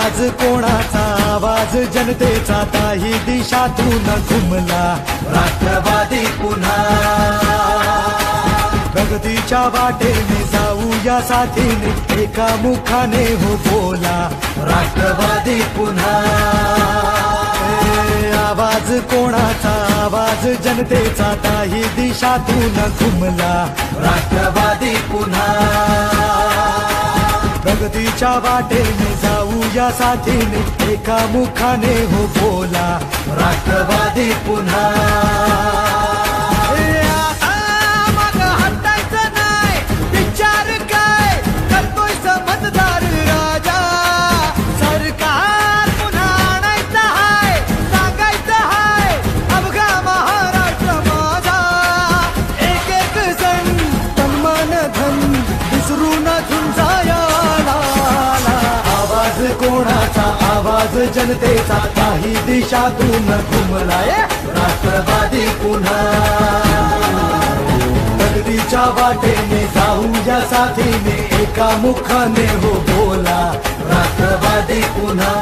आवाज कोणाचा आवाज जनतेचा काही दिशातून घुमला राष्ट्रवादी पुन्हा प्रगतीच्या वाटेने जाऊया साथीने एका मुखाने हो बोला राष्ट्रवादी पुन्हा आवाज कोणाचा आवाज जनतेचा काही दिशातून घुमला राष्ट्रवादी पुन्हा प्रगतीच्या वाटेने जाऊया साथीने एका मुखाने हो बोला राष्ट्रवादी पुन्हा मग हटायचं नाही विचार काय करतोय समजदार राजा सरकार पुन्हा आणायचं हाय सांगायचं हाय अवघा महाराष्ट्र माझा एक एक जण तन मन धन विसरून झुंजाया कोणाचा आवाज जनतेचा काही दिशातून घुमलाय राष्ट्रवादी पुन्हा प्रगतीच्या वाटेने जाऊया साथीने एका मुखाने हो बोला राष्ट्रवादी पुन्हा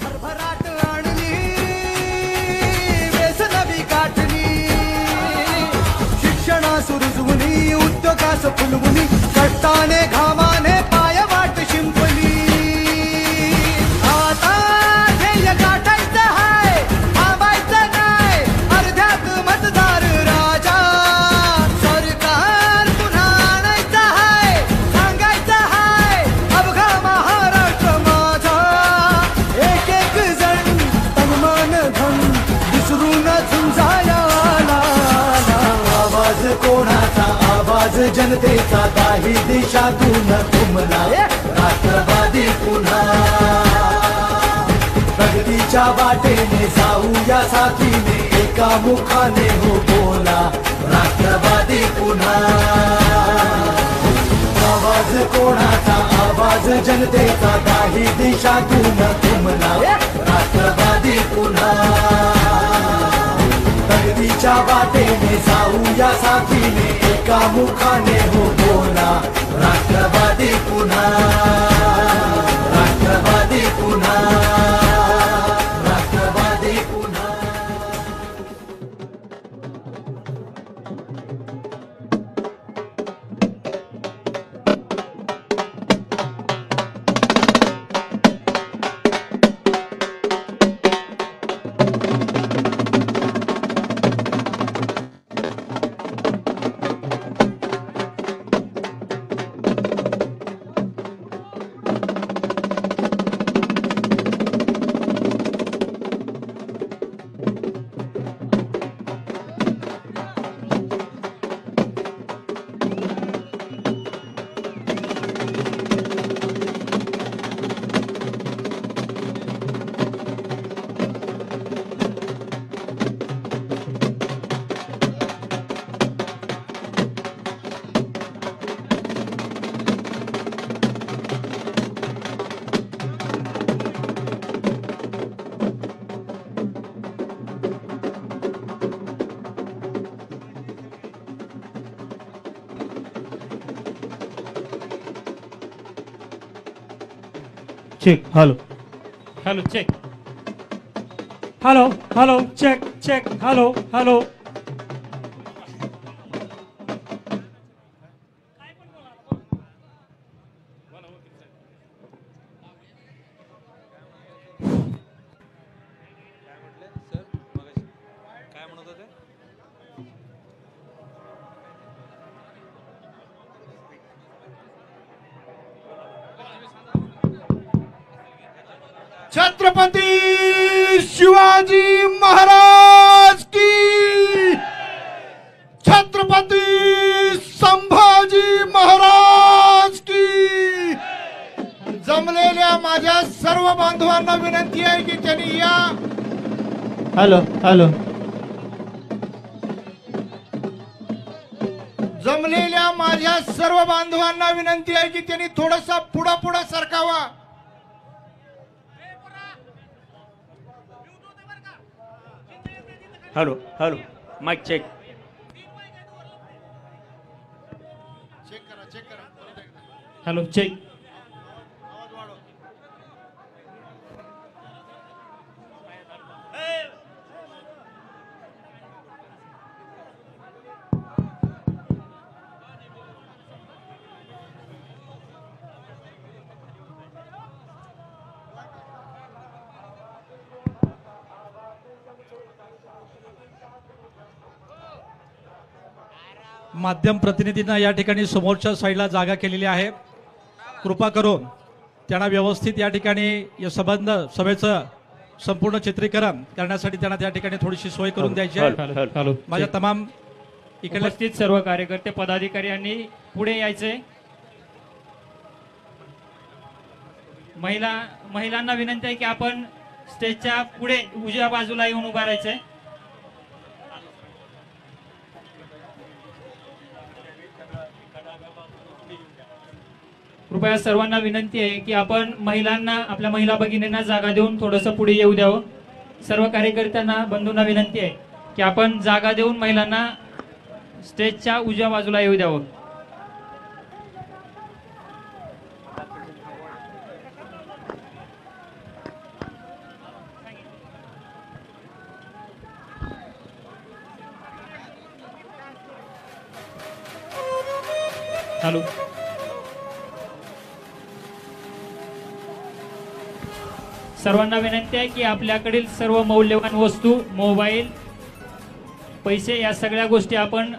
भरभराट आणली व्यसनवी गाठली शिक्षणा सुरुजवुनी उद्योगास फुलवुनी कष्टाने घामाने पाय वाट शिंपली आता ध्येय गाठायचं हाय थांबायचं नाही अर्ध्यात मतदार राजा सरकार पुन्हा आणायचं हाय सांगायचं हाय अवघा महाराष्ट्र माझा एक एक जण तन मन धन विसरून झुंजाया आवाज कोणाचा आवाज जनतेचा काही दिशातून घुमलाय राष्ट्रवादी पुन्हा प्रगतीच्या वाटेने जाऊया साथीने एका मुखाने हो बोला राष्ट्रवादी पुन्हा आवाज कोणाचा आवाज जनतेचा काही दिशातून घुमलाय राष्ट्रवादी पुन्हा प्रगतीच्या वाटेने जाऊया साथीने एका मुखाने हो बोला राष्ट्रवादी पुन्हा राष्ट्रवादी पुन्हा राष्ट्रवादी पुन्हा check hello hello check hello hello check check hello hello Chhatrapati Shivaji Maharaj की छत्रपती संभाजी महाराज की जमलेल्या माझ्या सर्व बांधवांना विनंती आहे की त्यांनी या हॅलो हॅलो जमलेल्या माझ्या सर्व बांधवांना विनंती आहे की त्यांनी थोडासा पुढा सरकावा hello hello mic check hello check. माध्यम प्रतिनिधींना या ठिकाणी समोरच्या साईडला जागा केलेली आहे. कृपा करून त्यांना व्यवस्थित या ठिकाणी या संबंध सभेचं संपूर्ण चित्रीकरण करण्यासाठी त्यांना त्या ठिकाणी थोडीशी सोय करून द्यायची आहे. हॅलो माझ्या तमाम इकडे उपस्थित सर्व कार्यकर्ते पदाधिकारी यांनी पुढे यायचे. महिलांना विनंती आहे की आपण स्टेजच्या पुढे उजव्या बाजूला येऊन उभा राहायचंय. कृपया सर्वांना विनंती आहे की आपण आपल्या महिला भगिनींना जागा देऊन थोडंसं पुढे येऊ द्यावं. सर्व कार्यकर्त्यांना बंधूंना विनंती आहे की आपण जागा देऊन महिलांना स्टेजच्या उजव्या बाजूला येऊ द्यावं. हॅलो सर्वांना विनंती आहे की आपल्याकडील सर्व मौल्यवान वस्तू मोबाईल पैसे या सगळ्या गोष्टी आपण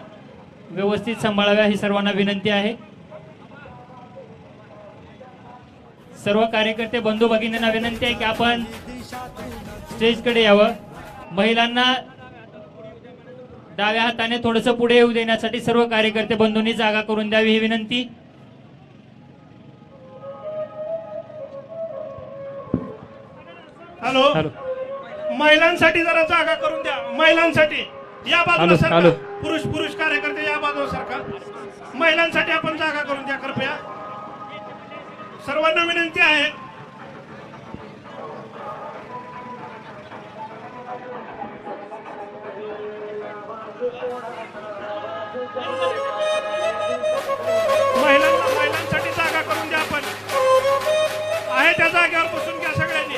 व्यवस्थित सांभाळाव्या ही सर्वांना विनंती आहे. सर्व कार्यकर्ते बंधू भगिनींना विनंती आहे की आपण स्टेजकडे यावं. महिलांना डाव्या हाताने थोडंसं पुढे येऊ देण्यासाठी सर्व कार्यकर्ते बंधूंनी जागा करून द्यावी ही विनंती. हॅलो महिलांसाठी जरा जागा करून द्या. महिलांसाठी या बाजूला सरका. पुरुष कार्यकर्ते या बाजूला सरका. महिलांसाठी आपण जागा करून द्या कृपया. सर्वांना विनंती आहे. महिलांसाठी जागा करून द्या. आपण आहे त्या जागेवर बसून घ्या सगळ्यांनी.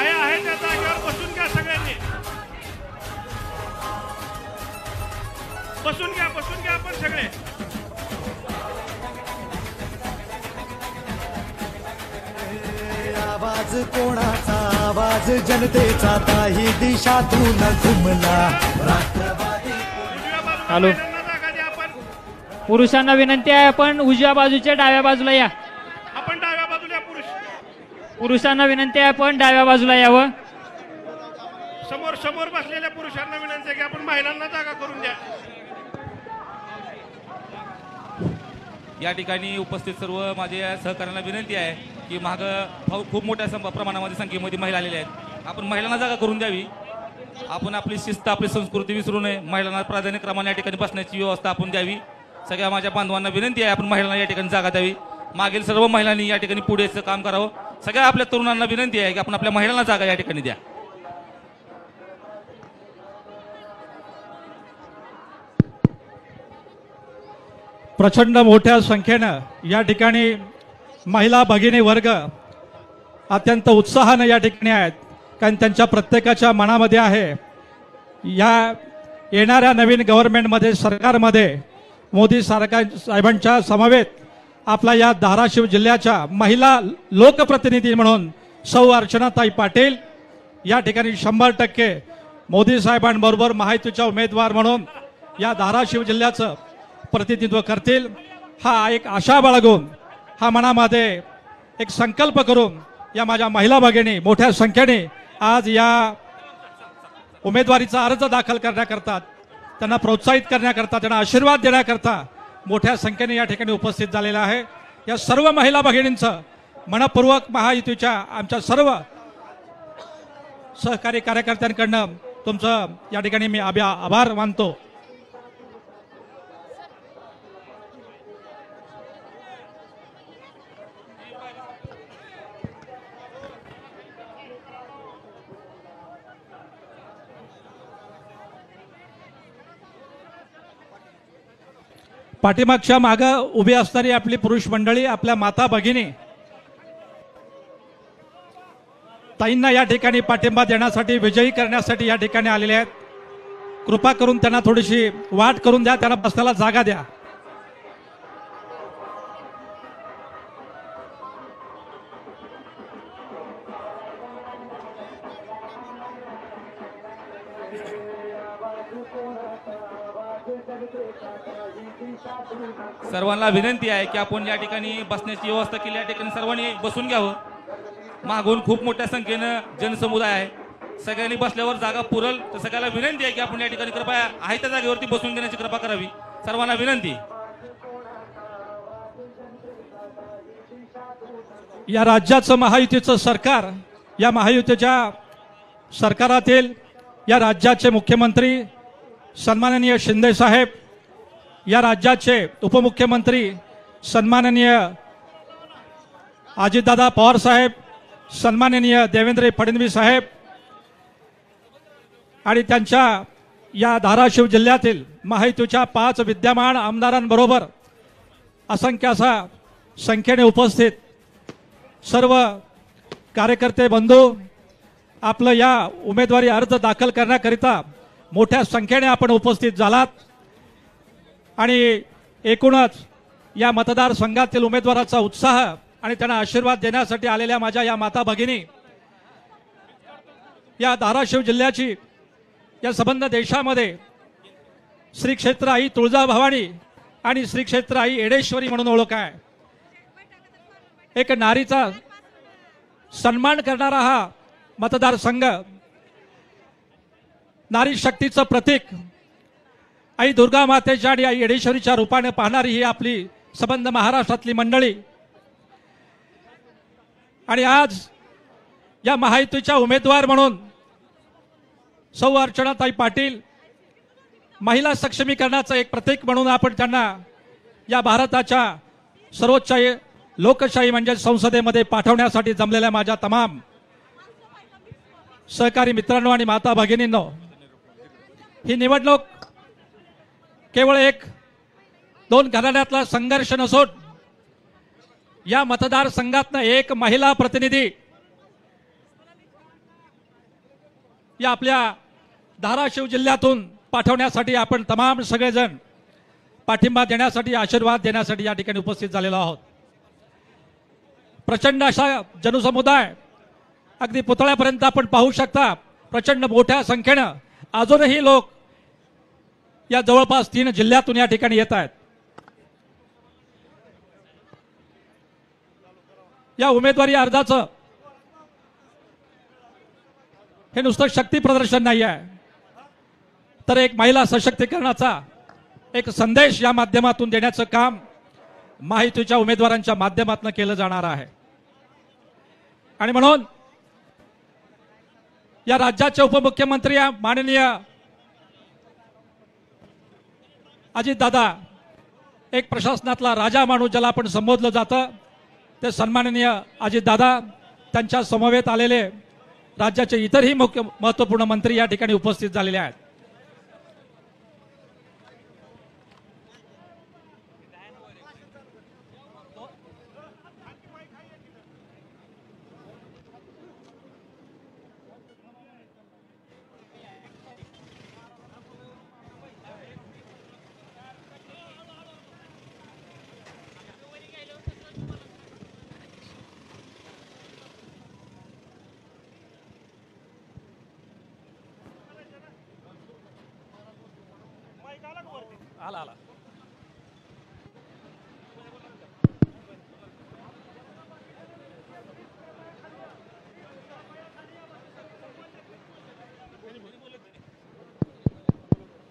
आहे त्या जागेवर बसून घ्या सगळ्यांनी. बसून घ्या आपण सगळे. आवाज कोणाचा आवाज जनतेचा काही दिशातून घुमला. हॅलो पुरुषांना विनंती आहे आपण उजव्या बाजूच्या डाव्या बाजूला या. आपण डाव्या बाजूला पुरुषांना विनंती आहे आपण डाव्या बाजूला यावं. समोर बसलेल्या पुरुषांना विनंती आहे की आपण महिलांना जागा करून द्या. या ठिकाणी उपस्थित सर्व माझ्या सहकार्यांना विनंती आहे की माग खूप मोठ्या प्रमाणामध्ये संख्येमध्ये महिला आलेल्या आहेत. आपण महिलांना जागा करून द्यावी. आपण आपली शिस्त आपली संस्कृती विसरू नये. महिलांना प्राधान्यक्रमाने या ठिकाणी बसण्याची व्यवस्था आपण द्यावी. सगळ्या माझ्या बांधवांना विनंती आहे आपण महिलांना या ठिकाणी जागा द्यावी. मागील सर्व महिलांनी या ठिकाणी पुढेचं काम करावं. सगळ्या आपल्या तरुणांना विनंती आहे की आपण आपल्या महिलांना जागा या ठिकाणी द्या. प्रचंड मोठ्या संख्येनं या ठिकाणी महिला भगिनी वर्ग अत्यंत उत्साहानं या ठिकाणी आहेत. कारण त्यांच्या प्रत्येकाच्या मनामध्ये आहे या येणाऱ्या नवीन गव्हर्नमेंटमध्ये सरकारमध्ये मोदी सरकार साहेबांच्या समवेत आपला या धाराशिव जिल्ह्याच्या महिला लोकप्रतिनिधी म्हणून सौ अर्चनाताई पाटील या ठिकाणी 100% मोदी साहेबांबरोबर महायुतीच्या उमेदवार म्हणून या धाराशिव जिल्ह्याचं प्रतिनिधित्व करतील. हा एक आशा बाळगून हा मनामध्ये एक संकल्प करून या माझ्या महिला भगिनी मोठ्या संख्येने आज या उमेदवारीचा अर्ज दाखल करण्याकरता त्यांना प्रोत्साहित करण्याकरता त्यांना आशीर्वाद देण्याकरता मोठ्या संख्येने या ठिकाणी उपस्थित झालेला आहे. या सर्व महिला भगिनींचं मनपूर्वक महायुतीच्या आमच्या सर्व सहकारी कार्यकर्त्यांकडनं तुमचं या ठिकाणी मी आभार मानतो. पाठीमागच्या मागं उभी असणारी आपली पुरुष मंडळी, आपल्या माता भगिनी ताईंना या ठिकाणी पाठिंबा देण्यासाठी, विजयी करण्यासाठी या ठिकाणी आलेले आहेत. कृपा करून त्यांना थोडीशी वाट करून द्या, त्यांना बसण्याला जागा द्या. सर्वांना विनंती आहे की आपण या ठिकाणी बसण्याची व्यवस्था केली. या ठिकाणी सर्वांनी बसून घ्यावं. मागून खूप मोठ्या संख्येनं जनसमुदाय आहे. सगळ्यांनी बसल्यावर जागा पुरल. तर सगळ्याला विनंती आहे की आपण या ठिकाणी कृपया आहे त्या जागेवरती बसून घेण्याची कृपा करावी. सर्वांना विनंती. या राज्याचं महायुतीचं सरकार, या महायुतीच्या सरकारातील या राज्याचे मुख्यमंत्री सन्माननीय शिंदे साहेब, या राज्याचे उपमुख्यमंत्री सन्माननीय अजितदादा पवार साहेब, सन्माननीय देवेंद्र फडणवीस साहेब आणि त्यांच्या या धाराशिव जिल्ह्यातील महायुतीच्या 5 विद्यमान आमदारांबरोबर असंख्य असा संख्येने उपस्थित सर्व कार्यकर्ते बंधू, आपलं या उमेदवारी अर्ज दाखल करण्याकरिता मोठ्या संख्येने आपण उपस्थित झालात आणि एकूणच या मतदारसंघातील उमेदवाराचा उत्साह आणि त्यांना आशीर्वाद देण्यासाठी आलेल्या माझ्या या माता भगिनी, या धाराशिव जिल्ह्याची या संबंध देशामध्ये श्री क्षेत्र आई तुळजाभवानी आणि श्री क्षेत्र आई येडेश्वरी म्हणून ओळख आहे. एक नारीचा सन्मान करणारा हा मतदारसंघ, नारी शक्तीचं प्रतीक आई दुर्गा मातेच्या आणि आई येडेश्वरीच्या रूपाने पाहणारी ही आपली संबंध महाराष्ट्रातली मंडळी. आणि आज या महायुतीच्या उमेदवार म्हणून सौ अर्चनाताई पाटील, महिला सक्षमीकरणाचं एक प्रतीक म्हणून आपण त्यांना या भारताच्या सर्वोच्च लोकशाही म्हणजे संसदेमध्ये पाठवण्यासाठी जमलेल्या माझ्या तमाम सहकारी मित्रांनो आणि माता भगिनींनो, ही निवडणूक केवळ 1-2 घराण्यातला संघर्ष नसून या मतदारसंघातनं एक महिला प्रतिनिधी या आपल्या धाराशिव जिल्ह्यातून पाठवण्यासाठी आपण तमाम सगळेजण पाठिंबा देण्यासाठी, आशीर्वाद देण्यासाठी या ठिकाणी उपस्थित झालेलो आहोत. प्रचंड असा जनसमुदाय, अगदी पुतळ्यापर्यंत आपण पाहू शकता. प्रचंड मोठ्या संख्येनं अजूनही लोक या जवळपास 3 जिल्ह्यातून या ठिकाणी येत आहेत. या उमेदवारी अर्जाचं हे नुसतं शक्ती प्रदर्शन नाही आहे, तर एक महिला सशक्तीकरणाचा एक संदेश या माध्यमातून देण्याचं काम महायुतीच्या उमेदवारांच्या माध्यमातून केलं जाणार आहे. आणि म्हणून या राज्याचे उपमुख्यमंत्री माननीय अजितदादा, एक प्रशासनातला राजा माणूस ज्याला आपण संबोधलं जातं, ते सन्माननीय अजितदादा, त्यांच्या समवेत आलेले राज्याचे इतरही मुख्य महत्त्वपूर्ण मंत्री या ठिकाणी उपस्थित झालेले आहेत.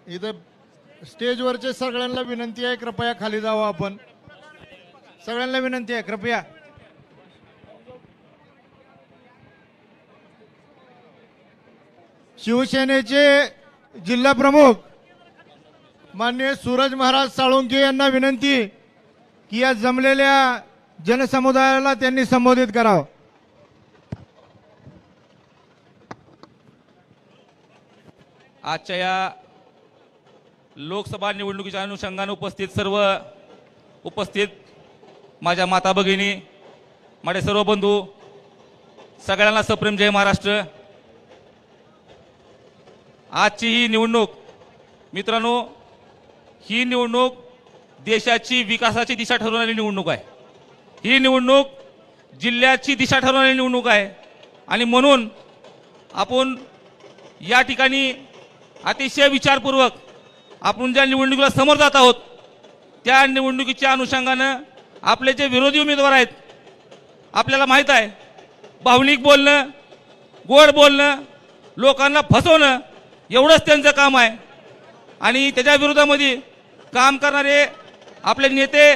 इथं स्टेजवरचे सगळ्यांना विनंती आहे, कृपया खाली जावं. आपण सगळ्यांना विनंती आहे, कृपया. शिवसेनेचे जिल्हा प्रमुख माननीय सूरज महाराज साळुंके यांना विनंती की या जमलेल्या जनसमुदायाला त्यांनी संबोधित करावं. आजच्या या लोकसभा निवडणुकीच्या अनुषंगाने उपस्थित माझ्या माता भगिनी, माझे सर्व बंधू, सगळ्यांना सप्रेम जय महाराष्ट्र। आजची ही निवडणूक मित्रांनो, ही निवडणूक देशाची विकासाची दिशा ठरवणारी निवडणूक आहे। ही निवडणूक जिल्ह्याची दिशा ठरवणारी निवडणूक आहे आणि म्हणून आपण या ठिकाणी अतिशय विचारपूर्वक आपण ज्या निवडणुकीला समोर जात आहोत त्या निवडणुकीच्या अनुषंगानं आपले जे विरोधी उमेदवार आहेत, आपल्याला माहीत आहे, भावनिक बोलणं, गोड बोलणं, लोकांना फसवणं एवढंच त्यांचं काम आहे। आणि त्याच्या विरोधामध्ये काम करणारे आपले नेते,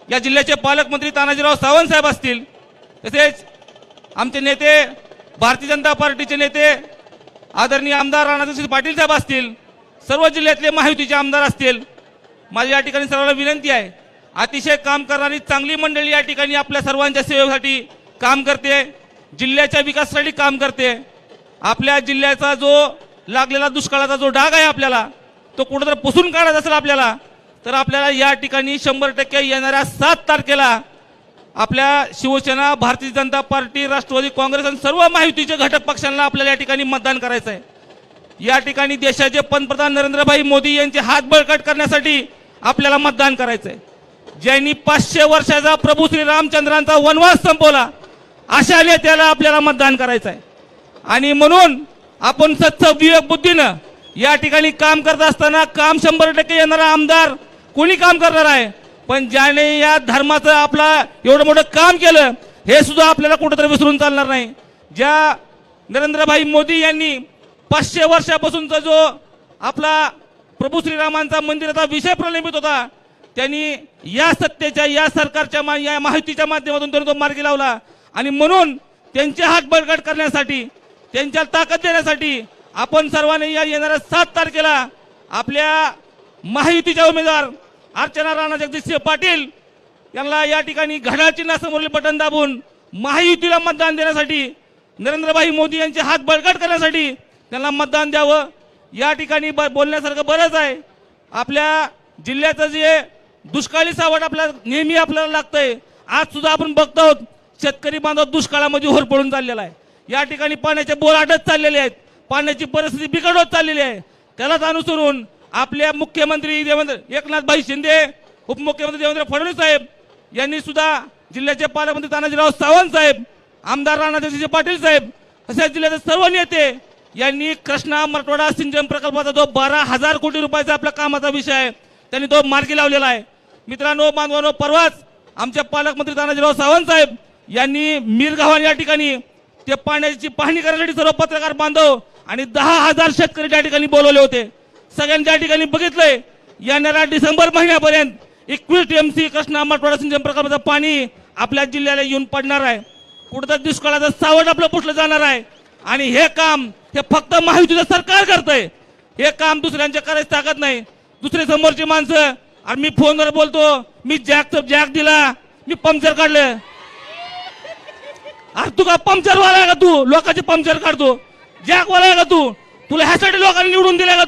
या जिल्ह्याचे पालकमंत्री तानाजीराव सावंत साहेब असतील, तसेच आमचे नेते, भारतीय जनता पार्टीचे नेते आदरणीय आमदार राणाजगजित पाटील साहेब असतील, सर्व जिल्ह्यातले महायुतीचे आमदार असतील, माझी या ठिकाणी सर्वांना विनंती आहे, अतिशय काम करणारी चांगली मंडळी या ठिकाणी आपल्या सर्वांच्या सेवेसाठी काम करते, जिल्ह्याच्या विकासासाठी काम करते। आपल्या जिल्ह्याचा जो लागलेला दुष्काळाचा जो डाग आहे आपल्याला तो कुठेतरी पुसून काढायचा असेल आपल्याला, तर आपल्याला या ठिकाणी 100% येणाऱ्या 7 तारखेला आपल्या शिवसेना, भारतीय जनता पार्टी, राष्ट्रवादी काँग्रेस आणि सर्व महायुतीचे घटक पक्षांना आपल्याला या ठिकाणी मतदान करायचं आहे। या ठिकाणी देशाचे पंतप्रधान नरेंद्रभाई मोदी यांचे हात बळकट करण्यासाठी आपल्याला मतदान करायचं आहे। ज्यांनी 500 वर्षाचा प्रभू श्री रामचंद्रांचा वनवास संपवला अशा नेत्याला आपल्याला मतदान करायचं आहे। आणि म्हणून आपण सच्च विवेक बुद्धीनं या ठिकाणी काम करत असताना काम 100% येणारा आमदार कोणी काम करणार आहे, पण ज्याने या धर्माचं आपला एवढं मोठं काम केलं हे सुद्धा आपल्याला कुठेतरी विसरून चालणार नाही। ज्या नरेंद्रभाई मोदी यांनी 500 वर्षापासूनचा जो आपला प्रभू श्रीरामांचा मंदिराचा विषय प्रलंबित होता, त्यांनी या सत्तेच्या, या सरकारच्या, या माहितीच्या माध्यमातून त्यांनी तो मार्गी लावला। आणि म्हणून त्यांचे हात बळकट करण्यासाठी, त्यांच्या ताकद देण्यासाठी आपण सर्वांनी या येणाऱ्या 7 तारखेला आपल्या महायुतीच्या उमेदवार अर्चना राणा जगदीशसिंह पाटील यांना या ठिकाणी घड्याळ चिन्हासमोरील बटन दाबून महायुतीला मतदान देण्यासाठी, नरेंद्रभाई मोदी यांचे हात बळकट करण्यासाठी त्यांना मतदान द्यावं। या ठिकाणी बोलण्यासारखं बरंच आहे। आपल्या जिल्ह्याचं जे दुष्काळी सावट नेहमी आपल्याला लागतंय, आज सुद्धा आपण बघतो आहोत शेतकरी बांधव दुष्काळामध्ये होरपळून चाललेला आहे। या ठिकाणी पाण्याचे बोर आटत चाललेले आहेत, पाण्याची परिस्थिती बिकट होत चाललेली आहे। त्यालाच अनुसरून आपल्या मुख्यमंत्री एकनाथभाई शिंदे, उपमुख्यमंत्री देवेंद्र फडणवीस साहेब यांनी सुद्धा जिल्ह्याचे पालकमंत्री तानाजीराव सावंत साहेब, आमदार राणाजगजित पाटील साहेब अशा जिल्ह्याचे सर्व नेते यांनी कृष्णा मराठवाडा सिंचन प्रकल्पाचा जो 12,000 कोटी रुपयाचा आपल्या कामाचा विषय आहे त्यांनी तो मार्गी लावलेला आहे। मित्रांनो, बांधवांनो, परवाच आमचे पालकमंत्री तानाजीराव सावंत साहेब यांनी मिरगावान या ठिकाणी ते पाण्याची पाहणी करण्यासाठी सर्व पत्रकार बांधव आणि 10,000 शेतकरी त्या ठिकाणी बोलवले होते। सगळ्यांच्या ठिकाणी बघितलंय, येणाऱ्या डिसेंबर महिन्यापर्यंत 21 TMC कृष्णा मराठवाडा सिंचन प्रकल्पाचं पाणी आपल्या जिल्ह्याला येऊन पडणार आहे। कुठेतरी दुष्काळाचं सावट आपलं पुसलं जाणार आहे आणि हे काम हे फक्त महायुतीचं सरकार करतंय। हे काम दुसऱ्यांच्या करायची ताकद नाही। दुसरे समोरची माणसं, आणि मी फोनवर बोलतो, मी जॅक दिला, मी पंक्चर काढलं। अरे तू का पंक्चरवाला आहे का? तू लोकांचे पंक्चर काढतो, जॅकवाला आहे का तू? तुला ह्यासाठी लोकांनी निवडून दिले का?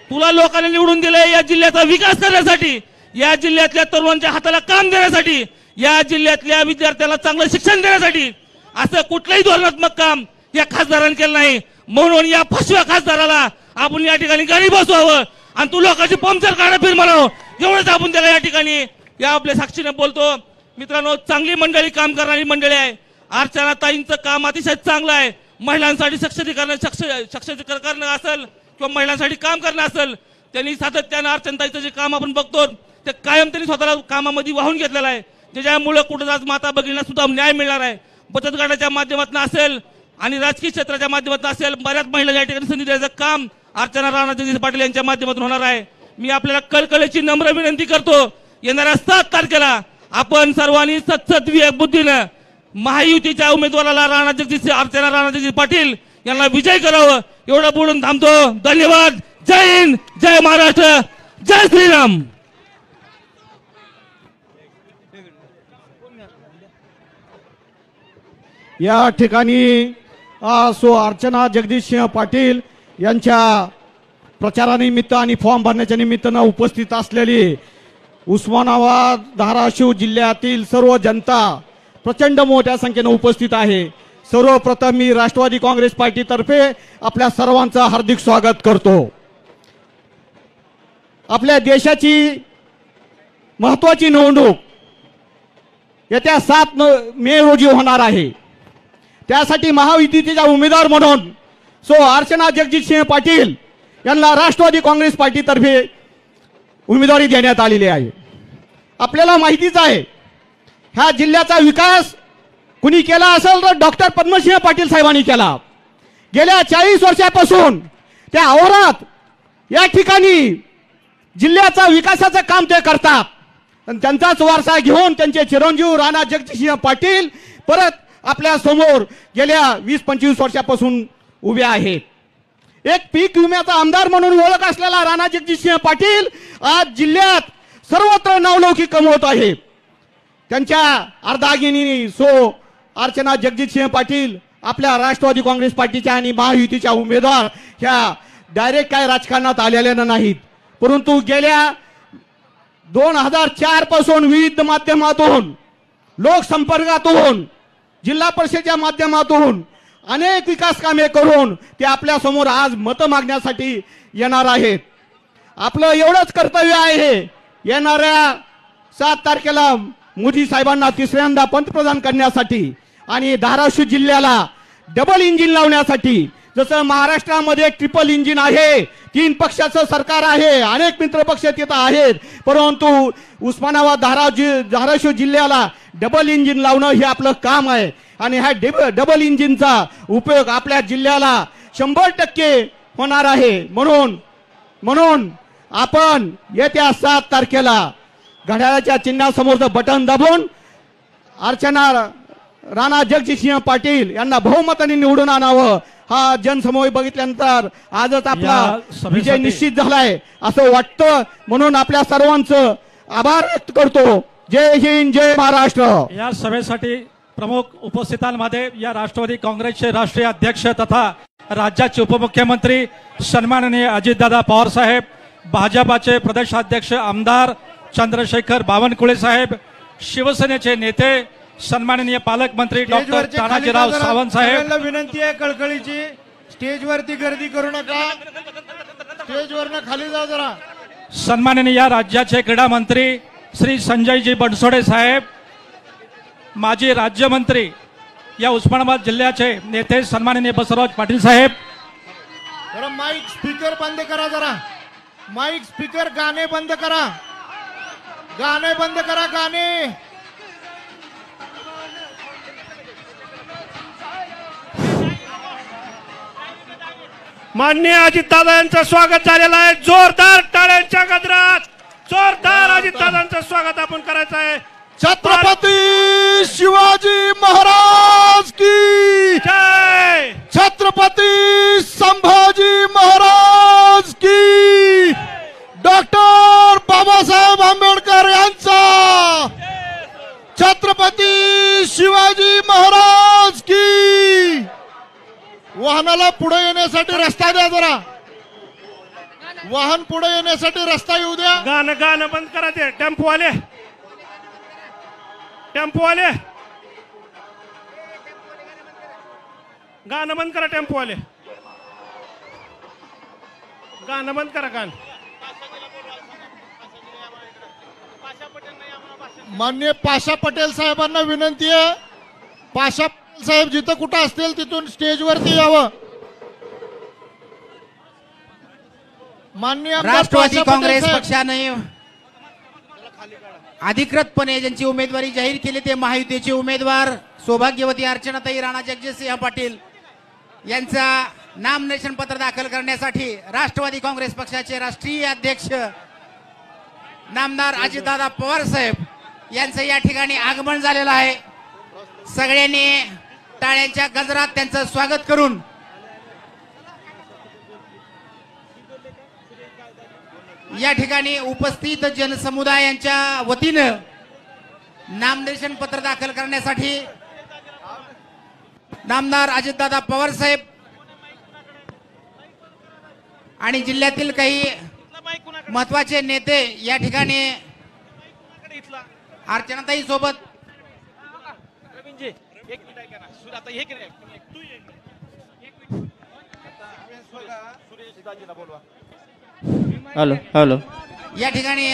तुला लोकांनी निवडून दिले या जिल्ह्याचा विकास करण्यासाठी, या जिल्ह्यातल्या तरुणांच्या हाताला काम देण्यासाठी, या जिल्ह्यातल्या विद्यार्थ्यांना चांगलं शिक्षण देण्यासाठी। असं कुठलंही धोरणात्मक काम या खासदारांनी केलं नाही। म्हणून या 5व्या खासदाराला आपण या ठिकाणी गाडी बसवावं आणि तू लोकांची पंक्चर काढा फिर म्हणावं, एवढंच आपण त्याला या ठिकाणी या आपल्या साक्षीने बोलतो। मित्रांनो, चांगली मंडळी, काम करणारी मंडळी आहे। अर्चना ताईंचं काम अतिशय चांगलं आहे। महिलांसाठी सक्षमीकरण असेल किंवा महिलांसाठी काम करणं असेल, त्यांनी सातत्यानं अर्चनाताईचं जे काम आपण बघतो ते कायम त्यांनी स्वतःला कामामध्ये वाहून घेतलेलं आहे, ज्याच्यामुळे कुठं आज माता भगिनींना सुद्धा न्याय मिळणार आहे। बचत गटाच्या माध्यमातून असेल आणि राजकीय क्षेत्राच्या माध्यमातून असेल, बऱ्याच महिला या ठिकाणी संधी द्यायचं काम अर्चना राणा जगदीश पाटील यांच्या माध्यमातून होणार आहे। मी आपल्याला कळकळीची नम्र विनंती करतो, येणाऱ्या 7 तारखेला आपण सर्वांनी सत्सद्विवेक बुद्धीनं महायुतीच्या उमेदवाराला अर्चना राणा जगदीश पाटील यांना विजय करावं, एवढं बोलून थांबतो। धन्यवाद। जय हिंद, जय महाराष्ट्र, जय श्रीराम। या ठिकाणी अर्चना जगदीशसिंह पाटील यांच्या प्रचारानिमित्त आणि फॉर्म भरण्याच्या निमित्तानं उपस्थित असलेली उस्मानाबाद धाराशिव जिल्ह्यातील सर्व जनता प्रचंड मोठ्या संख्येनं उपस्थित आहे. सर्वप्रथम मी राष्ट्रवादी काँग्रेस पार्टीतर्फे आपल्या सर्वांचं हार्दिक स्वागत करतो. आपल्या देशाची महत्वाची निवडणूक येत्या 7 मे रोजी होणार आहे. त्यासाठी महायुतीच्या उमेदवार म्हणून अर्चना जगजितसिंह पाटील यांना राष्ट्रवादी काँग्रेस पार्टीतर्फे उमेदवारी देण्यात आलेली आहे. आपल्याला माहितीच आहे ह्या जिल्ह्याचा विकास कुणी केला असेल तर डॉक्टर पद्मसिंह पाटील साहेबांनी केला. गेल्या 40 वर्षापासून त्या औरात या ठिकाणी जिल्ह्याचा विकासाचं काम ते करतात आणि त्यांचाच वारसा घेऊन त्यांचे चिरंजीव राणा जगजितसिंह पाटील परत आपल्या समोर गेल्या 20-25 वर्षापासून उभे आहेत. एक पीक विम्याचा आमदार म्हणून ओळख असलेला राणा जगजितसिंह पाटील आज जिल्ह्यात सर्वत्र नावलौकिक कमवत आहेत. त्यांच्या अर्धांगिनी अर्चना जगजितसिंह पाटील आपल्या राष्ट्रवादी काँग्रेस पार्टीच्या आणि महायुतीच्या उमेदवार ह्या डायरेक्ट काय राजकारणात आलेल्या नाहीत, परंतु गेल्या 2004 पासून विविध माध्यमातून लोकसंपर्कातून जिल्हा परिषदेच्या माध्यमातून अनेक विकास कामे करून ते आपल्या समोर आज मतं मागण्यासाठी येणार आहेत. आपलं एवढंच कर्तव्य आहे येणाऱ्या 7 तारखेला मोदी साहेबांना तिसऱ्यांदा पंतप्रधान करण्यासाठी आणि धाराशिव जिल्ह्याला डबल इंजिन लावण्यासाठी. जसं महाराष्ट्रामध्ये ट्रिपल इंजिन आहे, 3 पक्षाचं सरकार आहे, अनेक मित्र पक्ष तिथं आहेत, परंतु उस्मानाबाद धाराशिव जिल्ह्याला डबल इंजिन लावणं हे आपलं काम आहे आणि ह्या डबल इंजिनचा उपयोग आपल्या जिल्ह्याला 100% होणार आहे. म्हणून आपण येत्या 7 तारखेला घड्याळाच्या चिन्हासमोरचं बटन दाबून अर्चना राणा जगजितसिंह पाटील यांना बहुमताने निवडून आणावं. हा जनसमूह बघितल्यानंतर आजच आपला विजय निश्चित झालाय असं वाटतं. म्हणून आपल्या सर्वांचं आभार व्यक्त करतो. जय हिंद, जय महाराष्ट्र. या सभेसाठी प्रमुख उपस्थितांमध्ये या राष्ट्रवादी काँग्रेसचे राष्ट्रीय अध्यक्ष तथा राज्याचे उपमुख्यमंत्री सन्माननीय अजितदादा पवार साहेब, भाजपाचे प्रदेशाध्यक्ष आमदार चंद्रशेखर बावनकुळे साहेब, शिवसेनेचे नेते सन्माननीय पालकमंत्री डॉक्टर तानाजीराव सावंत साहेब. विनंती आहे कळकळीची, स्टेजवरती गर्दी करू नका, स्टेजवरनं खाली जा जरा. सन्माननीय या राज्याचे क्रीडा मंत्री श्री संजयजी बनसोडे साहेब, माजी राज्यमंत्री या उस्मानाबाद जिल्ह्याचे नेते सन्माननीय बसवराज पाटील साहेब. जरा माईक स्पीकर बंद करा, जरा माईक स्पीकर, गाणे बंद करा, गाणे बंद करा, गाणे. माननीय अजितदादा यांचं स्वागत झालेलं आहे. जोरदार टाळ्यांच्या गजरात जोरदार अजितदादांचं स्वागत आपण करायचं आहे. छत्रपती शिवाजी महाराज की जय. छत्रपती संभाजी महाराज की. डॉक्टर बाबासाहेब आंबेडकर यांचा. छत्रपती शिवाजी महाराज की. वाहनाला पुढे येण्यासाठी रस्ता द्या, जरा वाहन पुढे येण्यासाठी रस्ता येऊ द्या. गाणं बंद करा. ते टेम्पोवाले गाणं बंद करा. टेम्पोवाले गाणं बंद करा. गाणं. माननीय पाशा पटेल साहेबांना विनंती आहे, पाशा पटेल साहेब जिथं कुठं असतील तिथून स्टेजवरती यावं. माननीय राष्ट्रवादी काँग्रेस पक्षाने अधिकृतपणे ज्यांची उमेदवारी जाहीर केली ते महायुतीचे उमेदवार सौभाग्यवती अर्चनाताई राणा जगजितसिंह पाटील यांचा नामनिर्देशन पत्र दाखल करण्यासाठी राष्ट्रवादी काँग्रेस पक्षाचे राष्ट्रीय अध्यक्ष नामदार अजितदादा पवार साहेब यांचं या ठिकाणी आगमन झालेलं आहे. सगळ्यांनी टाळ्यांच्या गजरात त्यांचं स्वागत करून या ठिकाणी उपस्थित जनसमुदायांच्या वतीनं नामनिर्देशन पत्र दाखल करण्यासाठी नामदार अजितदादा पवार साहेब आणि जिल्ह्यातील काही महत्वाचे नेते या ठिकाणी अर्चनाताई सोबत हॅलो हॅलो या ठिकाणी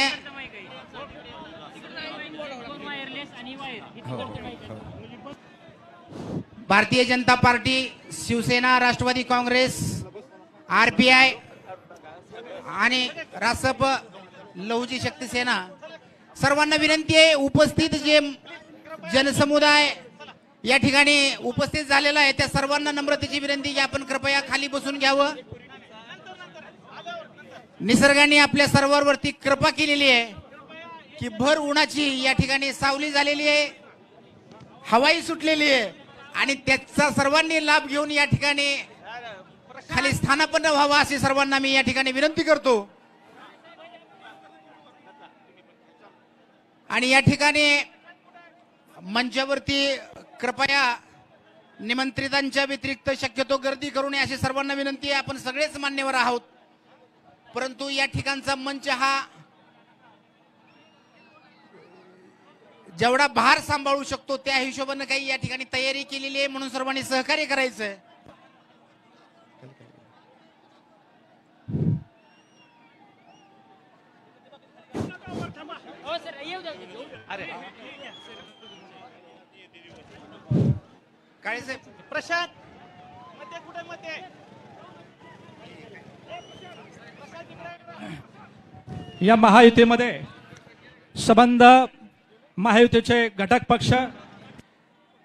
भारतीय जनता पार्टी, शिवसेना, राष्ट्रवादी काँग्रेस, आरपीआय आणि रासप, लहुजी शक्ती सेना सर्वांना विनंती आहे, उपस्थित जे जनसमुदाय या ठिकाणी उपस्थित झालेला आहे त्या सर्वांना नम्रतेची विनंती की आपण कृपया खाली बसून घ्यावं. निसर्गाने आपल्या सर्वांवरती कृपा केलेली आहे की भर उन्हाची या ठिकाणी सावली झालेली आहे, हवाई सुटलेली आहे आणि त्याचा सर्वांनी लाभ घेऊन या ठिकाणी खाली स्थानापन्न व्हावा अशी सर्वांना मी या ठिकाणी विनंती करतो. आणि या ठिकाणी मंचावरती कृपया निमंत्रितांच्या व्यतिरिक्त शक्यतो गर्दी करू नये अशी सर्वांना विनंती आहे. आपण सगळेच मान्यवर आहोत, परंतु या ठिकाणचा मंच हा जेवढा भार सांभाळू शकतो त्या हिशोबाने काही या ठिकाणी तयारी केलेली आहे, म्हणून सर्वांनी सहकार्य करायचं आहे. काळे साहेब, प्रशांत मध्ये कुठे मध्ये या महायुतीमध्ये संबंध महायुतीचे घटक पक्ष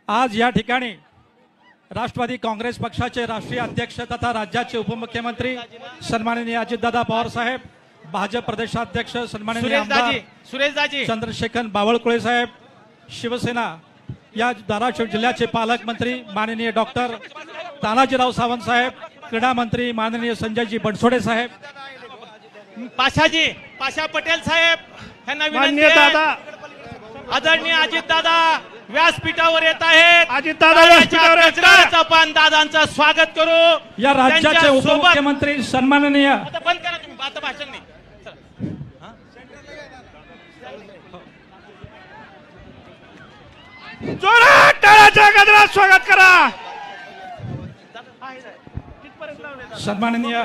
आज या ठिकाणी राष्ट्रवादी काँग्रेस पक्षाचे राष्ट्रीय अध्यक्ष तथा राज्याचे उपमुख्यमंत्री सन्माननीय अजितदादा पवार साहेब, भाजप प्रदेशाध्यक्ष सन्माननीय आमदार सुरेशदाजी चंद्रशेखर बावळकुळे साहेब, शिवसेना या धाराशिव जिल्ह्याचे पालकमंत्री माननीय डॉक्टर तानाजीराव सावंत साहेब, क्रीडा मंत्री माननीय संजयजी बनसोडे साहेब, पाशा पटेल साहेब यांना विनंती आहे. आदरणीय अजितदादा व्यासपीठावर येत आहेत. अजितदादा व्यासपीठावर आहेत. गजराचं आपण दादांचं स्वागत करू. या राज्याचे त्यांच्या सोबत- उपमुख्यमंत्री सन्माननीय आता बंद करा तुम्ही, आता भाषण नाही. जोरात टाळ्याच्या गजरात स्वागत करा. सन्माननीय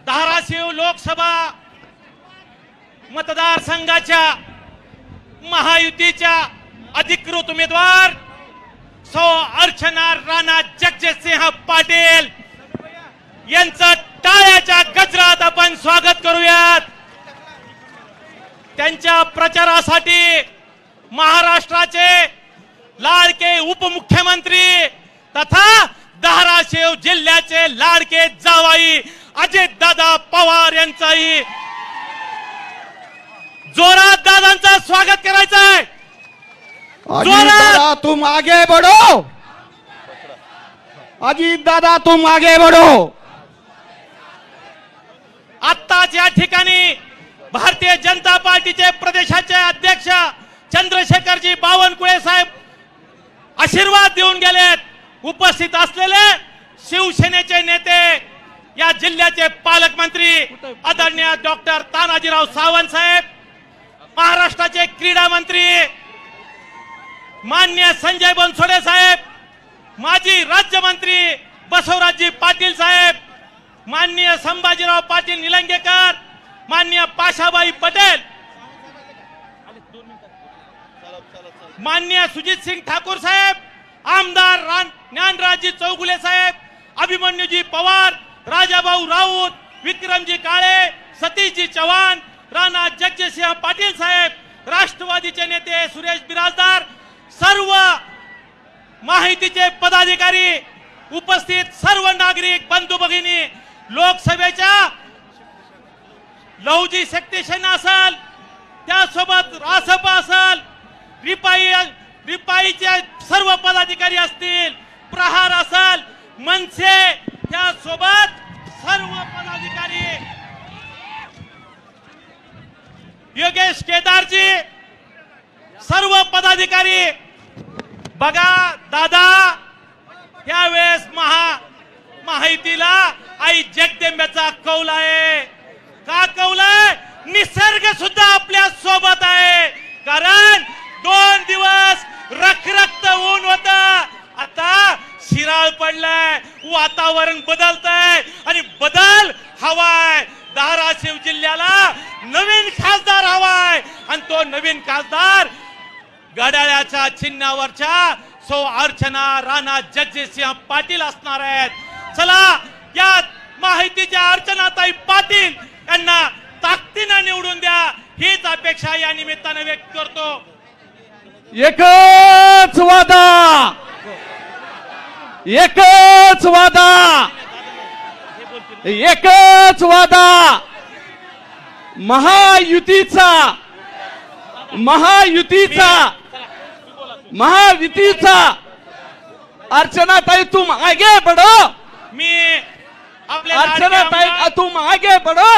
धाराशिव लोकसभा मतदारसंघाच्या महायुतीच्या अधिकृत उमेदवार सौ अर्चना राणा जगजितसिंह पाटील यांचं टाळ्याच्या गजरात आपण स्वागत करूयात. त्यांच्या प्रचारासाठी महाराष्ट्राचे लाडके उपमुख्यमंत्री तथा धाराशिव जिल्ह्याचे लाडके जावाई अजितदादा पवार यांचाही जोरात दादांचं स्वागत करायचं आहे. अजितदादा तुम आगे बढ़ो, अजितदादा तुम आगे बढ़ो. आत्ताच या ठिकाणी भारतीय जनता पार्टीचे प्रदेशाचे अध्यक्ष चंद्रशेखरजी बावनकुळे साहेब आशीर्वाद देऊन गेलेत. उपस्थित असलेले शिवसेनेचे नेते, या जिल्ह्याचे पालकमंत्री आदरणीय डॉक्टर तानाजीराव सावंत साहेब, महाराष्ट्राचे क्रीडा मंत्री माननीय संजय बनसोडे साहेब, माजी राज्यमंत्री बसवराजजी पाटील साहेब, माननीय संभाजीराव पाटील निलंगेकर, माननीय पाशाबाई पटेल, माननीय सुजित सिंग ठाकूर साहेब, आमदार ज्ञानराजजी चौगुले साहेब, अभिमन्यूजी पवार, राजाभाऊ राऊत, विक्रमजी काळे, सतीशजी चव्हाण, राणा जगजितसिंह पाटील साहेब, राष्ट्रवादीचे नेते सुरेश बिराजदार, सर्व माहितीचे पदाधिकारी, उपस्थित सर्व नागरिक बंधू भगिनी, लोकसभेच्या लहुजी शक्ती सेना असेल, त्यासोबत रासप असेल, रिपाईचे सर्व पदाधिकारी असतील, प्रहार असेल, मनसे, त्यासोबत सर्व पदाधिकारी, योगेश केदारजी, सर्व पदाधिकारी, बघा दादा, यावेळेस महायुतीला आई जगदंबेचा कौल आहे. का कौल आहे? निसर्ग सुद्धा आपल्या सोबत आहे. कारण 2 दिवस रखरखत ऊन होत, आता शिराळ पडलाय, वातावरण बदलतंय आणि बदल हवाय. धाराशिव जिल्ह्याला नवीन खासदार हवाय आणि तो नवीन खासदार घड्याळाच्या चिन्हावरच्या सौ अर्चना राणा जगजितसिंह पाटील असणार आहेत. चला, या माहितीच्या अर्चनाताई पाटील यांना ताकदीनं निवडून द्या, हीच अपेक्षा या निमित्तानं व्यक्त करतो. एकच वादा, एकच वादा, एकच वादा, महायुतीचा, महायुतीचा, महायुतीचा. अर्चनाताई तुम आगे बढ़ो. मी आपल्या अर्चनाताई तुम आगे बढ़ो.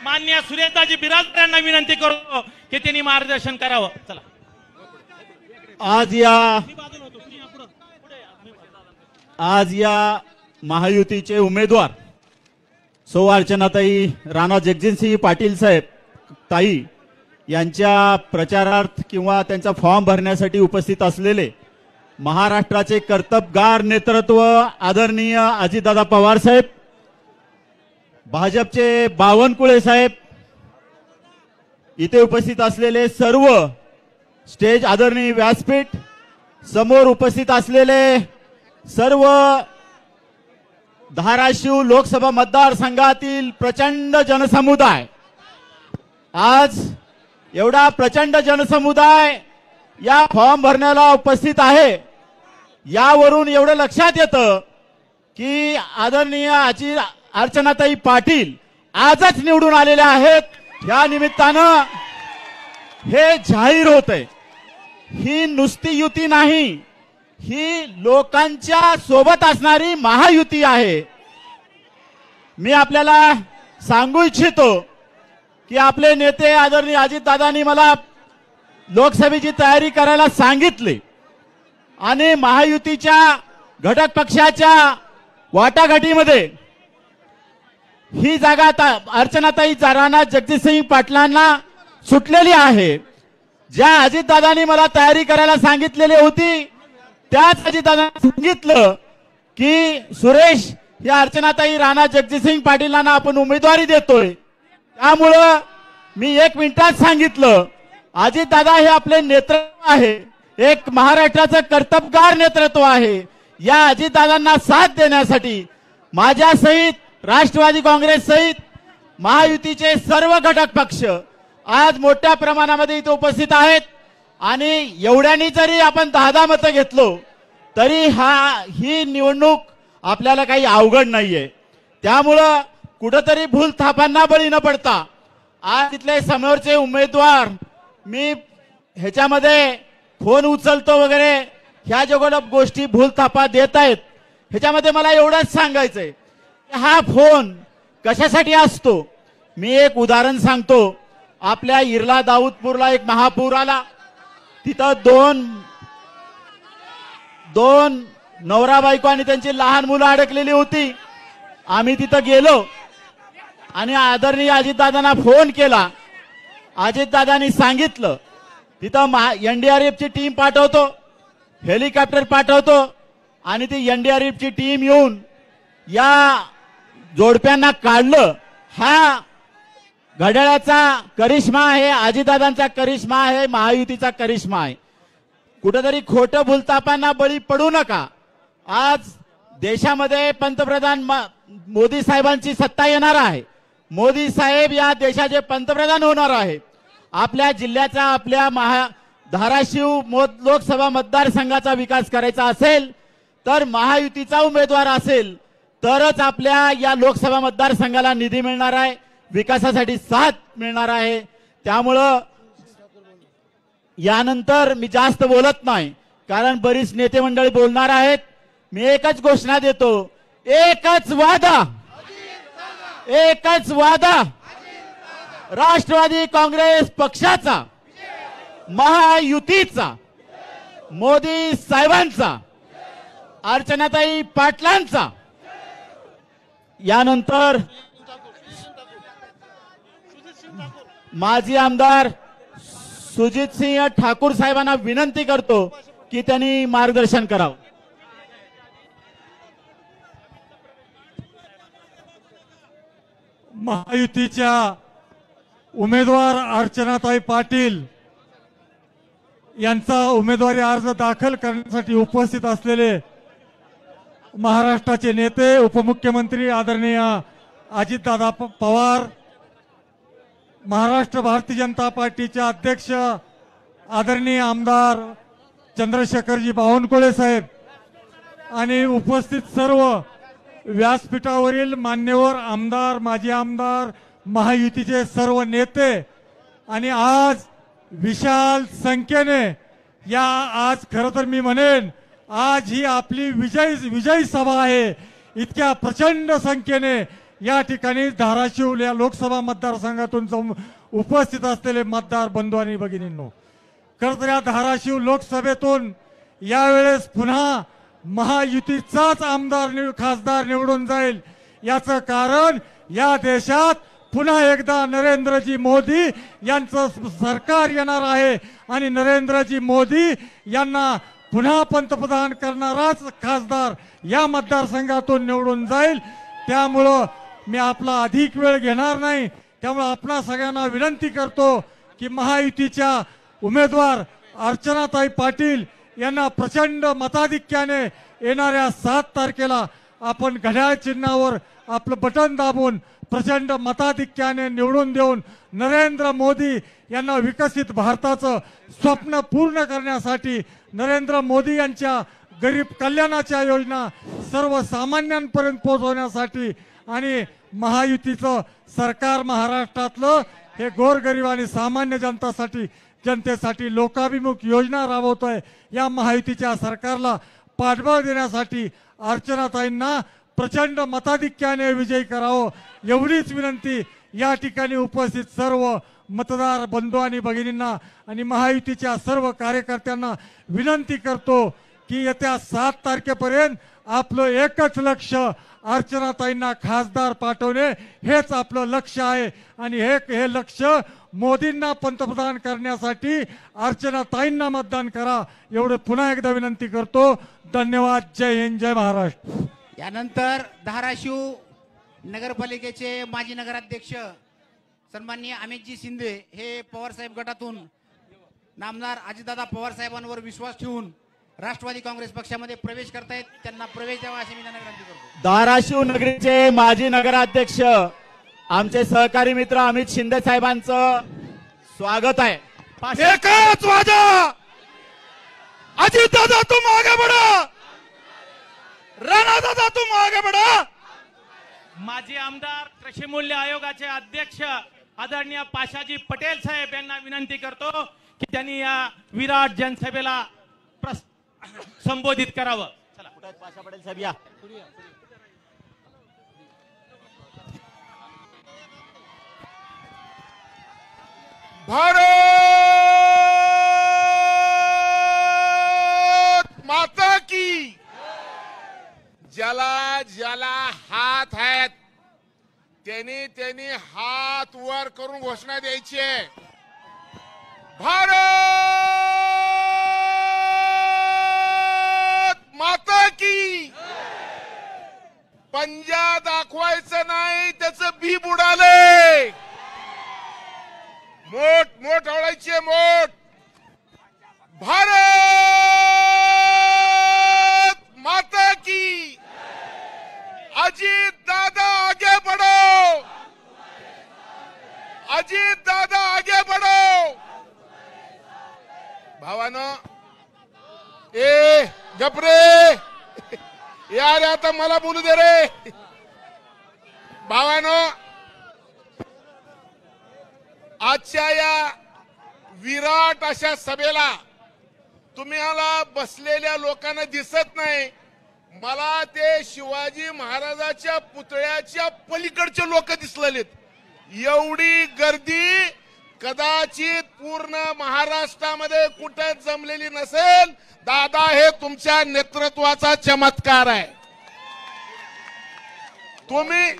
मान्य सुरेशदाजी बिराजदार यांना विनंती करतो की त्यांनी मार्गदर्शन करावं. चला, आज या महायुतीचे उमेदवार सौ अर्चनाताई राणा जगजितसिंह पाटील साहेब ताई यांच्या प्रचारार्थ किंवा त्यांचा फॉर्म भरण्यासाठी उपस्थित असलेले महाराष्ट्राचे कर्तबगार नेतृत्व आदरणीय अजितदादा पवार साहेब, भाजपचे बावनकुळे साहेब, इथे उपस्थित असलेले सर्व स्टेज आदरणीय व्यासपीठ समोर उपस्थित असलेले सर्व धाराशिव लोकसभा मतदारसंघातील प्रचंड जनसमुदाय, आज एवढा प्रचंड जनसमुदाय या फॉर्म भरण्याला उपस्थित आहे. यावरून एवढं लक्षात येतं की आदरणीय अर्चनाताई पाटील आजच निवडून आलेल्या आहेत. या निमित्तानं हे जाहीर होतंय, ही नुसती युती नाही, ही लोकांच्या सोबत असणारी महायुती आहे. मी आपल्याला सांगू इच्छितो की आपले नेते आदरणीय अजितदादांनी मला लोकसभेची तयारी करायला सांगितली आणि महायुतीच्या घटक पक्षाच्या वाटाघाटीमध्ये ही जागा अर्चनाताई राणा जगजितसिंह पाटलांना सुटलेली आहे. ज्या अजितदादांनी मला तयारी करायला सांगितलेली होती त्याच अजितदादांनी सांगितलं की सुरेश, या अर्चनाताई राणा जगजितसिंह पाटीलांना आपण उमेदवारी देतोय. त्यामुळं मी 1 मिनिटात सांगितलं, अजितदादा हे आपले नेतृत्व आहे, एक महाराष्ट्राचं कर्तबगार नेतृत्व आहे. या अजितदादांना साथ देण्यासाठी माझ्यासहित, राष्ट्रवादी काँग्रेस सहित महायुतीचे सर्व घटक पक्ष आज मोठ्या प्रमाणामध्ये इथे उपस्थित आहेत. आणि एवढ्यानी जरी आपण 10 मतं घेतलो तरी ही निवडणूक आपल्याला काही अवघड नाहीये. त्यामुळं कुठंतरी भूल थापांना बळी न पडता आज इथले समोरचे उमेदवार, मी ह्याच्यामध्ये फोन उचलतो वगैरे ह्या जगोड गोष्टी भूल थापा देत आहेत. ह्याच्यामध्ये मला एवढंच सांगायचंय, हा फोन कशासाठी असतो. मी एक उदाहरण सांगतो. आपल्या इरला दाऊदपूरला एक महापूर आला, तिथं दोन नवरा बायको आणि त्यांची लहान मुलं अडकलेली होती. आम्ही तिथं गेलो आणि आदरणीय अजितदादांना फोन केला. अजितदादांनी सांगितलं तिथं एनडीआरएफची टीम पाठवतो, हेलिकॉप्टर पाठवतो आणि ती एनडीआरएफची टीम येऊन या जोडप्यांना काढलं. हा घड्याळाचा करिश्मा आहे, अजितदादांचा करिश्मा आहे, महायुतीचा करिश्मा आहे. कुठेतरी खोटं भूलतापांना बळी पडू नका. आज देशामध्ये पंतप्रधान मोदी साहेबांची सत्ता येणार आहे. मोदी साहेब या देशाचे पंतप्रधान होणार आहे. आपल्या जिल्ह्याचा, आपल्या धाराशिव लोकसभा मतदारसंघाचा विकास करायचा असेल तर महायुतीचा उमेदवार असेल तरच आपल्या या लोकसभा मतदारसंघाला निधी मिळणार आहे, विकासासाठी साथ मिळणार आहे. त्यामुळं यानंतर मी जास्त बोलत नाही, कारण बरीच नेते मंडळी बोलणार आहेत. मी एकच घोषणा देतो, एकच वादा, एकच वादा, राष्ट्रवादी काँग्रेस पक्षाचा, महायुतीचा मोदी साहेबांचा, अर्चनाताई पाटलांचा, यानंतर माजी आमदार सुजितसिंह ठाकूर साहेबांना विनंती करतो की त्यांनी मार्गदर्शन करावं. महायुतीच्या उमेदवार अर्चनाताई पाटील यांचा उमेदवारी अर्ज दाखल करण्यासाठी उपस्थित असलेले महाराष्ट्राचे नेते उपमुख्यमंत्री आदरणीय अजितदादा पवार, महाराष्ट्र भारतीय जनता पार्टीचे अध्यक्ष आदरणीय आमदार चंद्रशेखरजी बावनकुळे साहेब आणि उपस्थित सर्व व्यासपीठावरील मान्यवर आमदार, माजी आमदार, महायुतीचे सर्व नेते आणि आज विशाल संख्येने आज खरं तर मी म्हणेन आज ही आपली विजयी सभा आहे. इतक्या प्रचंड संख्येने या ठिकाणी धाराशिव या लोकसभा मतदारसंघातून उपस्थित असलेले मतदार बंधू आणि भगिनींनो, खरं तर या धाराशिव लोकसभेतून यावेळेस पुन्हा महायुतीचाच खासदार निवडून जाईल. याचं कारण या देशात पुन्हा एकदा नरेंद्रजी मोदी यांचं सरकार येणार आहे आणि नरेंद्रजी मोदी यांना पुन्हा पंतप्रधान करणाराच खासदार या मतदारसंघातून निवडून जाईल. त्यामुळं मी आपला अधिक वेळ घेणार नाही. त्यामुळे आपणा सगळ्यांना विनंती करतो की महायुतीच्या उमेदवार अर्चनाताई पाटील यांना प्रचंड मताधिक्याने येणाऱ्या 7 तारखेला आपण घड्याळ चिन्हावर आपलं बटन दाबून प्रचंड मताधिक्याने निवडून देऊन नरेंद्र मोदी यांना विकसित भारताचं स्वप्न पूर्ण करण्यासाठी, नरेंद्र मोदी यांच्या गरीब कल्याणाच्या योजना सर्वसामान्यांपर्यंत पोहोचवण्यासाठी आणि महायुतीचं सरकार महाराष्ट्रातलं हे गोरगरीब आणि सामान्य जनतेसाठी लोकाभिमुख योजना राबवतोय. या महायुतीच्या सरकारला पाठबळ देण्यासाठी अर्चनाताईंना प्रचंड मताधिक्याने विजयी करावं एवढीच विनंती या ठिकाणी उपस्थित सर्व मतदार बंधू आणि भगिनींना आणि महायुतीच्या सर्व कार्यकर्त्यांना विनंती करतो की येत्या 7 तारखेपर्यंत आपलं एकच लक्ष अर्चनाताईंना खासदार पाठवणे हेच आपलं लक्ष आहे आणि हे लक्ष मोदींना पंतप्रधान करण्यासाठी अर्चनाताईंना मतदान करा एवढं पुन्हा एकदा विनंती करतो. धन्यवाद. जय हिंद, जय महाराष्ट्र. यानंतर धाराशिव नगरपालिकेचे माजी नगराध्यक्ष सन्माननीय अमितजी शिंदे हे पवारसाहेब गटातून नामदार अजितदादा पवार साहेबांवर विश्वास ठेवून राष्ट्रवादी काँग्रेस पक्षामध्ये प्रवेश करतायत. त्यांना प्रवेश द्यावा अशी मी त्यांना विनंती करतो. धाराशिव नगरीचे माजी नगराध्यक्ष आमचे सहकारी मित्र अमित शिंदे साहेबांचं स्वागत आहे. एकच वादा, अजितदादा तुम आगे बढ़ो, राणा दादा तुम आगे बढ़ो. माजी आमदार कृषी मूल्य आयोगाचे अध्यक्ष आदरणीय पाशाजी पटेल साहेब यांना विनंती करतो की त्यांनी या विराट जनसभेला संबोधित करावं. चला पाशा पटेल साहेब या. भारत माता की. ज्याला ज्याला हात आहेत त्यांनी हात वर करून घोषणा द्यायची आहे. भारत माता की. पंजा दाखवायचं नाही, त्याचं बी बुडाले. मोठ आवडायची मोठ. भारत माता की. अजित दादा आगे बढ़ो, अजित दादा आगे बढ़ो. भावानो गपरे यार, आता मला बोलू दे रे. भावानो आजच्या या विराट अशा सभेला तुम्हाला बसलेल्या लोकांना दिसत नाही. मला ते शिवाजी महाराजाच्या पुतळ्याच्या पलीकडचे लोक दिसलेत. एवढी गर्दी कदाचित पूर्ण महाराष्ट्रामध्ये कुठे जमलेली नसेल. दादा, हे तुमच्या नेतृत्वाचा चमत्कार आहे. तुम्ही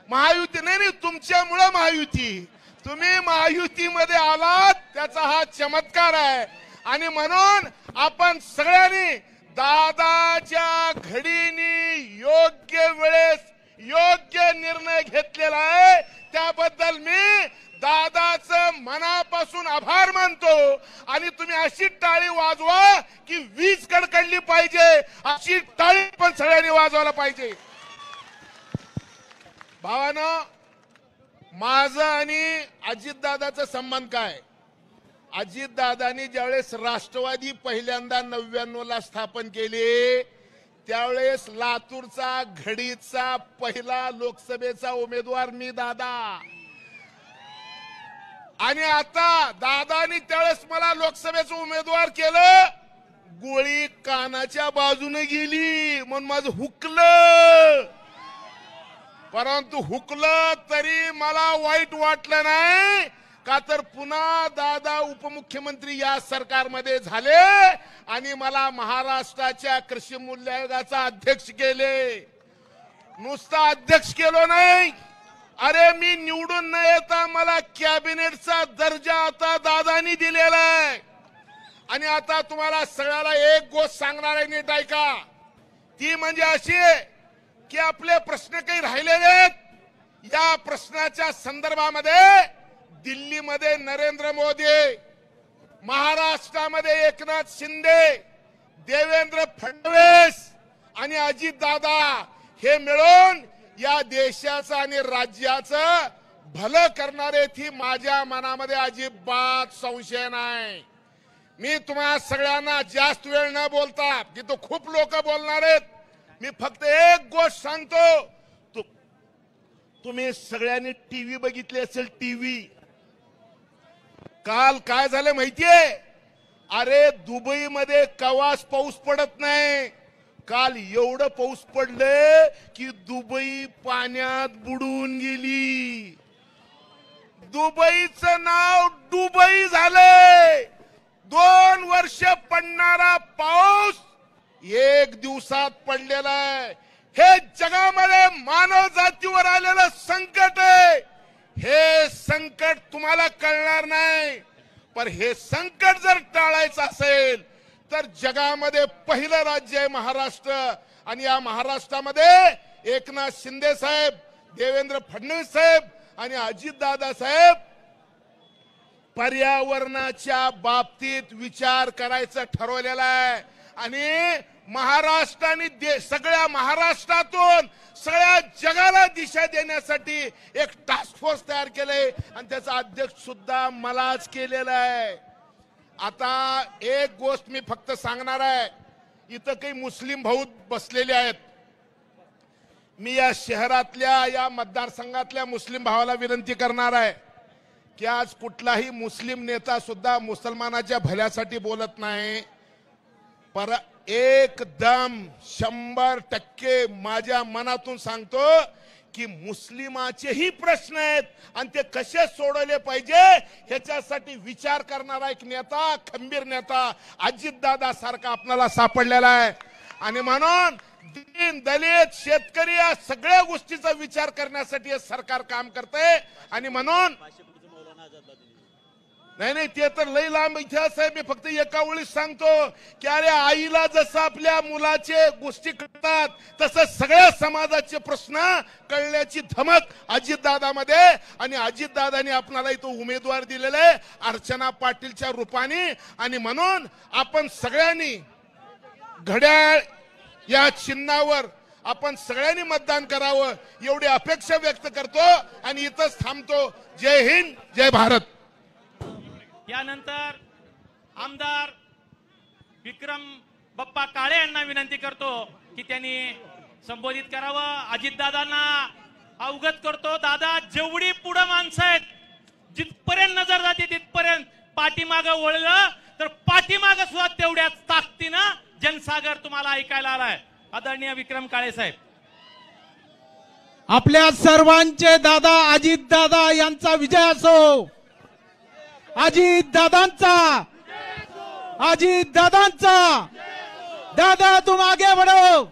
महायुती नाही, तुमच्यामुळे महायुती, तुम्ही महायुतीमध्ये आलात त्याचा हा चमत्कार आहे. आणि म्हणून आपण सगळ्यांनी दादाच्या घडीने योग्य वेळेस योग्य निर्णय घेतलेला आहे. त्याबद्दल मी दादाचं मनापासून आभार मानतो. आणि तुम्ही अशी टाळी वाजवा की वीज कडकडली पाहिजे, अशी टाळी पण सगळ्यांनी वाजवायला पाहिजे. भावानं, माझं आणि अजितदादाचा संबंध काय? अजितदादांनी ज्यावेळेस राष्ट्रवादी पहिल्यांदा 99ला स्थापन केले त्यावेळेस लातूरचा घडीचा पहिला लोकसभेचा उमेदवार मी दादा. आणि आता दादानी त्यावेळेस मला लोकसभेचं उमेदवार केलं. गोळी कानाच्या बाजूने गेली म्हणून माझं हुकलं. परंतु हुकलं तरी मला वाईट वाटलं नाही, का तर पुन्हा दादा उपमुख्यमंत्री या सरकारमध्ये झाले आणि मला महाराष्ट्राच्या कृषी मूल्य आयोगाचा अध्यक्ष केले. नुसता अध्यक्ष केलो नाही, अरे मी निवडून न येता मला कॅबिनेटचा दर्जा आता दादानी दिलेला आहे. आणि आता तुम्हाला सगळ्याला एक गोष्ट सांगणार आहे, नीट ऐका. ती म्हणजे अशी की आपले प्रश्न काही राहिलेले आहेत. या प्रश्नाच्या संदर्भामध्ये दिल्लीमध्ये नरेंद्र मोदी, महाराष्ट्रामध्ये एकनाथ शिंदे, देवेंद्र फडणवीस आणि अजितदादा हे मिळून या देशाचं आणि राज्याचं भलं करणारे. ती माझ्या मनामध्ये अजिबात संशय नाही. मी तुम्हा सगळ्यांना जास्त वेळ न बोलता, तिथं खूप लोक बोलणार आहेत, मी फक्त एक गोष्ट सांगतो. तुम्ही सगळ्यांनी टीव्ही बघितली असेल. टीव्ही काल काय झालं माहितीये? अरे दुबईमध्ये कवाच पाऊस पडत नाही. काल एवढं पाऊस पडलं की दुबई पाण्यात बुडून गेली. दुबईचं नाव दुबई झालंय. 2 वर्ष पडणारा पाऊस 1 दिवसात पडलेला आहे. हे जगामध्ये मानव जातीवर आलेलं संकट आहे. हे संकट तुम्हाला कळणार नाही, पण हे संकट जर टाळायचं असेल तर जगामध्ये पहिलं राज्य आहे महाराष्ट्र. आणि या महाराष्ट्रामध्ये एकनाथ शिंदे साहेब, देवेंद्र फडणवीस साहेब आणि अजितदादा साहेब पर्यावरणाच्या बाबतीत विचार करायचं ठरवलेलं आहे. आणि महाराष्ट्राने सगळ्या महाराष्ट्रातून सगळ्या जगाला दिशा देण्यासाठी एक टास्क फोर्स तयार केलंय आणि त्याचा अध्यक्ष सुद्धा मलाच केलेला आहे. आता एक गोष्ट मी फक्त सांगणार आहे. इथं काही मुस्लिम भाऊ बसलेले आहेत. मी या शहरातल्या या मतदारसंघातल्या मुस्लिम भावाला विनंती करणार आहे की आज कुठलाही मुस्लिम नेता सुद्धा मुसलमानाच्या भल्यासाठी बोलत नाही. पर एकदम 100% माझ्या मनातून सांगतो की मुस्लिमाचेही प्रश्न आहेत आणि ते कसे सोडवले पाहिजे ह्याच्यासाठी विचार करणारा एक नेता, खंबीर नेता अजितदादा सारखा आपल्याला सापडलेला आहे. आणि म्हणून दीन दलित शेतकरी या सगळ्या गोष्टीचा विचार करण्यासाठी हे सरकार काम करते. आणि म्हणून नाही ते तर लई लांब इतिहास आहे. मी फक्त एका वेळी सांगतो की अरे आईला जसं आपल्या मुलाचे गोष्टी कळतात तसं सगळ्या समाजाचे प्रश्न कळण्याची धमक अजितदादामध्ये. आणि अजितदादांनी आपल्याला इथं उमेदवार दिलेले आहे अर्चना पाटीलच्या रूपाने. आणि म्हणून आपण सगळ्यांनी घड्याळ या चिन्हावर आपण सगळ्यांनी मतदान करावं एवढी अपेक्षा व्यक्त करतो आणि इथंच थांबतो. जय हिंद, जय भारत. यानंतर आमदार विक्रम बप्पा काळे यांना विनंती करतो की त्यांनी संबोधित करावं. अजितदादांना अवगत करतो, दादा जेवढी पुढे माणसं आहेत जिथपर्यंत नजर जाते तिथपर्यंत पाठीमागं वळलं तर पाठीमागं सुद्धा तेवढ्याच ताकदीनं जनसागर तुम्हाला ऐकायला आलाय. आदरणीय विक्रम काळे साहेब. आपल्या सर्वांचे दादा अजितदादा यांचा विजय असो. अजित दादांचा, अजित दादांचा, दादा तुम आगे बढ़ो.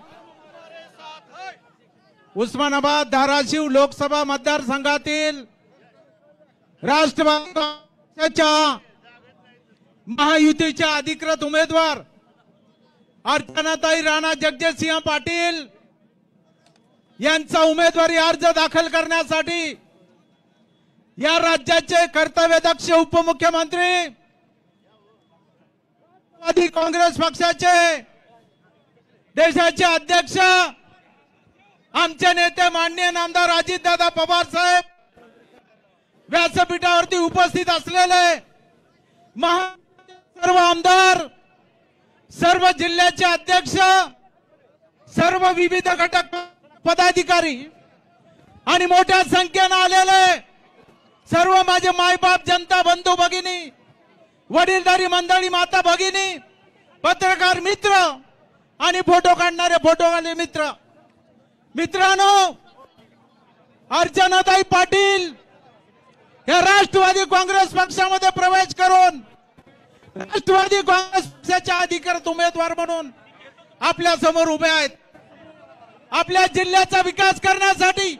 उस्मानाबाद धाराशिव लोकसभा मतदारसंघातील राष्ट्रवादी काँग्रेसच्या महायुतीच्या अधिकृत उमेदवार अर्चनाताई राणा जगजितसिंह पाटील यांचा उमेदवारी अर्ज दाखल करण्यासाठी या राज्याचे कर्तव्यदक्ष उपमुख्यमंत्री राष्ट्रवादी काँग्रेस पक्षाचे देशाचे अध्यक्ष आमचे नेते माननीय नामदार अजितदादा पवार साहेब व्यासपीठावरती उपस्थित असलेले सर्व आमदार, सर्व जिल्ह्याचे अध्यक्ष, सर्व विविध घटक पदाधिकारी आणि मोठ्या संख्येने आलेले सर्व माझे मायबाप, जनता बंधू भगिनी, वडीलधारी मंडळी, माता भगिनी, पत्रकार मित्र आणि फोटो काढणारे फोटोवाले मित्र. मित्रांनो, अर्चनाताई पाटील या राष्ट्रवादी काँग्रेस पक्षामध्ये प्रवेश करून राष्ट्रवादी काँग्रेस पक्षाच्या अधिकृत उमेदवार म्हणून आपल्या समोर उभे आहेत. आपल्या जिल्ह्याचा विकास करण्यासाठी,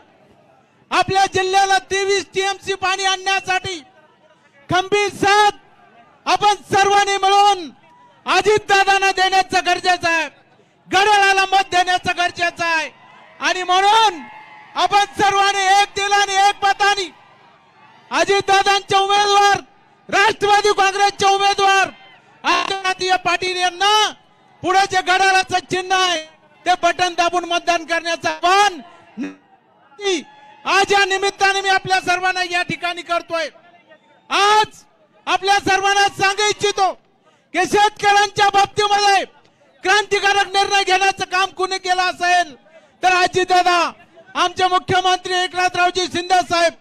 आपल्या जिल्ह्याला 23 टीएमसी पाणी आणण्यासाठी खंबीर साथ आपण सर्वांनी मिळून अजितदादांना देण्याचं गरजेचं आहे, घड्याळाला मत देण्याचं गरजेचं आहे. आणि म्हणून आपण सर्वांनी एक दिलाने एक मताने अजितदादांचे उमेदवार, राष्ट्रवादी काँग्रेसचे उमेदवार अर्चनाताई पाटील यांना पुढे जे घड्याळाचं चिन्ह आहे ते बटन दाबून मतदान करण्याचं आवाहन आज या निमित्ताने मी आपल्या सर्वांना या ठिकाणी करतोय. आज आपल्या सर्वांना सांगू इच्छितो की शेतकऱ्यांच्या बाबतीमध्ये क्रांतिकारक निर्णय घेण्याचं काम कुणी केलं असेल तर अजितदादा, आमचे मुख्यमंत्री एकनाथरावजी शिंदे साहेब,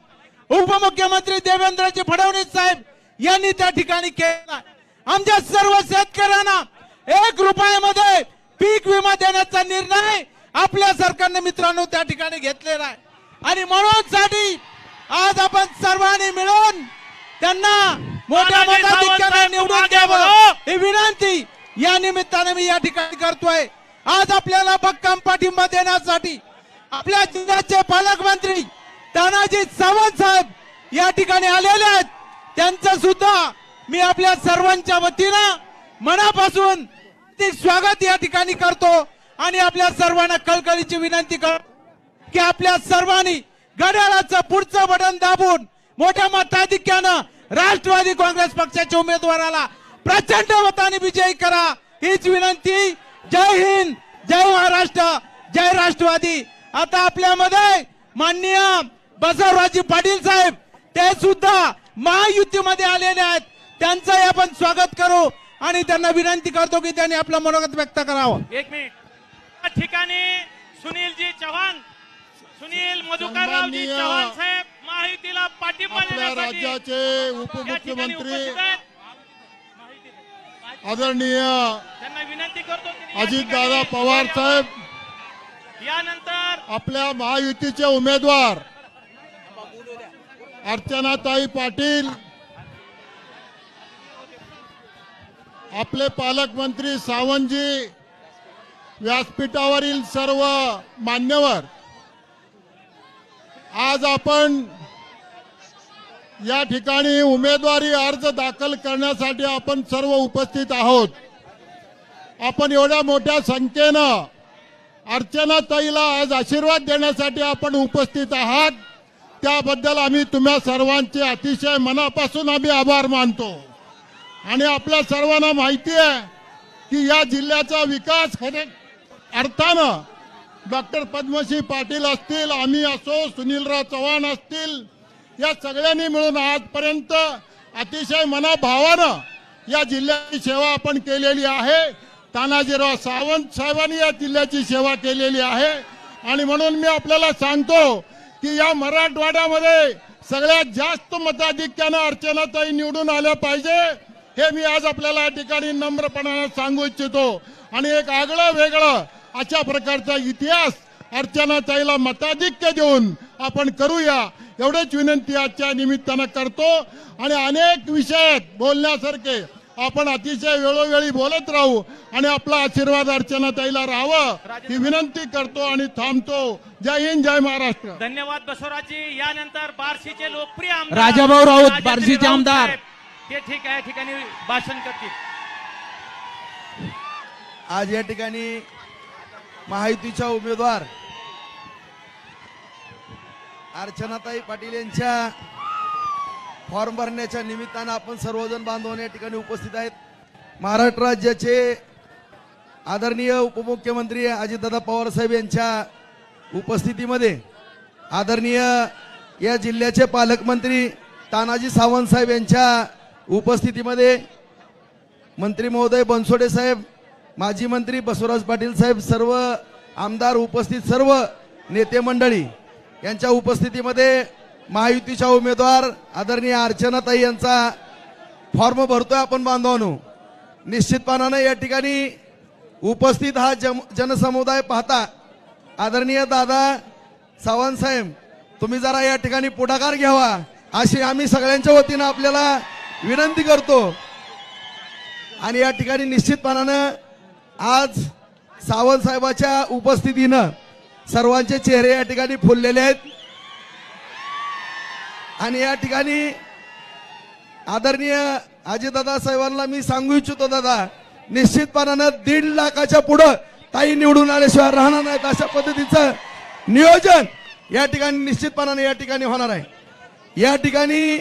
उपमुख्यमंत्री देवेंद्रजी फडणवीस साहेब यांनी त्या ठिकाणी केला. आमच्या सर्व शेतकऱ्यांना 1 रुपयामध्ये पीक विमा देण्याचा निर्णय आपल्या सरकारने मित्रांनो त्या ठिकाणी घेतलेला आहे. आणि म्हणून साठी आज आपण सर्वांनी मिळून त्यांना मोठ्या मताधिक्याने निवडून द्यावं ही विनंती या निमित्ताने मी या ठिकाणी करतोय. आज आपल्याला भक्कम पाठिंबा देण्यासाठी आपल्या जिल्ह्याचे पालकमंत्री तानाजी सावंत साहेब या ठिकाणी आलेले आहेत. त्यांचं सुद्धा मी आपल्या सर्वांच्या वतीनं मनापासून स्वागत या ठिकाणी करतो आणि आपल्या सर्वांना कळकळीची विनंती करतो की आपल्या सर्वांनी घड्याळाचं पुढचं बटन दाबून मोठ्या मताधिक्यानं राष्ट्रवादी काँग्रेस पक्षाच्या उमेदवाराला प्रचंड मताने विजयी करा हीच विनंती. जय हिंद, जय महाराष्ट्र, जय राष्ट्रवादी. आता आपल्यामध्ये माननीय बसवराजी पाटील साहेब ते सुद्धा महायुतीमध्ये आलेले आहेत. त्यांचंही आपण स्वागत करू आणि त्यांना विनंती करतो की त्यांनी आपलं मनोगत व्यक्त करावं. 1 मिनिट. या ठिकाणी सुनीलजी चव्हाण, सुनील मधुकररावजी चव्हाण साहेब महायुतीला पाठिंबा देण्यासाठी राज्याचे उपमुख्यमंत्री आदरणीय त्यांना विनंती करतो अजितदादा पवार साहेब, यानंतर आपल्या महायुतीचे उमेदवार अर्चनाताई पाटील, आपले पालकमंत्री सावंतजी, व्यासपीठावरील सर्व मान्यवर, आज आपण या ठिकाणी उमेदवारी अर्ज दाखल करण्यासाठी आपण सर्व उपस्थित आहोत. आपण एवढ्या मोठ्या संख्येनं अर्चनाताईला आज आशीर्वाद देण्यासाठी आपण उपस्थित आहात, त्याबद्दल आम्ही तुम्हा सर्वांचे अतिशय मनापासून आम्ही आभार मानतो. आणि आपल्या सर्वांना माहिती आहे की या जिल्ह्याचा विकास खऱ्या अर्थानं डॉक्टर पद्मश्री पाटील असतील, आम्ही असो, सुनीलराव चव्हाण असतील, या सगळ्यांनी मिळून आजपर्यंत अतिशय मनाभावानं या जिल्ह्याची सेवा आपण केलेली आहे. तानाजीराव सावंत साहेबांनी या जिल्ह्याची सेवा केलेली आहे. आणि म्हणून मी आपल्याला सांगतो की या मराठवाड्यामध्ये सगळ्यात जास्त मताधिक्यानं अर्चनाताई निवडून आल्या पाहिजे हे मी आज आपल्याला या ठिकाणी नम्रपणाने सांगू इच्छितो. आणि एक आगळं वेगळं अशा प्रकारचा इतिहास अर्चनाताईला मताधिक्य देऊन आपण करूया एवढीच विनंती आजच्या निमित्तानं करतो। आणि अनेक विषय बोलण्यासारखे आपण अतिशय वेळोवेळी बोलत राहू आणि आपला आशीर्वाद अर्चनाताईला राहावं ही विनंती करतो आणि थांबतो। जय हिंद, जय महाराष्ट्र। धन्यवाद बसवराजी। यानंतर बार्शीचे लोकप्रिय आमदार राजाभाऊ राऊत, राजेंद्र बार्शीचे राऊत आमदार साहेब, ते ठीक आहे ठिकाणी भाषण करतील। आज या ठिकाणी महायुतीच्या उमेदवार अर्चनाताई पाटील यांच्या फॉर्म भरण्याच्या निमित्तानं आपण सर्वजण बांधवांनी या ठिकाणी उपस्थित आहेत। महाराष्ट्र राज्याचे आदरणीय उपमुख्यमंत्री अजितदादा पवार साहेब यांच्या उपस्थितीमध्ये आदरणीय या जिल्ह्याचे पालकमंत्री तानाजी सावंत साहेब यांच्या उपस्थितीमध्ये मंत्री महोदय बनसोडे साहेब, माजी मंत्री बसवराज पाटील साहेब, सर्व आमदार उपस्थित, सर्व नेते मंडळी यांच्या उपस्थितीमध्ये महायुतीच्या उमेदवार आदरणीय अर्चनाताई यांचा फॉर्म भरतोय आपण बांधवांनो। निश्चितपणाने या ठिकाणी उपस्थित हा जनसमुदाय पाहता आदरणीय दादा सावंत साहेब तुम्ही जरा या ठिकाणी पुढाकार घ्यावा अशी आम्ही सगळ्यांच्या वतीनं आपल्याला विनंती करतो। आणि या ठिकाणी निश्चितपणाने आज सावंत साहेबाच्या उपस्थितीनं सर्वांचे चेहरे या ठिकाणी फुललेले आहेत। आणि या ठिकाणी आदरणीय अजितदादा साहेबांना मी सांगू इच्छितो, दादा निश्चितपणानं 1.5 लाखाच्या पुढे ताई निवडून आल्याशिवाय राहणार नाहीत अशा पद्धतीचं नियोजन या ठिकाणी निश्चितपणाने या ठिकाणी होणार आहे। या ठिकाणी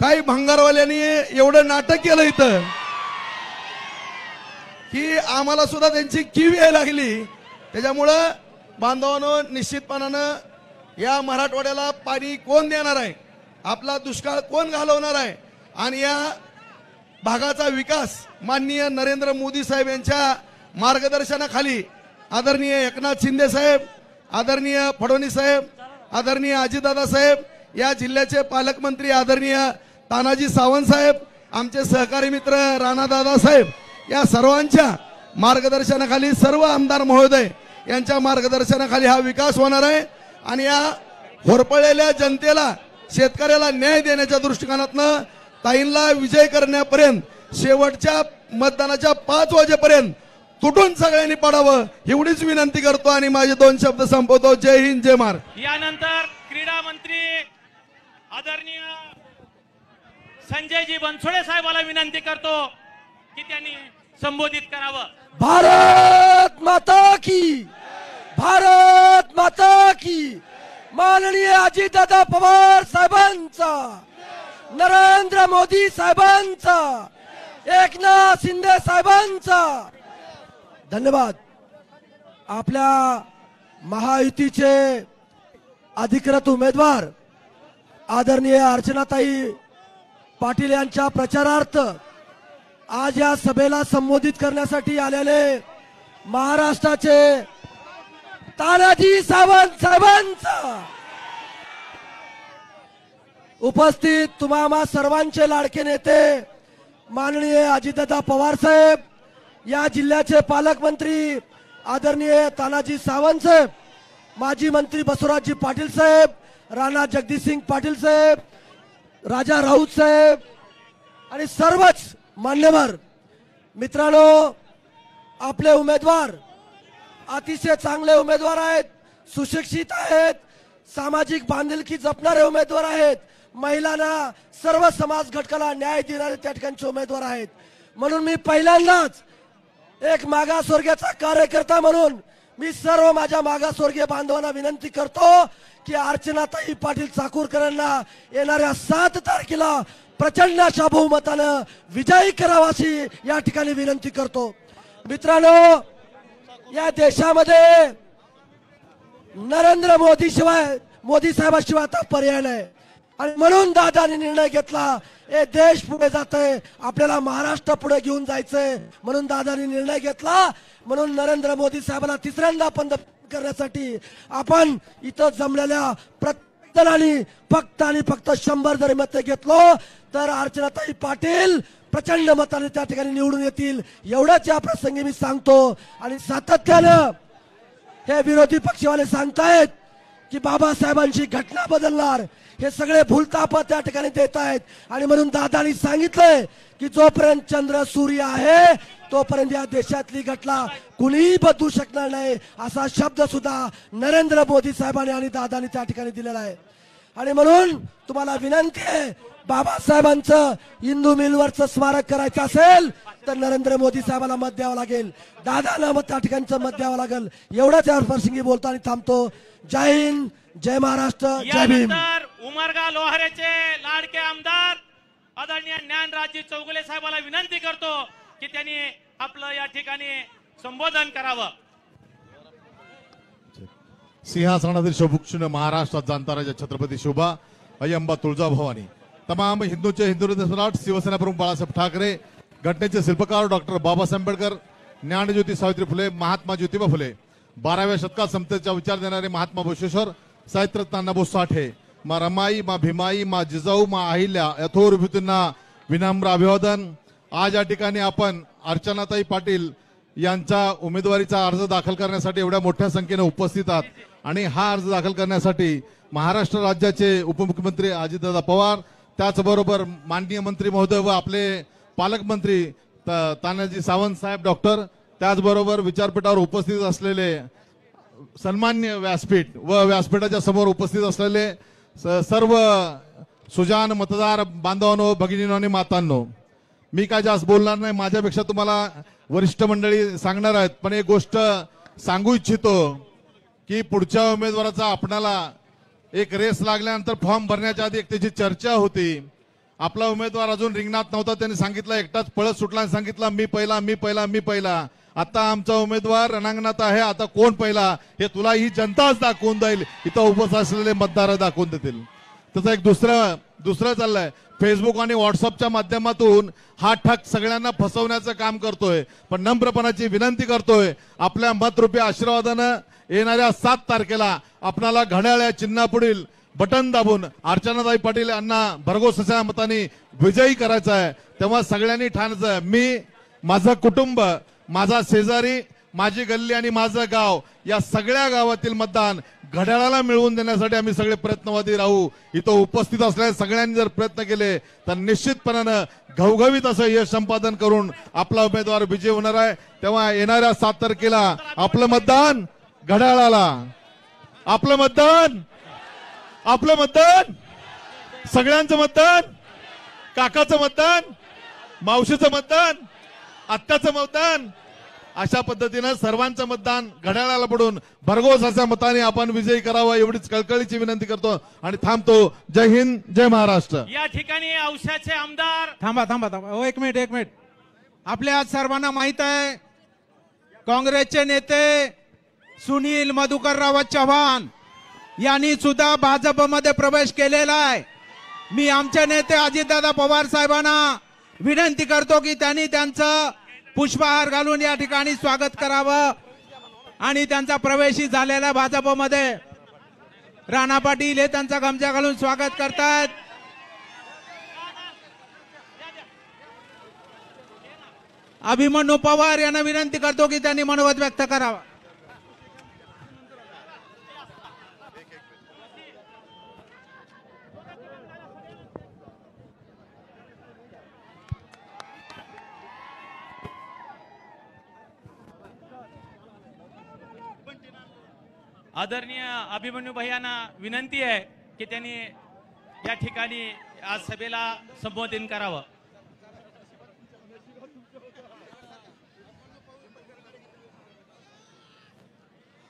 काही भंगारवाल्यांनी एवढं नाटक केलं इथं की आम्हाला सुद्धा त्यांची कीव यायला लागली। त्याच्यामुळं बांधवांनो निश्चितपणानं या मराठवाड्याला पाणी कोण देणार आहे, आपला दुष्काळ कोण घालवणार आहे आणि या भागाचा विकास माननीय नरेंद्र मोदी साहेब यांच्या मार्गदर्शनाखाली आदरणीय एकनाथ शिंदे साहेब, आदरणीय फडणवीस साहेब, आदरणीय अजितदादा साहेब, या जिल्ह्याचे पालकमंत्री आदरणीय तानाजी सावंत साहेब, आमचे सहकारी मित्र राणादादा साहेब, या सर्वांच्या मार्गदर्शनाखाली सर्व आमदार महोदय यांच्या मार्गदर्शनाखाली हा विकास होणार आहे। आणि या होरपळलेल्या जनतेला शेतकऱ्याला न्याय देण्याच्या दृष्टिकोनातनं ताईंना विजय करण्यापर्यंत शेवटच्या मतदानाच्या 5 वाजेपर्यंत तुटून सगळ्यांनी पडावं एवढीच विनंती करतो आणि माझे 2 शब्द संपवतो। जय हिंद, जय महाराष्ट्र। यानंतर क्रीडा मंत्री आदरणीय संजयजी बनसोडे साहेबांना विनंती करतो की त्यांनी संबोधित करावं। भारत माता की, भारत माता की। माननीय अजितदादा पवार साहेबांचा, नरेंद्र मोदी साहेबांचा, एकनाथ शिंदे साहेबांचा धन्यवाद। आपल्या महायुतीचे अधिकृत उमेदवार आदरणीय अर्चनाताई पाटील यांच्या प्रचारार्थ आज या सभेला संबोधित करण्यासाठी आलेले महाराष्ट्राचे तानाजी सावंत साहेबांचा उपस्थित तुम्हा सर्वांचे लाडके नेते माननीय अजितदादा पवार साहेब, या जिल्ह्याचे पालकमंत्री आदरणीय तानाजी सावंत साहेब, माजी मंत्री बसवराजजी पाटील साहेब, राणा जगदीशसिंग पाटील साहेब, राजा राऊत साहेब आणि सर्वच मान्यवर मित्रांनो, आपले उमेदवार अतिशय चांगले उमेदवार आहेत, सुशिक्षित आहेत, सामाजिक बांधिलकी जपणारे उमेदवार आहेत, महिलांना सर्व समाज घटकाला न्याय देणारे त्या ठिकाणचे उमेदवार आहेत। म्हणून मी पहिल्यांदाच एक मागासवर्गीयाचा कार्यकर्ता म्हणून मी सर्व माझ्या मागासवर्गीय बांधवांना विनंती करतो की अर्चनाताई पाटील चाकूरकरांना येणाऱ्या 7 तारखेला प्रचंड अशा बहुमतानं विजयी करावा अशी या ठिकाणी विनंती करतो। मित्रांनो, या देशामध्ये नरेंद्र मोदी साहेबाशिवाय आता पर्याय नाही आणि म्हणून दादांनी निर्णय घेतला, हे देश पुढे जातोय, आपल्याला महाराष्ट्र पुढे घेऊन जायचंय, म्हणून दादांनी निर्णय घेतला। म्हणून नरेंद्र मोदी साहेबांना तिसऱ्यांदा पंतप्रधान करण्यासाठी आपण इथं जमलेल्या प्रत्येकाने फक्त आणि फक्त 100 जरी मत घेतलो तर अर्चनाताई पाटील प्रचंड मताने त्या ठिकाणी निवडून येतील, एवढंच या प्रसंगी मी सांगतो। आणि सातत्यानं हे विरोधी पक्षवाले सांगतायत की बाबासाहेबांची घटना बदलणार, हे सगळे भूलताप त्या ठिकाणी देत आहेत. आणि म्हणून दादांनी सांगितलंय की जोपर्यंत चंद्र सूर्य आहे तोपर्यंत या देशातली घटना कुणीही बदलू शकणार नाही, असा शब्द सुद्धा नरेंद्र मोदी साहेबांनी आणि दादांनी त्या ठिकाणी दिलेला आहे. आणि म्हणून तुम्हाला विनंती आहे, बाबासाहेबांचं इंदू मिलवरचं स्मारक करायचं असेल तर नरेंद्र मोदी साहेबांना मत द्यावं लागेल, दादांना मत त्या ठिकाणचं मत द्यावं लागेल. एवढाच यावर प्रसंगी बोलतो आणि थांबतो. जय हिंद, जय महाराष्ट्र, जय भीम. यानंतर उमरगा लोहारेचे लाडके आमदार आदरणीय ज्ञानराजजी चौगुले साहेबांना विनंती करतो की त्यांनी आपलं या ठिकाणी संबोधन करावं. सिंहासनातील शोभूषण महाराष्ट्रात जाणता राजा छत्रपती शोभा अय्यंबा तुळजाभवानी, तमाम हिंदूचे हिंदू हृदय सम्राट शिवसेना प्रमुख बाळासाहेब ठाकरे, घटनेचे शिल्पकार डॉक्टर बाबासाहेब आंबेडकर, ज्ञानज्योती सावित्री फुले, महात्मा ज्योतिबा फुले, 12व्या शतकात समतेचा विचार देणारे महात्मा बसवेश्वर, साहित्यरत्न अण्णाभाऊ साठे, मा रमाई, मा भीमाई, मा जिजाऊ, मा अहिल्या यथोर विभूतींना विनम्र अभिवादन. आज या ठिकाणी आपण अर्चनाताई पाटील यांचा उमेदवारीचा अर्ज दाखल करण्यासाठी एवढ्या मोठ्या संख्येने उपस्थित आहात. आणि हा अर्ज दाखल करण्यासाठी महाराष्ट्र राज्याचे उपमुख्यमंत्री अजितदादा पवार, त्याचबरोबर माननीय मंत्री महोदय व आपले पालकमंत्री तानाजी सावंत साहेब डॉक्टर, त्याचबरोबर विचारपीठावर उपस्थित असलेले सन्मान्य व्यासपीठ व व्यासपीठाच्या समोर उपस्थित असलेले सर्व सुजान मतदार बांधवांनो, भगिनींनो आणि मातांनो, मी काय जास्त बोलणार नाही. माझ्यापेक्षा तुम्हाला वरिष्ठ मंडळी सांगणार आहेत. पण एक गोष्ट सांगू इच्छितो की पुढच्या उमेदवाराचा आपणाला एक रेस लागल्यानंतर फॉर्म भरण्याच्या आधी एक त्याची चर्चा होती. आपला उमेदवार अजून रिंगणात नव्हता, त्यांनी सांगितलं, एकटाच पळत सुटला आणि सांगितलं मी पहिला मी पहिला मी पहिला. आता आमचा उमेदवार रणांगणात आहे, आता कोण पहिला हे तुला ही जनताच दाखवून देईल, इथं उपस्थित असलेले मतदार दाखवून देतील. तसं एक दुसरं चाललंय, फेसबुक आणि व्हॉट्सअपच्या माध्यमातून हा ठग सगळ्यांना फसवण्याचं काम करतोय. पण नम्रपणाची विनंती करतोय, आपल्या मतरूपी आशीर्वादानं येणाऱ्या 7 तारखेला आपणाला घड्याळ या चिन्हापुढील बटन दाबून अर्चनाताई पाटील यांना भरघोस अशा मतांनी विजयी करायचा आहे. तेव्हा सगळ्यांनी ठाणायचं आहे, मी, माझं कुटुंब, माझा शेजारी, माझी गल्ली आणि माझं गाव, या सगळ्या गावातील मतदान घड्याळाला मिळवून देण्यासाठी आम्ही सगळे प्रयत्नवादी राहू. इथं उपस्थित असलेल्या सगळ्यांनी जर प्रयत्न केले तर निश्चितपणानं घवघवीत असं यश संपादन करून आपला उमेदवार विजयी होणार आहे. तेव्हा येणाऱ्या 7 तारखेला आपलं मतदान घड्याळाला, आपलं मतदान सगळ्यांचं मतदान, काकाचं मतदान, मावशीचं मतदान, आत्याचं मतदान, अशा पद्धतीनं सर्वांचं मतदान घड्याळाला पडून भरघोस अशा मताने आपण विजयी करावा एवढीच कळकळीची विनंती करतो आणि थांबतो. जय हिंद, जय महाराष्ट्र. या ठिकाणी औशाचे आमदार थांबा. एक मिनिट. आपल्या सर्वांना माहित आहे, काँग्रेसचे नेते सुनील मधुकरराव चव्हाण यांनी सुद्धा भाजपमध्ये प्रवेश केलेला आहे. मी आमचे नेते अजितदादा पवार साहेबांना विनंती करतो की त्यांनी त्यांचं पुष्पहार घालून या ठिकाणी स्वागत करावं आणि त्यांचा प्रवेशही झालेला भाजपमध्ये. राणा पाटील हे त्यांचा गमछा घालून स्वागत करतात. अभिमन्यू पवार यांना विनंती करतो की त्यांनी मनोगत व्यक्त करावा. आदरणीय अभिमन्यू भैयांना विनंती आहे की त्यांनी या ठिकाणी आज सभेला संबोधन करावं.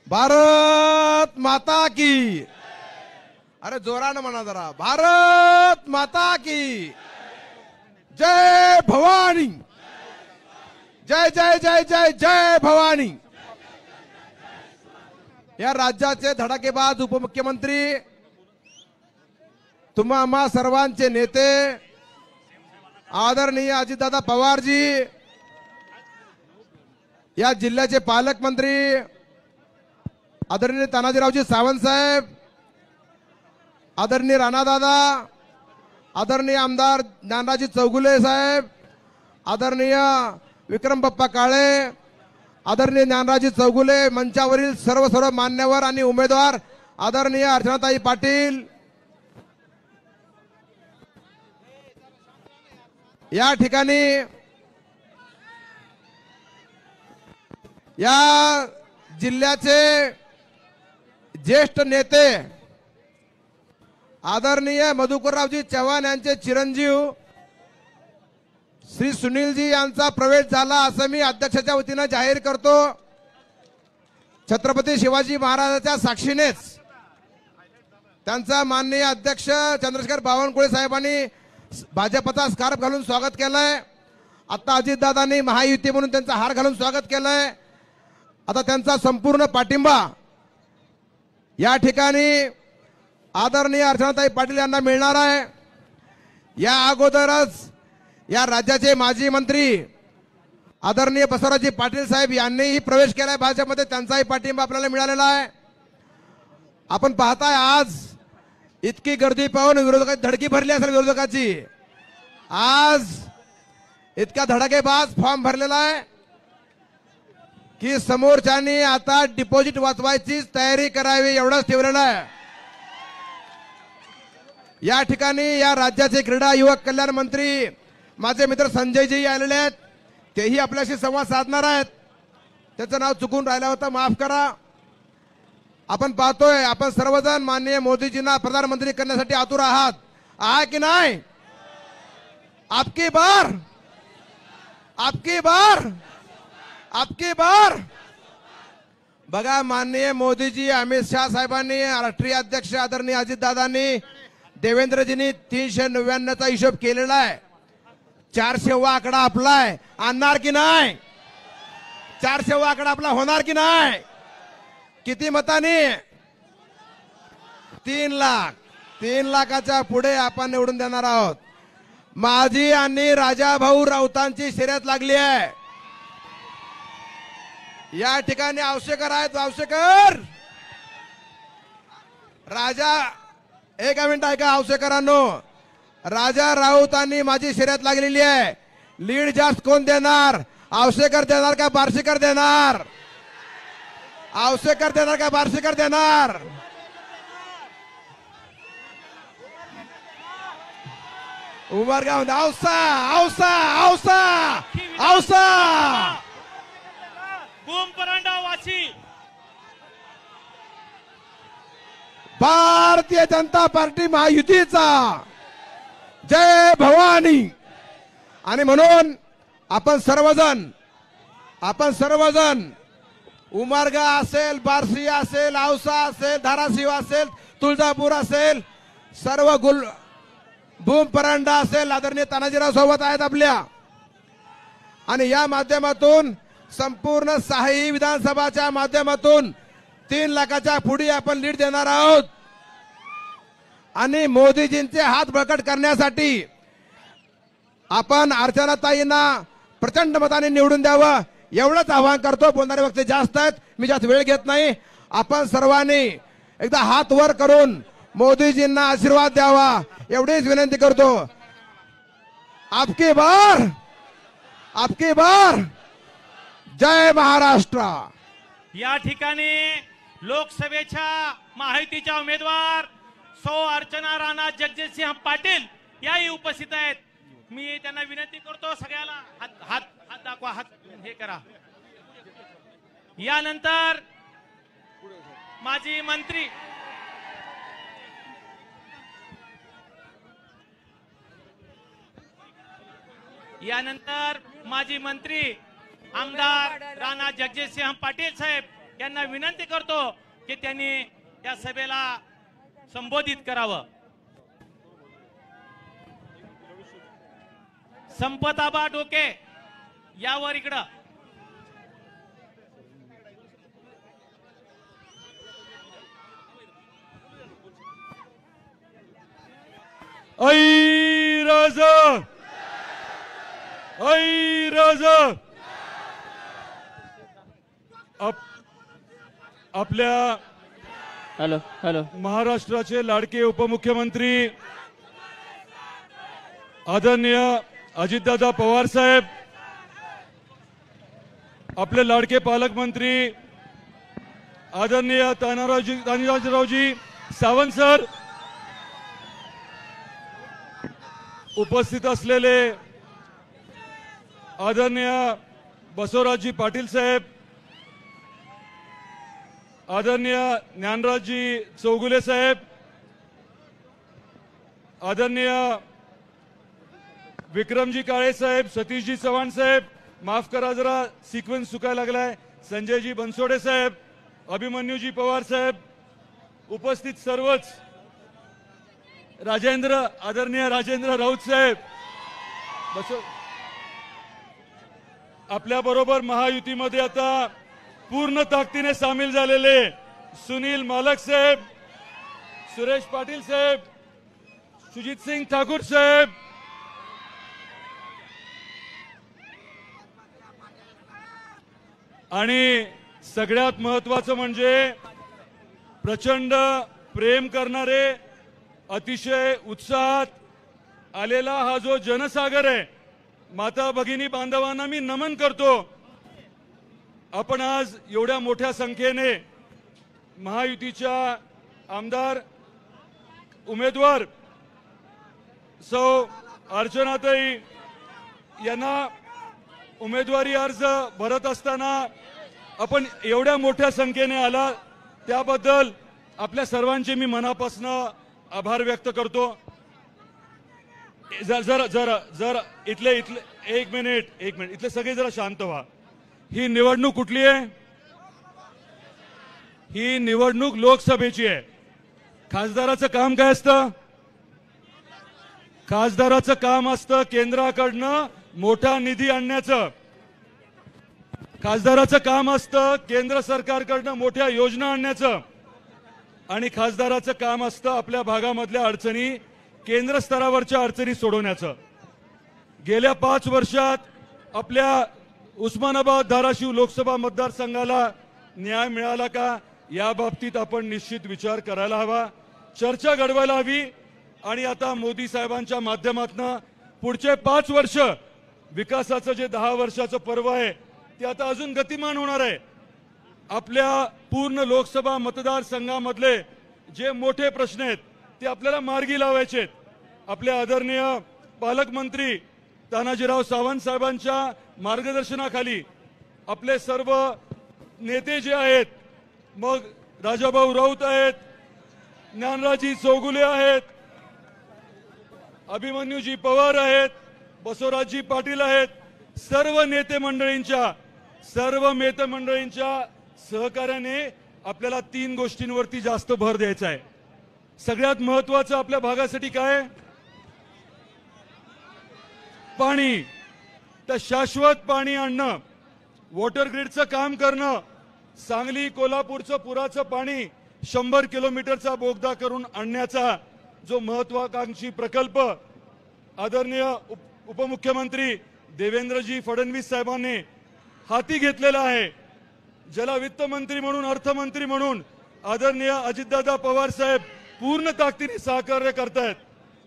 भारत माता की, अरे जोरानं म्हणा जरा, भारत माता की जय भवानी, जय जय जय जय जय भवानी. या राज्याचे धडाकेबाज उपमुख्यमंत्री, तुम्हा आम्हा सर्वांचे नेते आदरणीय अजितदादा पवारजी, या जिल्ह्याचे पालकमंत्री आदरणीय तानाजीरावजी सावंत साहेब, आदरणीय राणादादा, आदरणीय आमदार ज्ञानराजी चौगुले साहेब, आदरणीय विक्रम बाप्पा काळे, आदरणीय ज्ञानराजी चौगुले, मंचावरील सर्व मान्यवर आणि उमेदवार आदरणीय अर्चनाताई पाटील या ठिकाणी या जिल्ह्याचे ज्येष्ठ नेते आदरणीय मधुकररावजी चव्हाण यांचे चिरंजीव श्री सुनीलजी यांचा प्रवेश झाला असं मी अध्यक्षाच्या वतीनं जाहीर करतो। छत्रपती शिवाजी महाराजांच्या साक्षीनेच त्यांचा माननीय अध्यक्ष चंद्रशेखर बावनकुळे साहेबांनी भाजपचा स्कार्फ घालून स्वागत केलंय। आता अजितदादांनी महायुती म्हणून त्यांचा हार घालून स्वागत केलंय। आता त्यांचा संपूर्ण पाठिंबा या ठिकाणी आदरणीय अर्चनाताई पाटील यांना मिळणार आहे। या अगोदरच या राज्याचे माजी मंत्री आदरणीय बसवराजजी पाटील साहेब यांनीही प्रवेश केलाय भाजपमध्ये, त्यांचाही पाठिंबा आपल्याला मिळालेला आहे। आपण पाहताय आज इतकी गर्दी पाहून विरोधकांची धडकी भरली असेल। विरोधकाची आज इतका धडाकेबाज फॉर्म भरलेला आहे की समोरच्यांनी आता डिपॉझिट वाचवायची तयारी करावी एवढंच ठेवलेलं आहे। या ठिकाणी या राज्याचे क्रीडा युवक कल्याण मंत्री माझे मित्र संजयजी आलेले आहेत, तेही आपल्याशी संवाद साधणार आहेत। त्याचं नाव चुकून राहिलं होतं, माफ करा। आपण पाहतोय आपण सर्वजण माननीय मोदीजींना प्रधानमंत्री करण्यासाठी आतुर आहात, आहे की नाही? आपकी बार, आपकी बार, आपकी बार। बघा माननीय मोदीजी, अमित शाह साहेबांनी, राष्ट्रीय अध्यक्ष आदरणीय अजितदादांनी, देवेंद्रजींनी 399चा हिशोब केलेला आहे। 400वा आकडा आपला आहे, आणणार की नाही? 400वा आकडा आपला होणार की नाही? किती मतांनी? 3 लाख। 3 लाखाच्या पुढे आपण निवडून देणार आहोत। माझी आणि राजाभाऊ राऊतांची शर्यत लागली आहे। या ठिकाणी आवश्यकर आहेत, आवश्यकर राजा, एक मिनिट ऐका आवश्यकरांनो, राजा राऊतांनी माझी शर्यत लागलेली आहे। लीड जास्त कोण देणार? आवश्यकर देणार का बार्शीकर देणार? आवश्यकर देणार का बार्शीकर देणार? उमरगाव औसा औसा औसा औसा बूम परांडा वाची। भारतीय जनता पार्टी महायुतीचा जय भवानी। आणि म्हणून आपण सर्वजण उमरगा असेल, बार्शी असेल, औसा असेल, धाराशिव असेल, तुळजापूर असेल, सर्व भूम परांडा असेल, आदरणीय तानाजीराव सोबत आहेत आपल्या। आणि या माध्यमातून संपूर्ण 6 विधानसभाच्या माध्यमातून 3 लाखाच्या पुढे आपण लीड देणार आहोत। आणि मोदीजींचे हात बळकट करण्यासाठी आपण अर्चनाताईंना प्रचंड मताने निवडून द्यावं एवढंच आवाहन करतो। बोलणारे वक्ते जास्त आहेत, मी जास्त वेळ घेत नाही। आपण सर्वांनी एकदा हात वर करून मोदीजींना आशीर्वाद द्यावा एवढीच विनंती करतो। आपकी बार, आपकी बार, जय महाराष्ट्र। या ठिकाणी लोकसभेच्या महायुतीच्या उमेदवार सौ अर्चना राणा जगजितसिंह पाटील याही उपस्थित आहेत। मी त्यांना विनंती करतो सगळ्याला हात हात हात दाखवा, हात हे करा। यानंतर माजी मंत्री आमदार राणा जगजितसिंह पाटील साहेब यांना विनंती करतो की त्यांनी या सभेला संबोधित करावं। संपताबा डोके यावर इकडं। ऐ राजा, ऐ राजा। आपल्या हॅलो हॅलो महाराष्ट्राचे लाडके उपमुख्यमंत्री आदरणीय अजितदादा पवार साहेब, आपले लाडके पालकमंत्री आदरणीय तानाजीरावजी सावंत सर, उपस्थित असलेले आदरणीय बसवराजजी पाटील साहेब, आदरणीय ज्ञानराजजी चौगुले साहेब, आदरणीय विक्रमजी काळे साहेब, सतीशजी चव्हाण साहेब, माफ करा जरा सिक्वेन्स चुकायला लागलाय, संजयजी बनसोडे साहेब, अभिमन्यूजी पवार साहेब, उपस्थित सर्वच, आदरणीय राजेंद्र राऊत साहेब, आपल्या बरोबर महायुतीमध्ये आता पूर्ण ताकदीने सामील झालेले सुनील मालक साहेब, सुरेश पाटील साहेब, सुजीत सिंग ठाकूर साहेब, आणि सगळ्यात महत्वाचं म्हणजे प्रचंड प्रेम करणारे, अतिशय उत्साहात आलेला हा जो जनसागर आहे, माता भगिनी बांधवांना मी नमन करतो. आपण आज एवढ्या मोठ्या संख्येने महायुतीच्या आमदार उमेदवार सौ अर्चनाताई यांना उमेदवारी अर्ज भरत असताना आपण एवढ्या मोठ्या संख्येने आला, त्याबद्दल आपल्या सर्वांचे मी मनापासून आभार व्यक्त करतो. जरा इथले एक मिनिट इथले सगळे जरा शांत व्हा. ही निवडणूक कुठली आहे? ही निवडणूक लोकसभेची आहे. खासदाराचं काम काय असतं? खासदाराचं काम असतं केंद्राकडनं मोठा निधी आणण्याचं. खासदाराचं काम असतं केंद्र सरकारकडनं मोठ्या योजना आणण्याचं. आणि खासदाराचं काम असतं आपल्या भागामधल्या अडचणी, केंद्र स्तरावरच्या अडचणी सोडवण्याचं. गेल्या 5 वर्षात आपल्या उस्मानाबाद धाराशिव लोकसभा मतदारसंघाला न्याय मिळाला का, या बाबतीत आपण निश्चित विचार करायला हवा, चर्चा घडवायला हवी. आणि आता मोदी साहेबांच्या माध्यमातून पुढचे 5 वर्ष विकासाचं जे 10 वर्षाचं पर्व आहे ते आता अजून गतिमान होणार आहे. आपल्या पूर्ण लोकसभा मतदारसंघामधले जे मोठे प्रश्न आहेत ते आपल्याला मार्गी लावायचे आहेत. आपले आदरणीय पालकमंत्री तानाजीराव सावंत साहेबांच्या मार्गदर्शनाखाली आपले सर्व नेते जे आहेत, मग राजाभाऊ राऊत आहेत, ज्ञानराजी चौगुले आहेत, अभिमन्यूजी पवार आहेत, बसवराजजी पाटील आहेत, सर्व नेते मंडळींच्या सहकार्याने आपल्याला 3 गोष्टींवरती जास्त भर द्यायचा आहे. सगळ्यात महत्वाचं आपल्या भागासाठी काय? पाणी. तर शाश्वत पाणी आणणं, वॉटर ग्रीडचं काम करणं, सांगली कोल्हापूरचं पुराचं पाणी 100 किलोमीटरचा बोगदा करून आणण्याचा जो महत्वाकांक्षी प्रकल्प आदरणीय उपमुख्यमंत्री देवेंद्रजी फडणवीस साहेबांनी हाती घेतलेला आहे. ज्याला वित्त मंत्री म्हणून, अर्थमंत्री म्हणून आदरणीय अजितदादा पवार साहेब पूर्ण ताकदीने सहकार्य करतायत.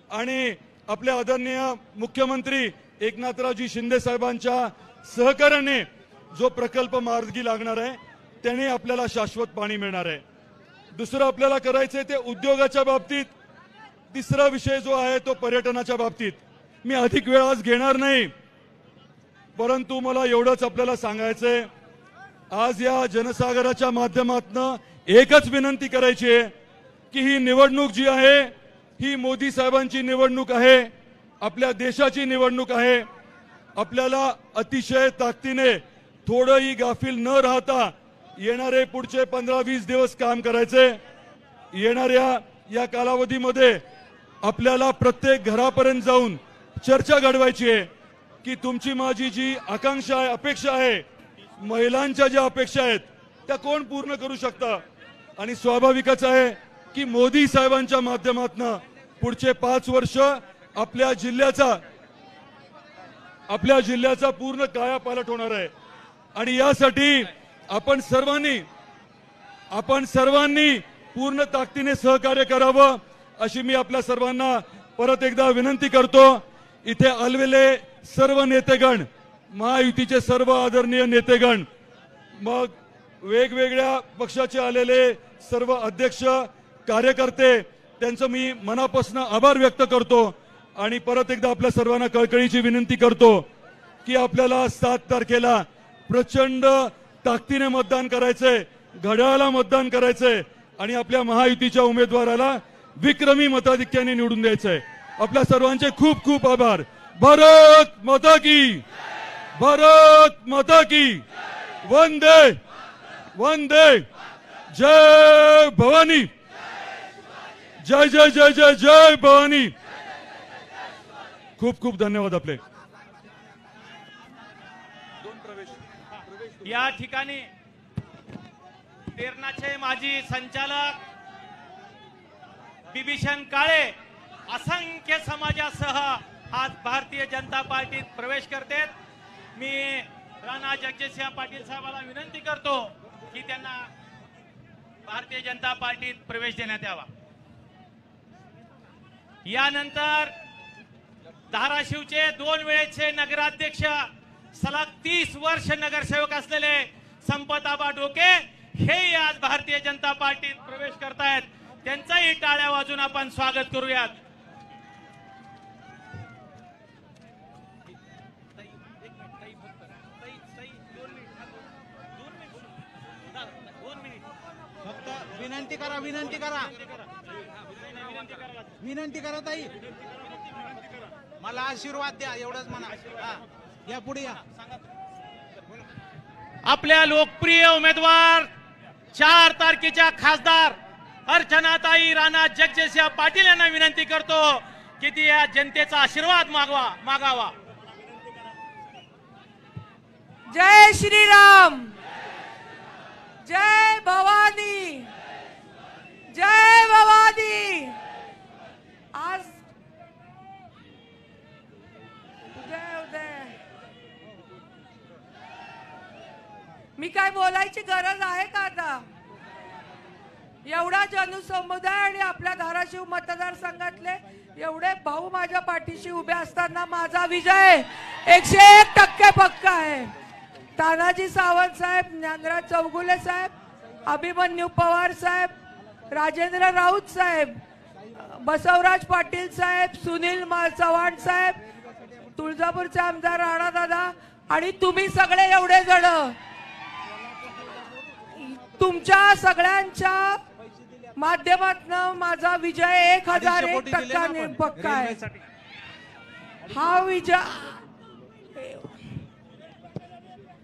आणि आपले आदरणीय मुख्यमंत्री एकनाथरावजी शिंदे साहेबांच्या सहकार्याने जो प्रकल्प मार्गी लागणार आहे त्याने आपल्याला शाश्वत पाणी मिळणार आहे. दुसरं आपल्याला करायचंय ते उद्योगाच्या बाबतीत. तिसरा विषय जो आहे तो पर्यटनाच्या बाबतीत. मी अधिक वेळ आज घेणार नाही, परंतु मला एवढंच आपल्याला सांगायचंय, आज या जनसागराच्या माध्यमातून एकच विनंती करायची आहे की ही निवडणूक जी आहे ही मोदी साहेबांची निवडणूक आहे, आपल्या देशाची निवडणूक आहे. आपल्याला अतिशय ताकदीने, थोडंही गाफील न राहता येणारे पुढचे 15-20 दिवस काम करायचे. येणाऱ्या या कालावधीमध्ये आपल्याला प्रत्येक घरापर्यंत जाऊन चर्चा घडवायची आहे की तुमची माझी जी आकांक्षा आहे, अपेक्षा आहे, महिलांच्या ज्या अपेक्षा आहेत त्या कोण पूर्ण करू शकतं. आणि स्वाभाविकच आहे की मोदी साहेबांच्या माध्यमातून पुढचे 5 वर्ष आपल्या जिल्ह्याचा पूर्ण कायापालट होणार आहे. आणि यासाठी आपण सर्वांनी पूर्ण ताकदीने सहकार्य करावं अशी मी आपल्या सर्वांना परत एकदा विनंती करतो. इथे आलेले सर्व नेतेगण, महायुतीचे सर्व आदरणीय नेतेगण, मग वेगवेगळ्या पक्षाचे आलेले सर्व अध्यक्ष कार्यकर्ते त्यांचं मी मनापासून आभार व्यक्त करतो आणि परत एकदा आपल्या सर्वांना कळकळीची विनंती करतो की आपल्याला 7 तारखेला प्रचंड ताकदीने मतदान करायचंय, घड्याळाला मतदान करायचंय आणि आपल्या महायुतीच्या उमेदवाराला विक्रमी मताधिक्याने निवडून द्यायचंय। आपल्या सर्वांचे खूप खूप आभार। भारत माता की, भारत माता की, वंदे वंदे, जय भवानी, जय जय जय जय जय भवानी। खूप खूप धन्यवाद आपले। या ठिकाणी तेरणाचे माजी संचालक बिभीषण काळे असंख्य समाजासह आज भारतीय जनता पार्टीत प्रवेश करतात। मी राणा जगजितसिंह पाटील साहेबांना विनंती करतो की त्यांना भारतीय जनता पार्टीत प्रवेश देण्यात यावा। यानंतर धाराशिवचे 2 वेळेचे नगराध्यक्ष, सलग 30 वर्ष नगरसेवक असलेले संपतआबा डोके हे आज भारतीय जनता पार्टीत प्रवेश करतायत। त्यांचाही टाळ्या वाजून आपण स्वागत करूयात। विनंती करा, विनंती करा, विनंती करा ताई, मला आशीर्वाद द्या एवढंच म्हणा। या पुढे या। आपल्या लोकप्रिय उमेदवार 4 तारखेच्या खासदार अर्चनाताई राणा जगजितसिंह पाटील यांना विनंती करतो की ती या जनतेचा आशीर्वाद मागावा। जय श्रीराम, जय भवानी, जय भवानी। आज मी काय बोलायची गरज आहे का आता? एवढा जनसमुदाय आणि आपल्या धाराशिव मतदारसंघातले एवढे भाऊ माझ्या पाठीशी उभे असताना माझा विजय 101% पक्का आहे। तानाजी सावंत साहेब, ज्ञानराज चौगुले साहेब, अभिमन्यू पवार साहेब, राजेंद्र राऊत साहेब, बसवराज पाटील साहेब, सुनील चव्हाण साहेब, तुळजापूरचे आमदार राणा दादा आणि तुम्ही सगळे एवढे जण, तुमच्या सगळ्यांच्या माध्यमातून माझा विजय 1001% पक्का आहे। हा विजय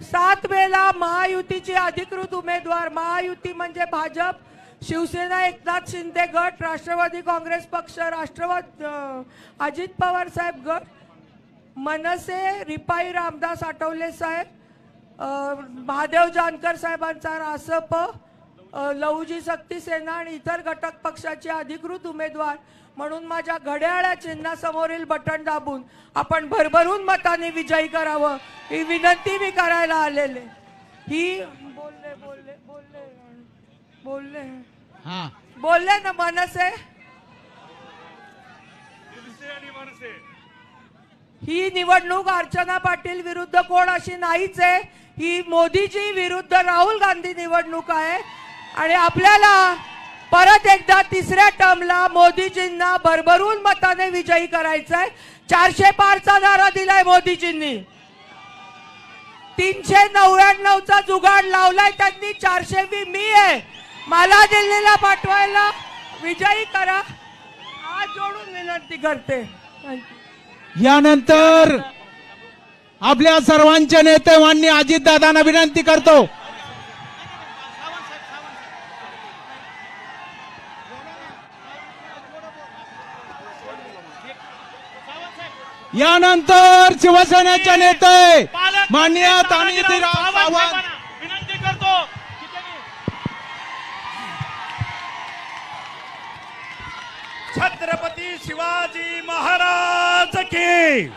7 वेळा महायुतीचे अधिकृत उमेदवार, महायुती म्हणजे भाजप, शिवसेना, एकनाथ शिंदे गट, राष्ट्रवादी काँग्रेस पक्ष, राष्ट्रवादी अजित पवार साहेब गट, मनसे रिपाई रामदास आठवले साहेब, महादेव जानकर साहेबांचा रासप, लहुजी शक्ती सेना आणि इतर घटक पक्षाचे अधिकृत उमेदवार म्हणून माझ्या घड्याळा चिन्हासमोरील बटन दाबून आपण भरभरून मताने विजयी करावं ही विनंती मी करायला आलेले। ही बोलले बोलले बोलले बोलले बोलले ना मनसे, ही निवडणूक अर्चना पाटील विरुद्ध कोण अशी नाहीच आहे, ही मोदीजी विरुद्ध राहुल गांधी निवडणूक आहे आणि आपल्याला परत एकदा 3ऱ्या टर्मला मोदीजींना भरभरून मताने विजयी करायचंय। 400 पारचा नारा दिलाय मोदीजींनी, 399चा जुगाड लावलाय त्यांनी, 400वी मी आहे, मला दिल्लीला पाठवायला विजयी करा हात जोडून विनंती करते। यानंतर आपल्या सर्वांचे नेते माननीय अजितदादांना विनंती करतो, यानंतर शिवसेनेचे नेते माननीय तानाजीराव सावंत विनंती करतो। छत्रपती शिवाजी महाराज की,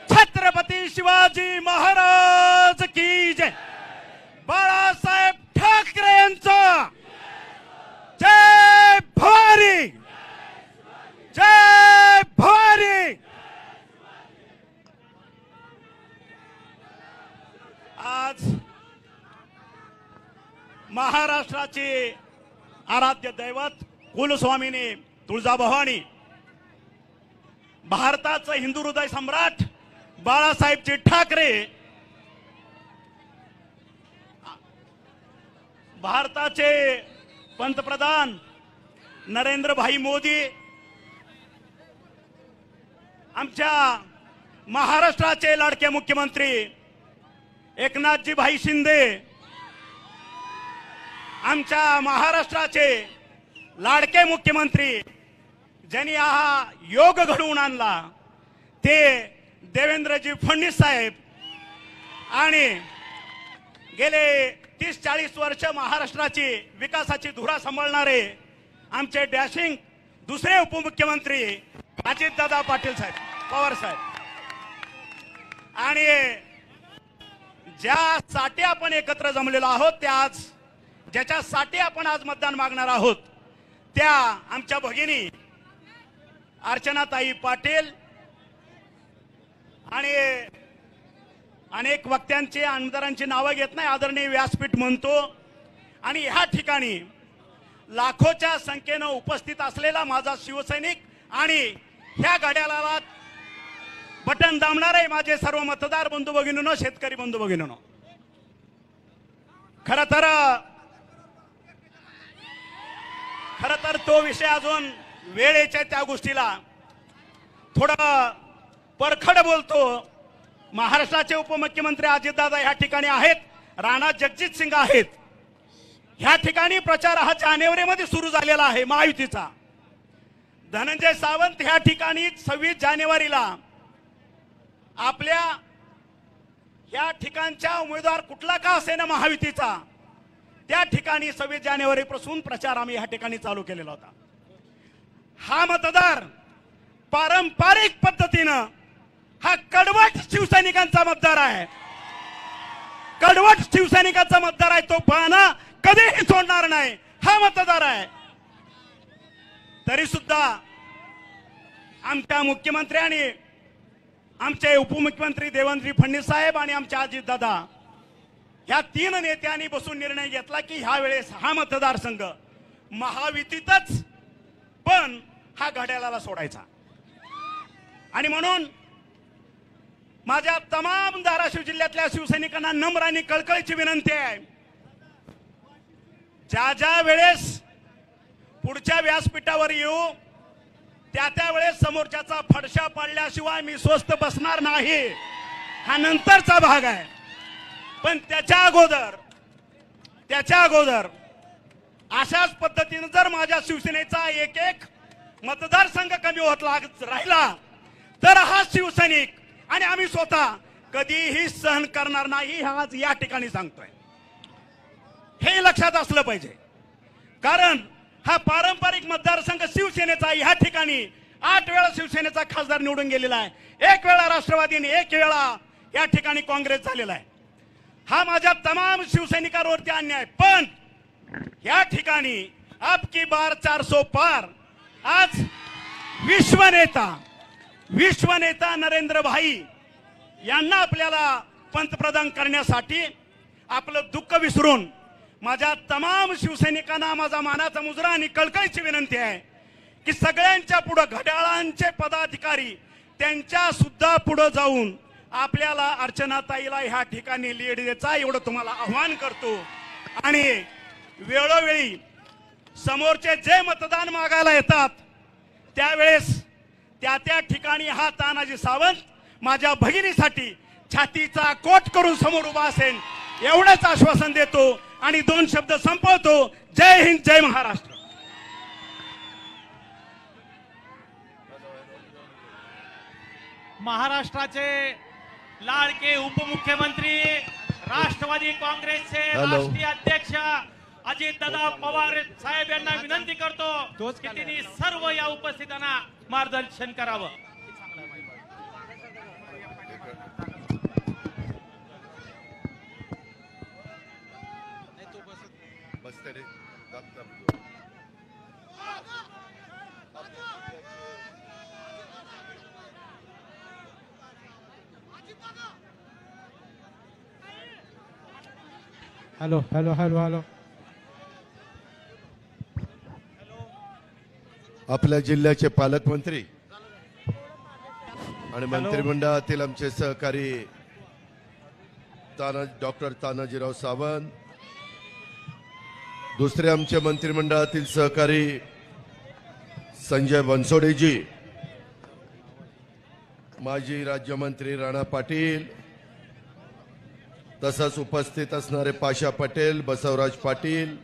छत्रपती शिवाजी महाराज की जय। बाळासाहेब ठाकरे यांचा जय भवानी, जय भवानी। आज महाराष्ट्राचे आराध्य दैवत कुलस्वामिनी तुळजाभवानी, भारताचं हिंदू हृदय सम्राट बाळासाहेबजी ठाकरे, भारताचे पंतप्रधान नरेंद्रभाई मोदी, आमच्या महाराष्ट्राचे लाडके मुख्यमंत्री एकनाथजी भाई शिंदे, आमच्या महाराष्ट्राचे लाडके मुख्यमंत्री ज्यांनी हा योग घडवून आणला ते देवेंद्रजी फडणवीस साहेब, आणि गेले 30-40 वर्ष महाराष्ट्राची विकासाची धुरा सांभाळणारे आमचे डॅशिंग दुसरे उपमुख्यमंत्री अजितदादा पाटील साहेब, पवार साहेब, आणि ज्यासाठी आपण एकत्र जमलेलो आहोत त्या आज ज्याच्यासाठी आपण आज मतदान मागणार आहोत त्या आमच्या भगिनी अर्चनाताई पाटील आणि अनेक वक्त्यांची आमदारांची नावं घेत नाही, आदरणीय व्यासपीठ म्हणतो, आणि ह्या ठिकाणी लाखोच्या संख्येनं उपस्थित असलेला माझा शिवसैनिक आणि ह्या घड्याळाला बटन दाबणारे माझे सर्व मतदार बंधू भगिनींनो, शेतकरी बंधू भगिनींनो, खर तर तो विषय अजून वेळेच्या त्या गोष्टीला थोडं परखड बोलतो. महाराष्ट्राचे उपमुख्यमंत्री अजितदादा ह्या ठिकाणी आहेत, राणा जगजित सिंग आहेत. ह्या ठिकाणी प्रचार हा जानेवारीमध्ये सुरू झालेला आहे महायुतीचा. धनंजय सावंत ह्या ठिकाणी 26 जानेवारीला आपल्या ह्या ठिकाणच्या उमेदवार कुठला का असेना महायुतीचा, त्या ठिकाणी 26 जानेवारी पासून प्रचार आम्ही ह्या ठिकाणी चालू केलेला होता. हा मतदार पारंपरिक पद्धतीनं हा कडवट शिवसैनिकांचा मतदार आहे, कडवट शिवसैनिकांचा मतदार आहे. तो बाणा कधीही सोडणार नाही हा मतदार आहे. तरी सुद्धा आमच्या मुख्यमंत्र्यांनी, आमचे उपमुख्यमंत्री देवेंद्र फडणवीस साहेब आणि आमचे अजितदादा ह्या 3 नेत्यांनी बसून निर्णय घेतला की ह्या वेळेस हा मतदारसंघ महायुतीतच पण हा घड्याळाला सोडायचा. आणि म्हणून माझ्या तमाम धाराशिव जिल्ह्यातल्या शिवसैनिकांना नम्र आणि कळकळीची विनंती आहे, ज्या वेळेस पुढच्या व्यासपीठावर येऊ त्या वेळेस समोरच्याचा फडशा पाडल्याशिवाय मी स्वस्थ बसणार नाही, हा नंतरचा भाग आहे. पण त्याच्या अगोदर अशाच पद्धतीने जर माझ्या शिवसेनेचा एक मतदारसंघ कमी होत राहिला तर हा शिवसैनिक आणि आम्ही स्वतः कधीही सहन करणार नाही, आज या ठिकाणी सांगतोय. हे लक्षात असलं पाहिजे, कारण हा पारंपरिक मतदारसंघ शिवसेनेचा. ह्या ठिकाणी 8 वेळा शिवसेनेचा खासदार निवडून गेलेला आहे, 1 वेळा राष्ट्रवादीने, 1 वेळा या ठिकाणी काँग्रेस झालेला आहे. हा माझ्या तमाम शिवसैनिकांवरती अन्याय. पण या ठिकाणी अब की बार 400 पार आज विश्वनेता नरेंद्र भाई यांना आपल्याला पंतप्रधान करण्यासाठी आपलं दुःख विसरून माझ्या तमाम शिवसैनिकांना माझा मानाचा मुजरा आणि कळकळीची विनंती आहे की सगळ्यांच्या पुढे घड्याळांचे पदाधिकारी त्यांच्या सुद्धा पुढे जाऊन आपल्याला अर्चनाताईला ह्या ठिकाणी लीड द्यायचा एवढं तुम्हाला आव्हान करतो. आणि वेळोवेळी समोरचे जे मतदान मागायला येतात त्यावेळेस त्या ठिकाणी हा तानाजी सावंत माझ्या भगिनीसाठी छातीचा कोट करून समोर उभा असेल एवढंच आश्वासन देतो आणि 2 शब्द संपवतो. जय हिंद, जय महाराष्ट्र. महाराष्ट्राचे लाडके उपमुख्यमंत्री राष्ट्रवादी काँग्रेसचे राष्ट्रीय अध्यक्ष अजितदादा पवार साहेब यांना विनंती करतो की त्यांनी सर्व या उपस्थितांना मार्गदर्शन करावं. हॅलो हॅलो हॅलो हॅलो आपल्या जिल्ह्याचे पालकमंत्री आणि मंत्रिमंडळातील आमचे सहकारी डॉक्टर तानाजीराव सावंत, दुसरे आमचे मंत्रिमंडळातील सहकारी संजय बनसोडेजी, माजी राज्यमंत्री राणा पाटील, तसंच उपस्थित असणारे पाशा पटेल, बसवराज पाटील,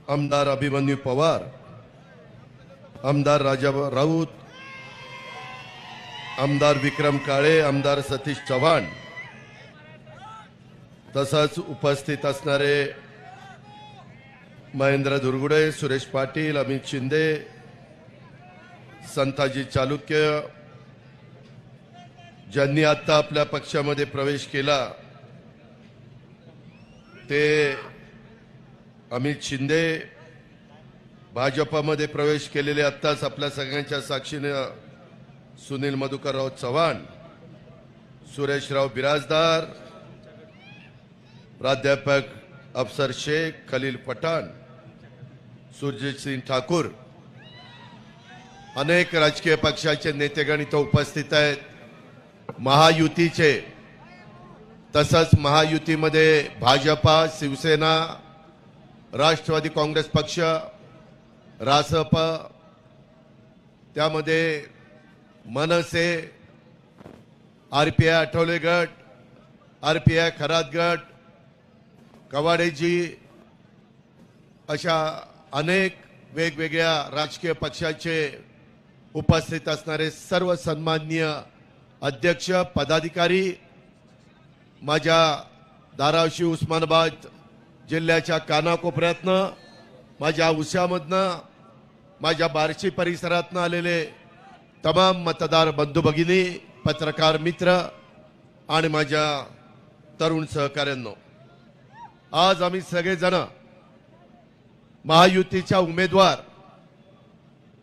आमदार अभिमन्यू पवार, आमदार राजाभाऊ राऊत, आमदार विक्रम काळे, आमदार सतीश चव्हाण, तसंच उपस्थित असणारे महेंद्र दुर्गुडे, सुरेश पाटील, अमित शिंदे, संताजी चालुक्य, ज्यांनी आता आपल्या पक्षामध्ये प्रवेश केला ते अमित शिंदे, भाजपमध्ये प्रवेश केलेले आत्ताच आपल्या सगळ्यांच्या साक्षीने सुनील मधुकरराव चव्हाण, सुरेशराव बिराजदार, प्राध्यापक अफसर शेख, खलील पठाण, सुरजीत सिंह ठाकूर, अनेक राजकीय पक्षाचे नेतेगण इथं उपस्थित आहेत. महायुतीचे, तसंच महायुतीमध्ये भाजपा, शिवसेना, राष्ट्रवादी काँग्रेस पक्ष, रासप, त्यामध्ये मनसे, आरपीआय आठवले गट, आरपीआय खरात गट, कवाडेजी, अशा अनेक वेगवेगळ्या राजकीय पक्षाचे उपस्थित असणारे सर्व सन्माननीय अध्यक्ष, पदाधिकारी, माझ्या धाराशिव उस्मानाबाद जिल्ह्याच्या कानाकोपऱ्यातनं, माझ्या उस्यामधनं, माझ्या बार्शी परिसरातनं आलेले तमाम मतदार बंधू भगिनी, पत्रकार मित्र आणि माझ्या तरुण सहकाऱ्यांनो, आज आम्ही सगळेजण महायुतीच्या उमेदवार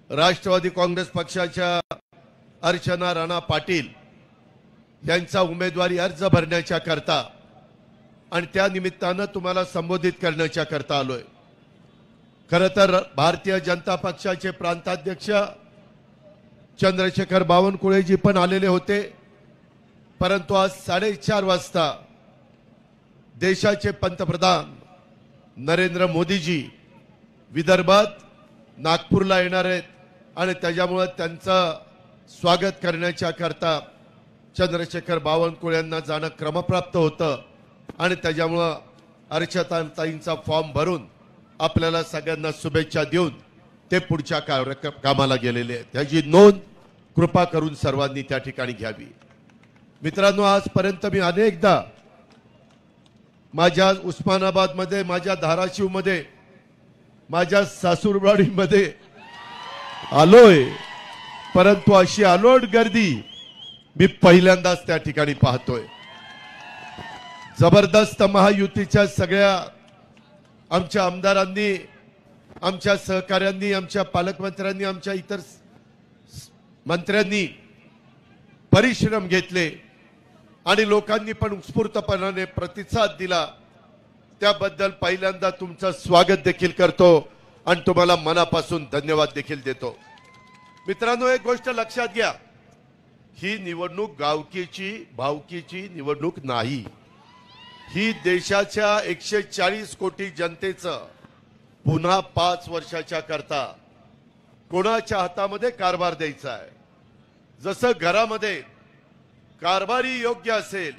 राष्ट्रवादी काँग्रेस पक्षाच्या अर्चना राणा पाटील यांचा उमेदवारी अर्ज भरण्याच्या करता आणि त्या निमित्तानं तुम्हाला संबोधित करण्याच्या करता आलोय. खरं तर भारतीय जनता पक्षाचे प्रांताध्यक्ष चंद्रशेखर बावनकुळेजी पण आलेले होते, परंतु आज 4:30 वाजता देशाचे पंतप्रधान नरेंद्र मोदीजी विदर्भात नागपूरला येणार आहेत आणि त्याच्यामुळे त्यांचं स्वागत करण्याच्या करता चंद्रशेखर बावनकुळे यांना जाणं क्रमप्राप्त होतं आणि त्याच्यामुळं अर्चनाताईंचा फॉर्म भरून आपल्याला सगळ्यांना शुभेच्छा देऊन ते पुढच्या कामाला गेलेले आहेत. त्याची नोंद कृपा करून सर्वांनी त्या ठिकाणी घ्यावी. मित्रांनो, आजपर्यंत मी अनेकदा माझ्या उस्मानाबादमध्ये, माझ्या धाराशिवमध्ये, माझ्या सासूरवाडीमध्ये आलोय, परंतु अशी अलोट गर्दी मी पहिल्यांदाच त्या ठिकाणी पाहतोय. जबरदस्त महायुतीच्या सगळ्या आमच्या आमदारांनी, आमच्या सहकाऱ्यांनी, आमच्या पालकमंत्र्यांनी, आमच्या इतर मंत्र्यांनी परिश्रम घेतले आणि लोकांनी पण उत्स्फूर्तपणाने प्रतिसाद दिला. त्याबद्दल पहिल्यांदा तुमचं स्वागत देखील करतो आणि तुम्हाला मनापासून धन्यवाद देखील देतो. मित्रांनो, एक गोष्ट लक्षात घ्या, ही निवडणूक गावकीची भावकीची निवडणूक नाही. ही देशाच्या 140 कोटी जनतेचं पुन्हा 5 वर्षाच्या करता कोणाच्या हातामध्ये कारभार द्यायचा आहे. जसं घरामध्ये कारभारी योग्य असेल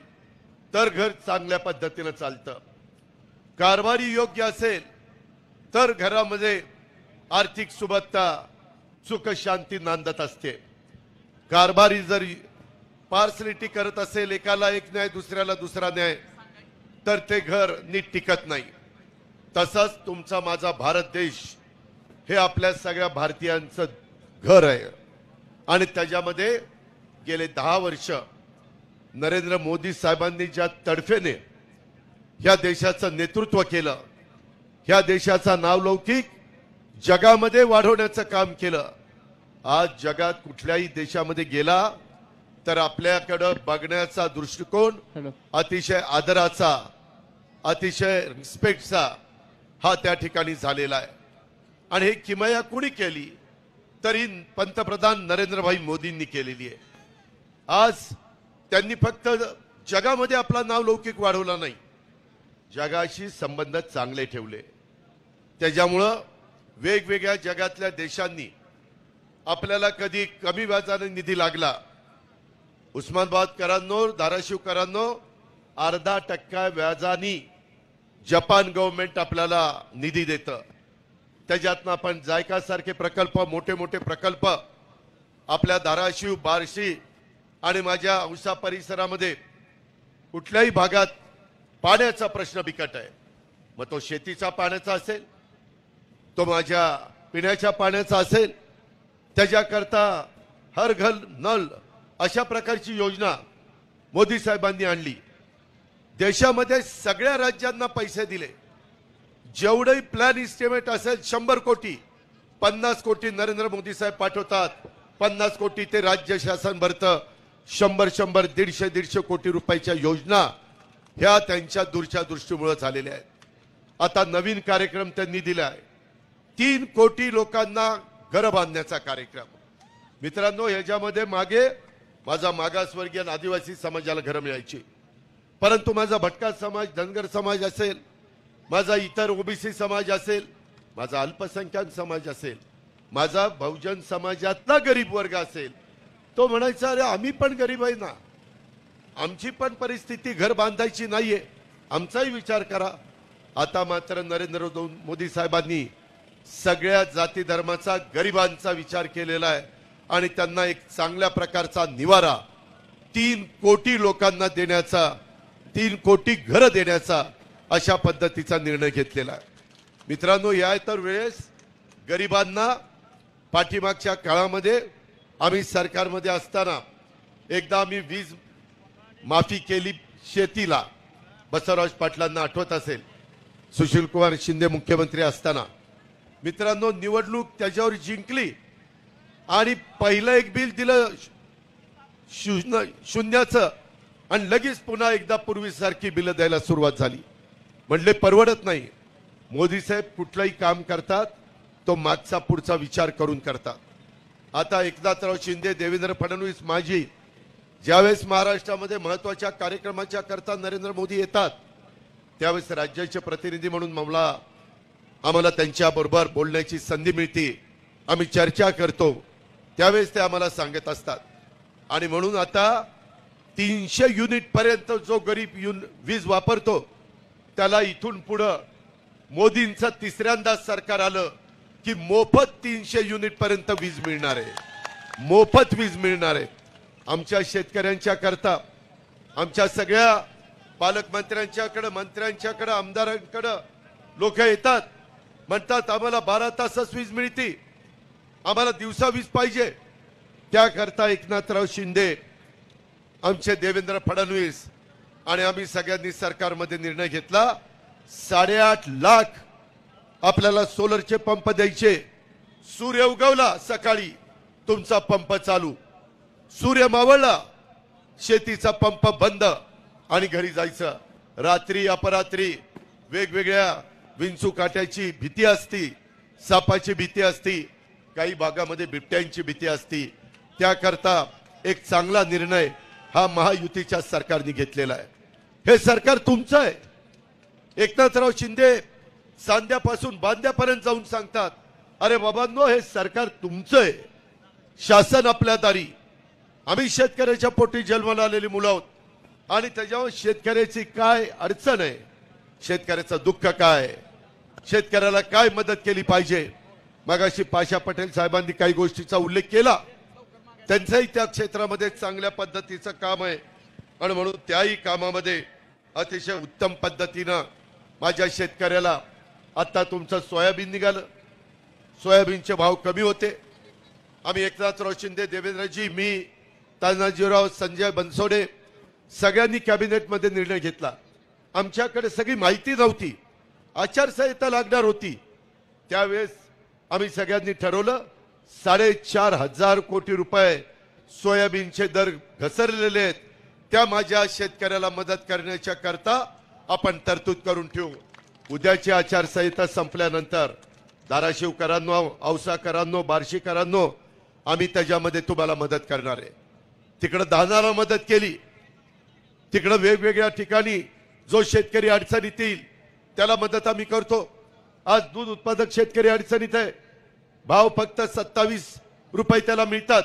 तर घर चांगल्या पद्धतीनं चालतं, कारभारी योग्य असेल तर घरामध्ये आर्थिक सुबत्ता, सुख शांती नांदत असते. कारभारी जर पार्सलिटी करत असेल, एकाला एक न्याय दुसऱ्याला दुसरा न्याय, तर ते घर नीट टिकत नाही. तसंच तुमचा माझा भारत देश हे आपल्या सगळ्या भारतीयांचं घर आहे आणि त्याच्यामध्ये गेले 10 वर्ष नरेंद्र मोदी साहेबांनी ज्या तडफेने ह्या देशाचं नेतृत्व केलं, ह्या देशाचा नावलौकिक जगामध्ये वाढवण्याचं काम केलं. आज जगात कुठल्याही देशामध्ये गेला तर आपल्याकडं बघण्याचा दृष्टिकोन अतिशय आदराचा, अतिशय रिस्पेक्टचा हा त्या ठिकाणी झालेला आहे. आणि हे किमया कुणी केली तरी पंतप्रधान नरेंद्रभाई मोदींनी केलेली आहे. आज त्यांनी फक्त जगामध्ये आपला नाव लौकिक वाढवला नाही, जगाशी संबंध चांगले ठेवले. त्याच्यामुळं वेगवेगळ्या जगातल्या देशांनी आपल्याला कधी कमी व्याजाने निधी लागला, उस्मानाबादकरांनो, धाराशिवकरांनो, 0.5% व्याजाने जपान गव्हर्नमेंट आपल्याला निधी देतं. त्याच्यातनं आपण जायका सारखे प्रकल्प, मोठे मोठे प्रकल्प आपल्या धाराशिव, बार्शी आणि माझ्या औसा परिसरामध्ये कुठल्याही भागात पाण्याचा प्रश्न बिकट आहे. मग तो शेतीचा पाण्याचा असेल, तो माझ्या पिण्याच्या पाण्याचा असेल, त्याच्याकरता हर घर नल अशा प्रकारची योजना मोदी साहेबांनी आणली. देशामध्ये सगळ्या राज्यांना पैसे दिले. जेवढे प्लॅन इस्टिमेट असेल 100 कोटी, 50 कोटी नरेंद्र मोदी साहेब पाठवतात, 50 कोटी ते राज्य शासन भरतं. 100 150 कोटी रुपयाच्या योजना ह्या त्यांच्या दूरच्या दृष्टीमुळे झालेल्या आहेत. आता नवीन कार्यक्रम त्यांनी दिला आहे, 3 कोटी लोकांना घर बांधण्याचा कार्यक्रम. मित्रांनो, ह्याच्यामध्ये मागे माझा मागासवर्गीय आणि आदिवासी समाजाला घरं मिळायची, परंतु माझा भटका समाज, धनगर समाज असेल, माझा इतर ओबीसी समाज असेल, माझा अल्पसंख्याक समाज असेल, माझा बहुजन समाजातला गरीब वर्ग असेल, तो म्हणायचा अरे आम्ही पण गरीब आहे ना, आमची पण परिस्थिती घर बांधायची नाहीये, आमचाही विचार करा. आता मात्र नरेंद्र मोदी साहेबांनी सगळ्या जाती धर्माचा, गरिबांचा विचार केलेला आहे आणि त्यांना एक चांगल्या प्रकारचा निवारा 3 कोटी लोकांना देण्याचा, 3 कोटी घरं देण्याचा अशा पद्धतीचा निर्णय घेतलेला आहे. मित्रांनो, या तर वेळेस गरिबांना पाठीमागच्या काळामध्ये आम्ही सरकारमध्ये असताना एकदा आम्ही वीज माफी केली शेतीला, बसवराज पाटलांना आठवत असेल, सुशील कुमार शिंदे मुख्यमंत्री असताना. मित्रांनो, निवडणूक त्याच्यावर जिंकली आणि पहिलं एक बिल दिलं शून्याचं आणि लगेच पुन्हा एकदा पूर्वीसारखी बिलं द्यायला सुरुवात झाली. म्हणले परवडत नाही. मोदी साहेब कुठलंही काम करतात तो मागचा पुढचा विचार करून करतात. आता एकनाथराव शिंदे, देवेंद्र फडणवीस माझी ज्यावेळेस महाराष्ट्रामध्ये महत्वाच्या कार्यक्रमाच्या करता नरेंद्र मोदी येतात, त्यावेळेस राज्याचे प्रतिनिधी म्हणून आम्हाला त्यांच्याबरोबर बोलण्याची संधी मिळते, आम्ही चर्चा करतो, त्यावेळेस ते आम्हाला सांगत असतात. आणि म्हणून आता 300 युनिट पर्यंत जो गरीब वीज वापरतो त्याला इथून पुढं मोदींचं तिसऱ्यांदा सरकार आलं की मोफत 300 युनिट पर्यंत वीज मिळणार आहे, मोफत वीज मिळणार आहे. आमच्या शेतकऱ्यांच्या करता, आमच्या सगळ्या पालकमंत्र्यांच्याकडे, मंत्र्यांच्याकडे, आमदारांकडे लोक येतात, म्हणतात आम्हाला 12 तासच वीज मिळते, आम्हाला दिवसा वीज पाहिजे. त्याकरता एकनाथराव शिंदे, आमचे देवेंद्र फडणवीस आणि आम्ही सगळ्यांनी सरकारमध्ये निर्णय घेतला, 8.5 लाख आपल्याला सोलरचे पंप द्यायचे. सूर्य उगवला सकाळी तुमचा पंप चालू, सूर्य मावळला शेतीचा पंप बंद आणि घरी जायचं. रात्री अपरात्री वेगवेगळ्या विंचू काट्याची भीती असती, सापाची भीती असती, काही भागामध्ये बिबट्यांची भीती असती. त्याकरता एक चांगला निर्णय हा महायुतीच्या सरकारने घेतलेला आहे. हे सरकार तुमचं आहे. एकनाथराव शिंदे सांध्यापासून बांध्यापर्यंत जाऊन सांगतात, अरे बाबांनो हे सरकार तुमचं आहे, शासन आपल्या दारी. आम्ही शेतकऱ्याच्या पोटी जन्माला आलेली मुलं आहोत आणि त्याच्यावर शेतकऱ्याची काय अडचण आहे, शेतकऱ्याचं दुःख काय, शेतकऱ्याला काय मदत केली पाहिजे. मगाशी पाशा पटेल साहेबांनी काही गोष्टीचा उल्लेख केला, त्यांचंही त्या क्षेत्रामध्ये चांगल्या पद्धतीचं काम आहे आणि म्हणून त्याही कामामध्ये अतिशय उत्तम पद्धतीनं माझ्या शेतकऱ्याला. आता तुमचं सोयाबीन निघालं, सोयाबीनचे भाव कमी होते. आम्ही एकनाथराव शिंदे, देवेंद्रजी, मी, तानाजीराव, संजय बनसोडे सगळ्यांनी कॅबिनेटमध्ये निर्णय घेतला. आमच्याकडे सगळी माहिती नव्हती, आचारसंहिता लागणार होती, त्यावेळेस आम्ही सगळ्यांनी ठरवलं 4,500 कोटी रुपये सोयाबीनचे दर घसरलेले आहेत, त्या माझ्या शेतकऱ्याला मदत करण्याच्या करता आपण तरतूद करून ठेवू. उद्याची आचारसंहिता संपल्यानंतर धाराशिवकरांनो, औसाकरांनो, बार्शीकरांनो, आम्ही त्याच्यामध्ये तुम्हाला मदत करणार आहे. तिकडं धानाला मदत केली, तिकडं वेगवेगळ्या ठिकाणी जो शेतकरी अडचणीत येईल त्याला मदत आम्ही करतो. आज दूध उत्पादक शेतकरी अडचणीत आहे, भाव फक्त 27 रुपये त्याला मिळतात.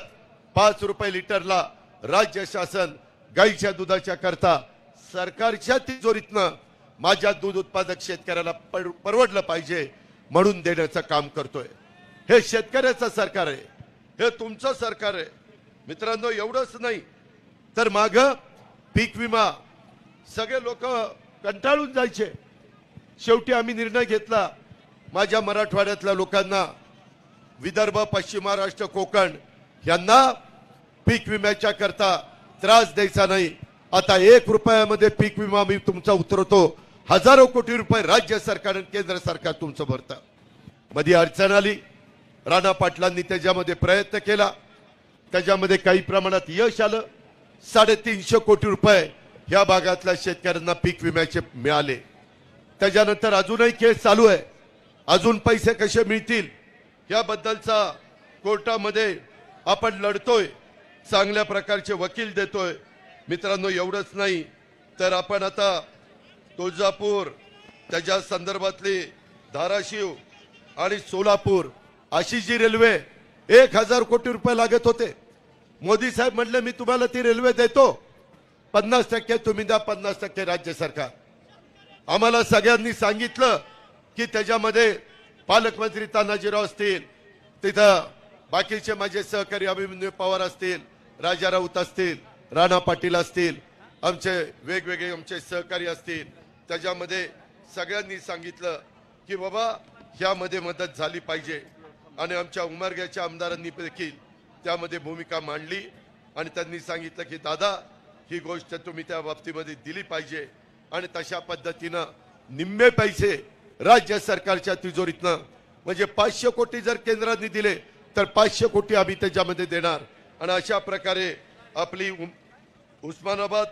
5 रुपये लिटरला राज्य शासन गाईच्या दुधाच्या करता सरकारच्या तिजोरीतनं माझ्या दूध उत्पादक शेतकऱ्याला परवडलं पाहिजे म्हणून देण्याचं काम करतोय. हे शेतकऱ्याचं सरकार आहे, हे तुमचं सरकार आहे. मित्रांनो, एवढंच नाही तर माग पीक विमा सगळे लोक कंटाळून जायचे. शेवटी आम्ही निर्णय घेतला, माझ्या मराठवाड्यातल्या लोकांना, विदर्भ, पश्चिम महाराष्ट्र, कोकण यांना पीक विम्याच्या करता त्रास द्यायचा नाही. आता 1 रुपयामध्ये पीक विमा मी तुमचा उतरवतो. हजारो कोटी रुपये राज्य सरकार आणि केंद्र सरकार तुमचं भरतं. मध्ये अडचण आली, राणा पाटलांनी त्याच्यामध्ये प्रयत्न केला, त्याच्यामध्ये काही प्रमाणात यश आलं. 350 कोटी रुपये या भागातल्या शेतकऱ्यांना पीक विम्याचे मिळाले. त्याच्यानंतर अजूनही केस चालू आहे, अजून पैसे कसे मिळतील याबद्दलचा कोर्टामध्ये आपण लढतोय, चांगल्या प्रकारचे वकील देतोय. मित्रांनो, एवढंच नाही तर आपण आता तुळजापूर, त्याच्या संदर्भातली धाराशिव आणि सोलापूर अशी जी रेल्वे 1000 कोटी रुपये लागत होते, मोदी साहेब म्हणले मी तुम्हाला ती रेल्वे देतो, 50% तुम्ही द्या, 50% राज्य सरकार. आम्हाला सगळ्यांनी सांगितलं की त्याच्यामध्ये पालकमंत्री तानाजीराव असतील, तिथं बाकीचे माझे सहकारी अभिमन्यू पवार असतील, राजा राऊत असतील, राणा पाटील असतील, आमचे वेगवेगळे आमचे सहकारी असतील, त्याच्यामध्ये सगळ्यांनी सांगितलं की बाबा ह्यामध्ये मदत झाली पाहिजे. आणि आमच्या उमरग्याच्या आमदारांनी देखील त्यामध्ये भूमिका मांडली आणि त्यांनी सांगितलं की दादा ही गोष्ट तुम्ही त्या बाबतीमध्ये दिली पाहिजे. आणि तशा पद्धतीनं निम्मे पैसे राज्य सरकारच्या तिजोरीतनं, म्हणजे 500 कोटी जर केंद्राने दिले तर 500 कोटी आम्ही त्याच्यामध्ये देणार. आणि अशा प्रकारे आपली उस्मानाबाद,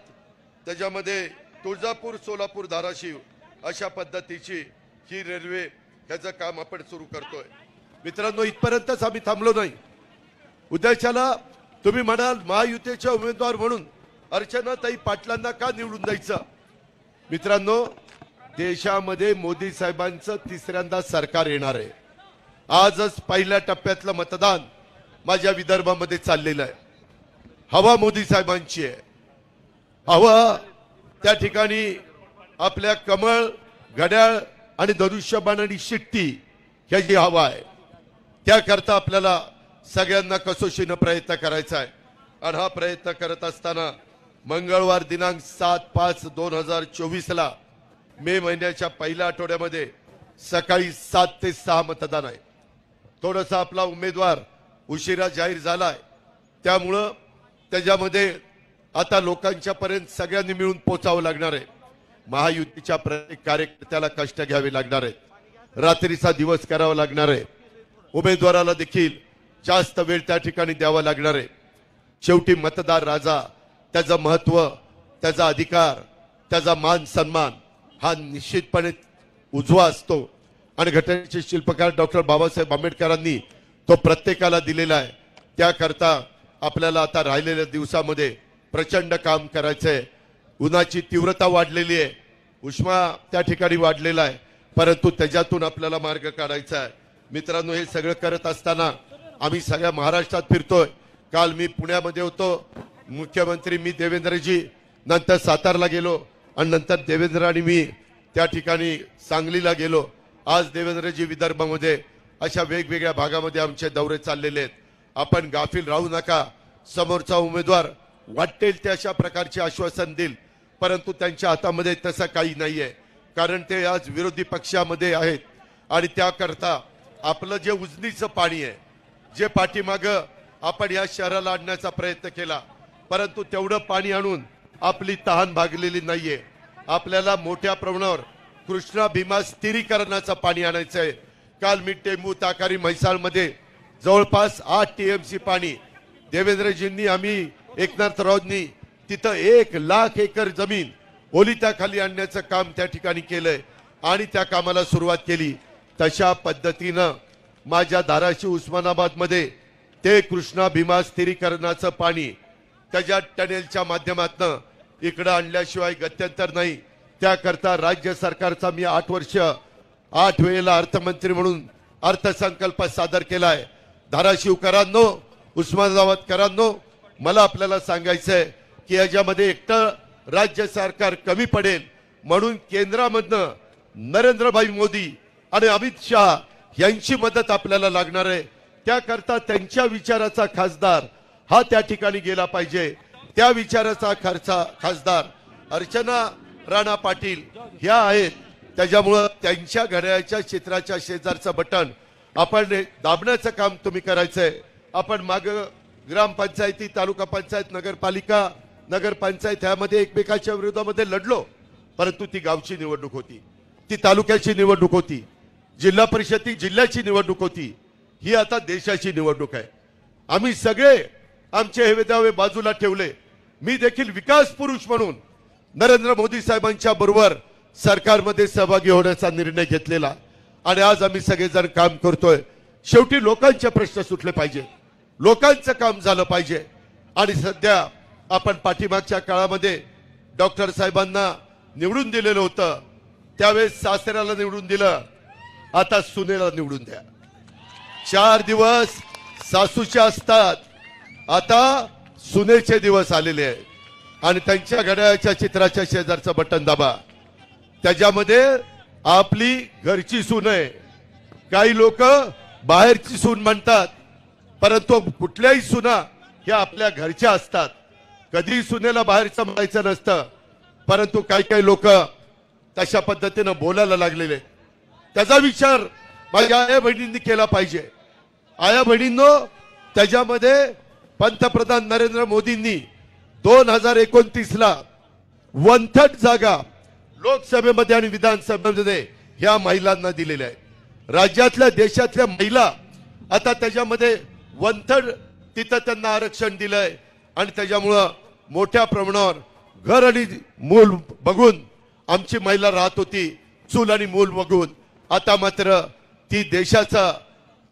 त्याच्यामध्ये तुळजापूर, सोलापूर, धाराशिव अशा पद्धतीची ही रेल्वे ह्याचं काम आपण सुरू करतोय. मित्रांनो, इथपर्यंतच आम्ही थांबलो नाही. उद्याच्याला तुम्ही म्हणाल महायुतीचे उमेदवार म्हणून अर्चनाताई पाटलांना का निवडून द्यायचं. मित्रांनो, देशामध्ये मोदी साहेबांचं तिसऱ्यांदा सरकार येणार आहे. आजच पहिल्या टप्प्यातलं मतदान माझ्या विदर्भामध्ये चाललेलं आहे. हवा मोदी साहेबांची आहे. हवा त्या ठिकाणी आपल्या कमळ, घड्याळ आणि धनुष्यबाण आणि शिट्टी ह्याची हवा आहे. त्याकरता आपल्याला सगळ्यांना कसोशीनं प्रयत्न करायचा आहे. आणि हा प्रयत्न करत असताना मंगळवार दिनांक 7/5/2024 मे महिन्याच्या पहिल्या आठवड्यामध्ये सकाळी 7 ते 6 मतदान आहे. थोडासा आपला उमेदवार उशिरा जाहीर झालाय, त्यामुळं त्याच्यामध्ये आता लोकांच्या पर्यंत सगळ्यांनी मिळून पोचावं लागणार आहे. महायुतीच्या प्रत्येक कार्यकर्त्याला कष्ट घ्यावे लागणार आहेत, रात्रीचा दिवस करावा लागणार आहे. उमेदवाराला देखील जास्त वेळ त्या ठिकाणी द्यावा लागणार आहे. शेवटी मतदार राजा, त्याचं महत्व, त्याचा अधिकार, त्याचा मान सन्मान हा निश्चितपणे उजवा असतो. आणि घटनेचे शिल्पकार डॉक्टर बाबासाहेब आंबेडकरांनी तो प्रत्येकाला दिलेला आहे. त्याकरता आपल्याला आता राहिलेल्या दिवसामध्ये प्रचंड काम करायचंय. उन्हाची तीव्रता वाढलेली आहे, उष्मा त्या ठिकाणी वाढलेला आहे, परंतु त्याच्यातून आपल्याला मार्ग काढायचा आहे. मित्रांनो, हे सगळं करत असताना आम्ही सगळ्या महाराष्ट्रात फिरतोय. काल मी पुण्यामध्ये होतो, मुख्यमंत्री मी, देवेंद्रजी, नंतर सातारला गेलो आणि नंतर देवेंद्र आणि मी त्या ठिकाणी सांगलीला गेलो. आज देवेंद्रजी विदर्भामध्ये अशा वेगवेगळ्या भागामध्ये आमचे दौरे चाललेले आहेत. आपण गाफील राहू नका. समोरचा उमेदवार वाटेल ते अशा प्रकारचे आश्वासन देईल, परंतु त्यांच्या हातामध्ये तसं काही नाहीये, कारण ते आज विरोधी पक्षामध्ये आहेत. आणि त्याकरता आपलं जे उजनीचं पाणी आहे, जे पाठीमागं आपण या शहराला आणण्याचा प्रयत्न केला, परंतु तेवढं पाणी आणून आपली तहान भागलेली नाहीये. आपल्याला मोठ्या प्रमाणावर कृष्णा भीमा स्थिरीकरणाचं पाणी आणायचं आहे. काल मी टेंबू, ताकारी, म्हैसाळमध्ये जवळपास 8 TMC पाणी देवेंद्रजींनी, आम्ही एकनाथरावनी तिथं 1 लाख एकर जमीन ओलिताखाली आणण्याचं काम त्या ठिकाणी केलंय आणि त्या कामाला सुरुवात केली. तशा पद्धतीनं माझ्या धाराशिव उस्मानाबादमध्ये ते कृष्णा भीमा स्थिरीकरणाचं पाणी त्याच्या टनेलच्या माध्यमातून इकडं आणल्याशिवाय गत्यंतर नाही. त्याकरता राज्य सरकारचा मी 8 वर्ष 8 वेळेला अर्थमंत्री म्हणून अर्थसंकल्प सादर केलाय. धाराशिवकरांनो, उस्मानाबादकरांनो, मला आपल्याला सांगायचंय की याच्यामध्ये एकटं राज्य सरकार कमी पडेल म्हणून केंद्रामधनं नरेंद्रभाई मोदी आणि अमित शहा यांची मदत आपल्याला लागणार आहे. त्याकरता त्यांच्या विचाराचा खासदार हा त्या ठिकाणी गेला पाहिजे. त्या विचाराचा खासदार अर्चना राणा पाटील ह्या आहेत. त्याच्यामुळं त्यांच्या घड्याळाच्या चित्राच्या शेजारचं बटन आपण दाबण्याचं काम तुम्ही करायचंय. आपण माग ग्रामपंचायती, तालुका पंचायत, नगरपालिका, नगरपंचायत ह्यामध्ये एकमेकाच्या विरोधामध्ये लढलो, परंतु ती गावची निवडणूक होती, ती तालुक्याची निवडणूक होती, जिल्हा परिषद जिल्ह्याची निवडणूक होती. ही आता देशाची निवडणूक आहे. आम्ही सगळे आमचे हे दावे बाजूला ठेवले. मी देखील विकास पुरुष म्हणून नरेंद्र मोदी साहेबांच्या बरोबर सरकारमध्ये सहभागी होण्याचा निर्णय घेतलेला आणि आज आम्ही सगळेजण काम करतोय. शेवटी लोकांचे प्रश्न सुटले पाहिजे, लोकांचं काम झालं पाहिजे. आणि सध्या आपण पाठीमागच्या काळामध्ये डॉक्टर साहेबांना निवडून दिलेलं होतं, त्यावेळेस सासऱ्याला निवडून दिलं, आता सुनेला निवडून द्या. 4 दिवस सासूचे असतात, आता सुनेचे दिवस आलेले आहेत आणि त्यांच्या घड्याळाच्या चित्राच्या शेजारचं बटन दाबा. त्याच्यामध्ये आपली घरची सून आहे. काही लोक बाहेरची सून म्हणतात, परंतु कुठल्याही सुना ह्या आपल्या घरच्या असतात. कधी सुनेला बाहेरचं म्हणायचं नसतं, परंतु काही लोक तशा पद्धतीनं बोलायला लागलेले. त्याचा विचार माझ्या आया बहिणींनी केला पाहिजे. आया बहिणींनो, त्याच्यामध्ये पंतप्रधान नरेंद्र मोदींनी 2029ला 1/3 जागा लोकसभेमध्ये आणि विधानसभेमध्ये ह्या महिलांना दिलेल्या आहेत. राज्यातल्या देशातल्या महिला आता त्याच्यामध्ये 1/3 तिथं त्यांना आरक्षण दिलंय आणि त्याच्यामुळं मोठ्या प्रमाणावर घर आणि मूल बघून आमची महिला राहत होती, चूल आणि मूल बघून. आता मात्र ती देशाचा,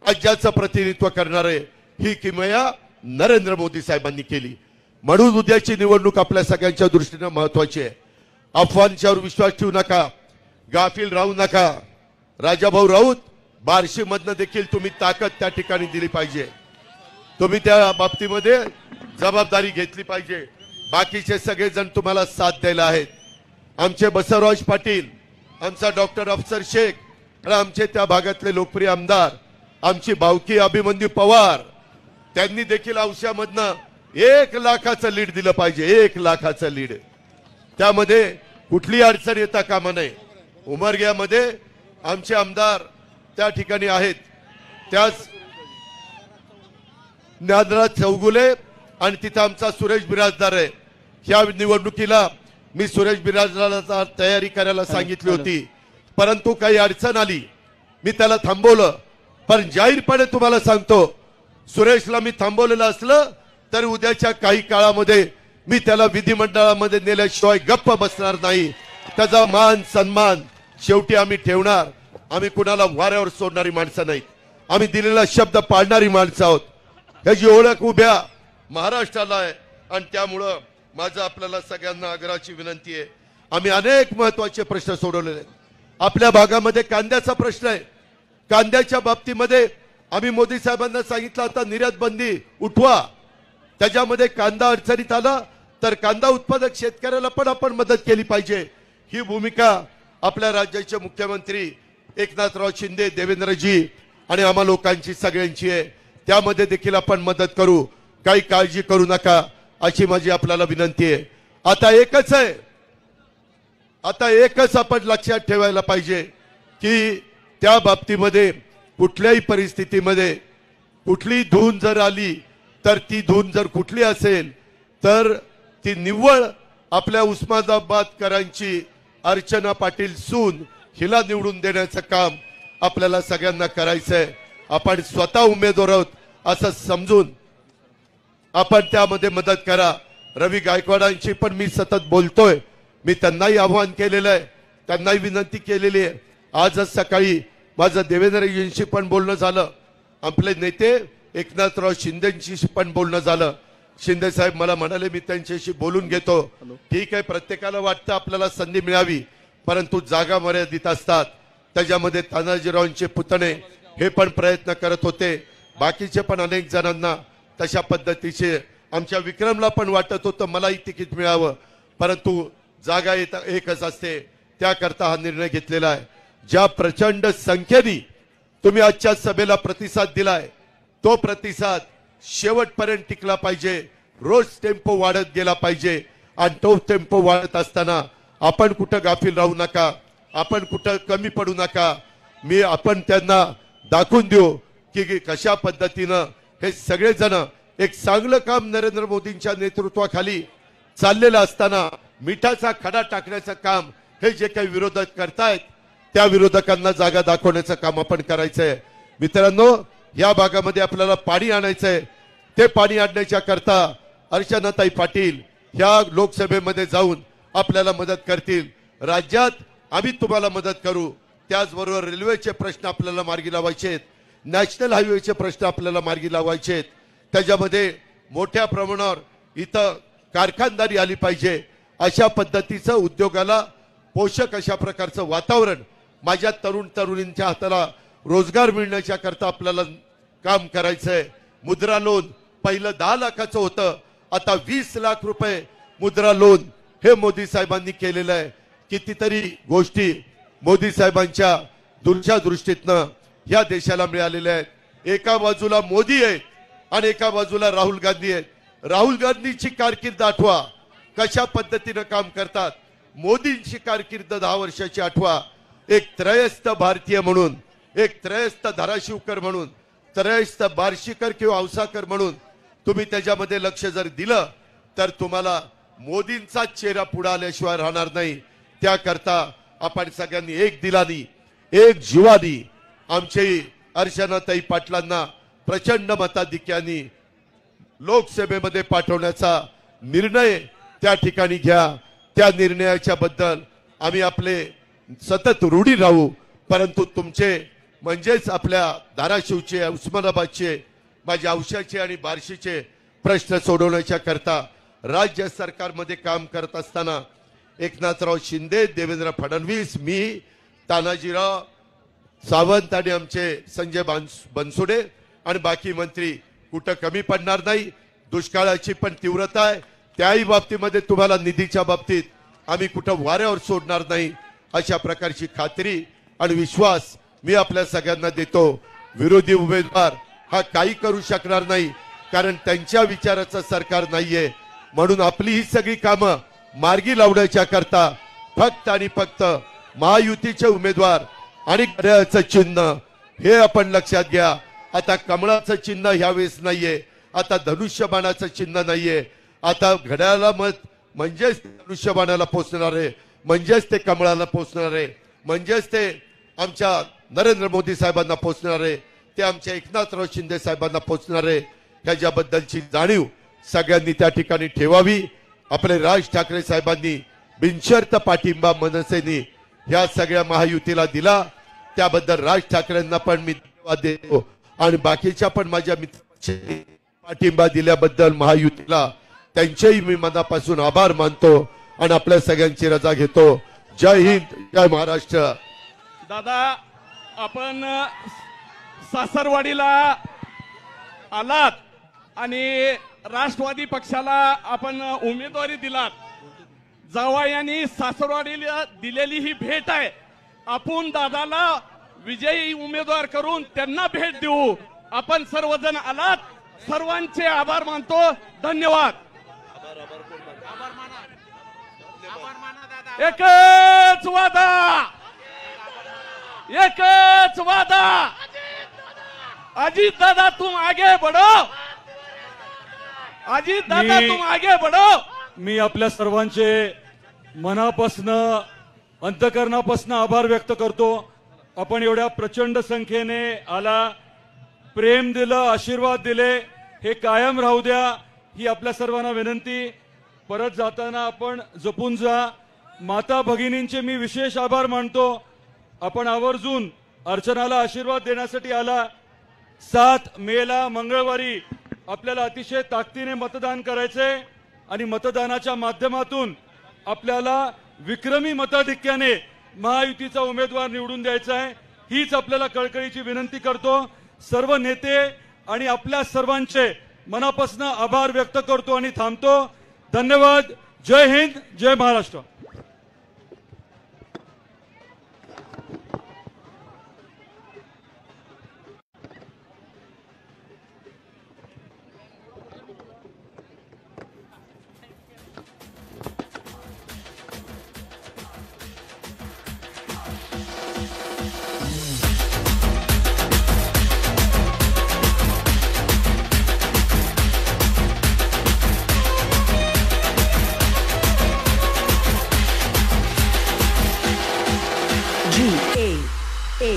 राज्याचं प्रतिनिधित्व करणारे ही किमया नरेंद्र मोदी साहेबांनी केली. म्हणून उद्याची निवडणूक आपल्या सगळ्यांच्या दृष्टीने महत्वाची आहे. अफवांच्यावर विश्वास ठेवू नका, गाफील राहू नका. राजाभाऊ राऊत बार्शीमधनं देखील तुम्ही ताकद त्या ठिकाणी दिली पाहिजे. तुम्ही त्या बाबतीमध्ये जबाबदारी घेतली पाहिजे. बाकीचे सगळेजण तुम्हाला साथ द्यायला आहेत. आमचे बसवराज पाटील, आमचा डॉक्टर अफसर शेख आणि आमचे त्या भागातले लोकप्रिय आमदार, आमची भावकी अभिमन्यू पवार, त्यांनी देखील औष्यामधनं 1 लाखाचं लीड दिलं पाहिजे. 1 लाखाचं लीड. त्यामध्ये कुठली अडचण येता कामा नये. उमरग्यामध्ये आमचे आमदार त्या ठिकाणी आहेत. त्याच ज्ञानराज चौगुले आणि तिथं आमचा सुरेश बिराजदार आहे. ह्या निवडणुकीला मी सुरेश बिराजदाराला तयारी करायला सांगितली होती, परंतु काही अडचण आली, मी त्याला थांबवलं. पण जाहीरपणे तुम्हाला सांगतो, सुरेशला मी थांबवलेलं असलं तर उद्याच्या काही काळामध्ये मी त्याला विधिमंडळामध्ये नेल्याशिवाय गप्प बसणार नाही. त्याचा मान सन्मान शेवटी आम्ही ठेवणार. आम्ही कुणाला वाऱ्यावर सोडणारी माणसं नाहीत. आम्ही दिलेला शब्द पाळणारी माणसं आहोत. ह्याची ओळख उभ्या महाराष्ट्राला आहे आणि त्यामुळं माझं आपल्याला सगळ्यांना आग्रहाची विनंती आहे. आम्ही अनेक महत्वाचे प्रश्न सोडवलेले आहेत. आपल्या भागामध्ये कांद्याचा प्रश्न आहे. कांद्याच्या बाबतीमध्ये आम्ही मोदी साहेबांना सांगितलं होता निर्यात बंदी उठवा. त्याच्यामध्ये कांदा अडचणीत आला तर कांदा उत्पादक शेतकऱ्याला पण आपण मदत केली पाहिजे. ही भूमिका आपल्या राज्याचे मुख्यमंत्री एकनाथराव शिंदे, देवेंद्रजी आणि आम्हा लोकांची सगळ्यांची आहे. त्यामध्ये देखील आपण मदत करू. काही काळजी करू नका अशी माझी आपल्याला विनंती आहे. आता एकच आपण लक्षात ठेवायला पाहिजे की त्या बाबतीमध्ये कुठल्याही परिस्थितीमध्ये कुठली धून जर आली तर ती धून जर कुठली असेल तर ती निव्वळ आपल्या उस्मानाबादकरांची अर्चना पाटील सून हिला निवडून देण्याचं काम आपल्याला सगळ्यांना करायचंय. आपण स्वतः उमेदवार आहोत असं समजून आपण त्यामध्ये मदत करा. रवी गायकवाडांची पण मी सतत बोलतोय. मी त्यांनाही आव्हान केलेलं आहे, त्यांनाही विनंती केलेली आहे. आजच सकाळी माझं देवेंद्रजींशी पण बोलणं झालं, आपले नेते एकनाथराव शिंदेंशी पण बोलणं झालं. शिंदे साहेब मला म्हणाले मी त्यांच्याशी बोलून घेतो. ठीक आहे, प्रत्येकाला वाटतं आपल्याला संधी मिळावी, परंतु जागा मर्यादित असतात. त्याच्यामध्ये तानाजीरावांचे पुतणे हे पण प्रयत्न करत होते, बाकीचे पण अनेक जणांना तशा पद्धतीचे, आमच्या विक्रमला पण वाटत होतं मलाही तिकीट मिळावं, परंतु जागा एकच असते, त्याकरता हा निर्णय घेतलेला आहे. ज्या प्रचंड संख्येने तुम्ही आजच्या सभेला प्रतिसाद दिलाय, तो प्रतिसाद शेवटपर्यंत टिकला पाहिजे. रोज टेम्पो वाढत गेला पाहिजे आणि तो टेम्पो वाढत असताना आपण कुठं गाफील राहू नका, आपण कुठं कमी पडू नका. आपण त्यांना दाखवून देऊ की कशा पद्धतीनं हे सगळेजण एक चांगलं काम नरेंद्र मोदींच्या नेतृत्वाखाली चाललेलं असताना मिठाचा खडा टाकण्याचं काम हे जे काही विरोधक करतायत त्या विरोधकांना जागा दाखवण्याचं काम आपण करायचंय. मित्रांनो, या भागामध्ये आपल्याला पाणी आणायचंय. ते पाणी आणण्याच्या करता अर्चनाताई पाटील ह्या लोकसभेमध्ये जाऊन आपल्याला मदत करतील. राज्यात आम्ही तुम्हाला मदत करू. त्याचबरोबर रेल्वेचे प्रश्न आपल्याला मार्गी लावायचे आहेत, नॅशनल हायवेचे प्रश्न आपल्याला मार्गी लावायचे आहेत. त्याच्यामध्ये मोठ्या प्रमाणावर इथं कारखानदारी आली पाहिजे. अशा पद्धतीचं उद्योगाला पोषक अशा प्रकारचं वातावरण माझ्या तरुण तरुणींच्या हाताला रोजगार मिळण्याच्या करता आपल्याला काम करायचंय. मुद्रा लोन पहिलं 10 लाखाचं होतं, आता 20 लाख रुपये मुद्रा लोन हे मोदी साहेबांनी केलेलं आहे. कितीतरी गोष्टी मोदी साहेबांच्या दूरच्या दृष्टीतनं या देशाला मिळालेल्या आहेत. एका बाजूला मोदी आहेत आणि एका बाजूला राहुल गांधी आहेत. राहुल गांधीची कारकीर्द आठवा, कशा पद्धतीनं काम करतात. मोदींची कारकीर्द 10 वर्षाची आठवा. एक त्रयस्थ भारतीय म्हणून, एक त्रयस्थ धाराशिवकर म्हणून, त्रयस्थ बार्शीकर किंवा औसाकर म्हणून तुम्ही त्याच्यामध्ये लक्ष जर दिलं तर तुम्हाला मोदींचा चेहरा पुढे आल्याशिवाय राहणार नाही. त्याकरता आपण सगळ्यांनी एक दिलानी, एक जीवानी आमची अर्चनाताई पाटलांना प्रचंड मताधिक्याने लोकसभेमध्ये पाठवण्याचा निर्णय त्या ठिकाणी घ्या. त्या निर्णयाच्या बद्दल आम्ही आपले सतत ऋणी राहू. परंतु तुमचे म्हणजेच आपल्या धाराशिवचे, उस्मानाबादचे, माझ्या औशाचे आणि बार्शीचे प्रश्न सोडवण्याच्या करता राज्य सरकारमध्ये काम करत असताना एकनाथराव शिंदे, देवेंद्र फडणवीस, मी, तानाजीराव सावंत आणि आमचे संजय बनसोडे आणि बाकी मंत्री कुठं कमी पडणार नाही. दुष्काळाची पण तीव्रता आहे, त्याही बाबतीमध्ये तुम्हाला निधीच्या बाबतीत आम्ही कुठं वाऱ्यावर सोडणार नाही अशा प्रकारची खात्री आणि विश्वास मी आपल्या सगळ्यांना देतो. विरोधी उमेदवार हा काही करू शकणार नाही, कारण त्यांच्या विचाराचं सरकार नाहीये. म्हणून आपली ही सगळी कामं मार्गी लावण्याच्या करता फक्त आणि फक्त महायुतीचे उमेदवार आणि घड्याळाचं चिन्ह हे आपण लक्षात घ्या. आता कमळाचं चिन्ह ह्यावेळेस नाहीये, आता धनुष्यबाणाचं चिन्ह नाहीये. आता घड्याळाला मत म्हणजेच धनुष्यबाणाला पोचणार आहे, म्हणजेच ते कमळाला पोचणार आहे, म्हणजेच ते आमच्या नरेंद्र मोदी साहेबांना पोचणार आहे, ते आमच्या एकनाथराव शिंदे साहेबांना पोचणार आहे. ह्याच्याबद्दलची जाणीव सगळ्यांनी त्या ठिकाणी ठेवावी. आपले राज ठाकरे साहेबांनी बिनशर्त पाठिंबा मनसेनी ह्या सगळ्या महायुतीला दिला, त्याबद्दल राज ठाकरेंना पण मी धन्यवाद देतो आणि बाकीच्या पण माझ्या मित्रांनी पाठिंबा दिल्याबद्दल महायुतीला त्यांचेही मी मनापासून आभार मानतो आणि आपल्या सगळ्यांची रजा घेतो. जय हिंद, जय महाराष्ट्र. दादा, आपण सासरवाडीला आलात आणि राष्ट्रवादी पक्षाला आपण उमेदवारी दिलात. जावयानी सासरवाडीला दिलेली ही भेट आहे. आपण दादाला विजयी उमेदवार करून त्यांना भेट देऊ. आपण सर्वजण आलात, सर्वांचे आभार मानतो. धन्यवाद. एकच वादा, एकच वादा. अजीत दादा तुम आगे बढ़ो, अजीत दादा तुम आगे बढ़ो. मी आपल्या सर्वांचे मनापासनं, अंतकरणापासनं आभार व्यक्त करतो. आपण एवढ्या प्रचंड संख्येने आला, प्रेम दिलं, आशीर्वाद दिले, हे कायम राहू द्या ही आपल्या सर्वांना विनंती. परत जाताना आपण जपून जा. माता भगिनींचे मी विशेष आभार मानतो. आपण आवर्जून अर्चनाला आशीर्वाद देण्यासाठी आला. 7 मेला मंगळवारी आपल्याला अतिशय ताकदीने मतदान करायचंय आणि मतदानाच्या माध्यमातून आपल्याला विक्रमी मताधिक्याने महायुतीचा उमेदवार निवडून द्यायचा आहे. हीच आपल्याला कळकळीची विनंती करतो. सर्व नेते आणि आपल्या सर्वांचे मनापासून आभार व्यक्त करतो आणि थांबतो. धन्यवाद. जय हिंद, जय महाराष्ट्र. G-A-A-A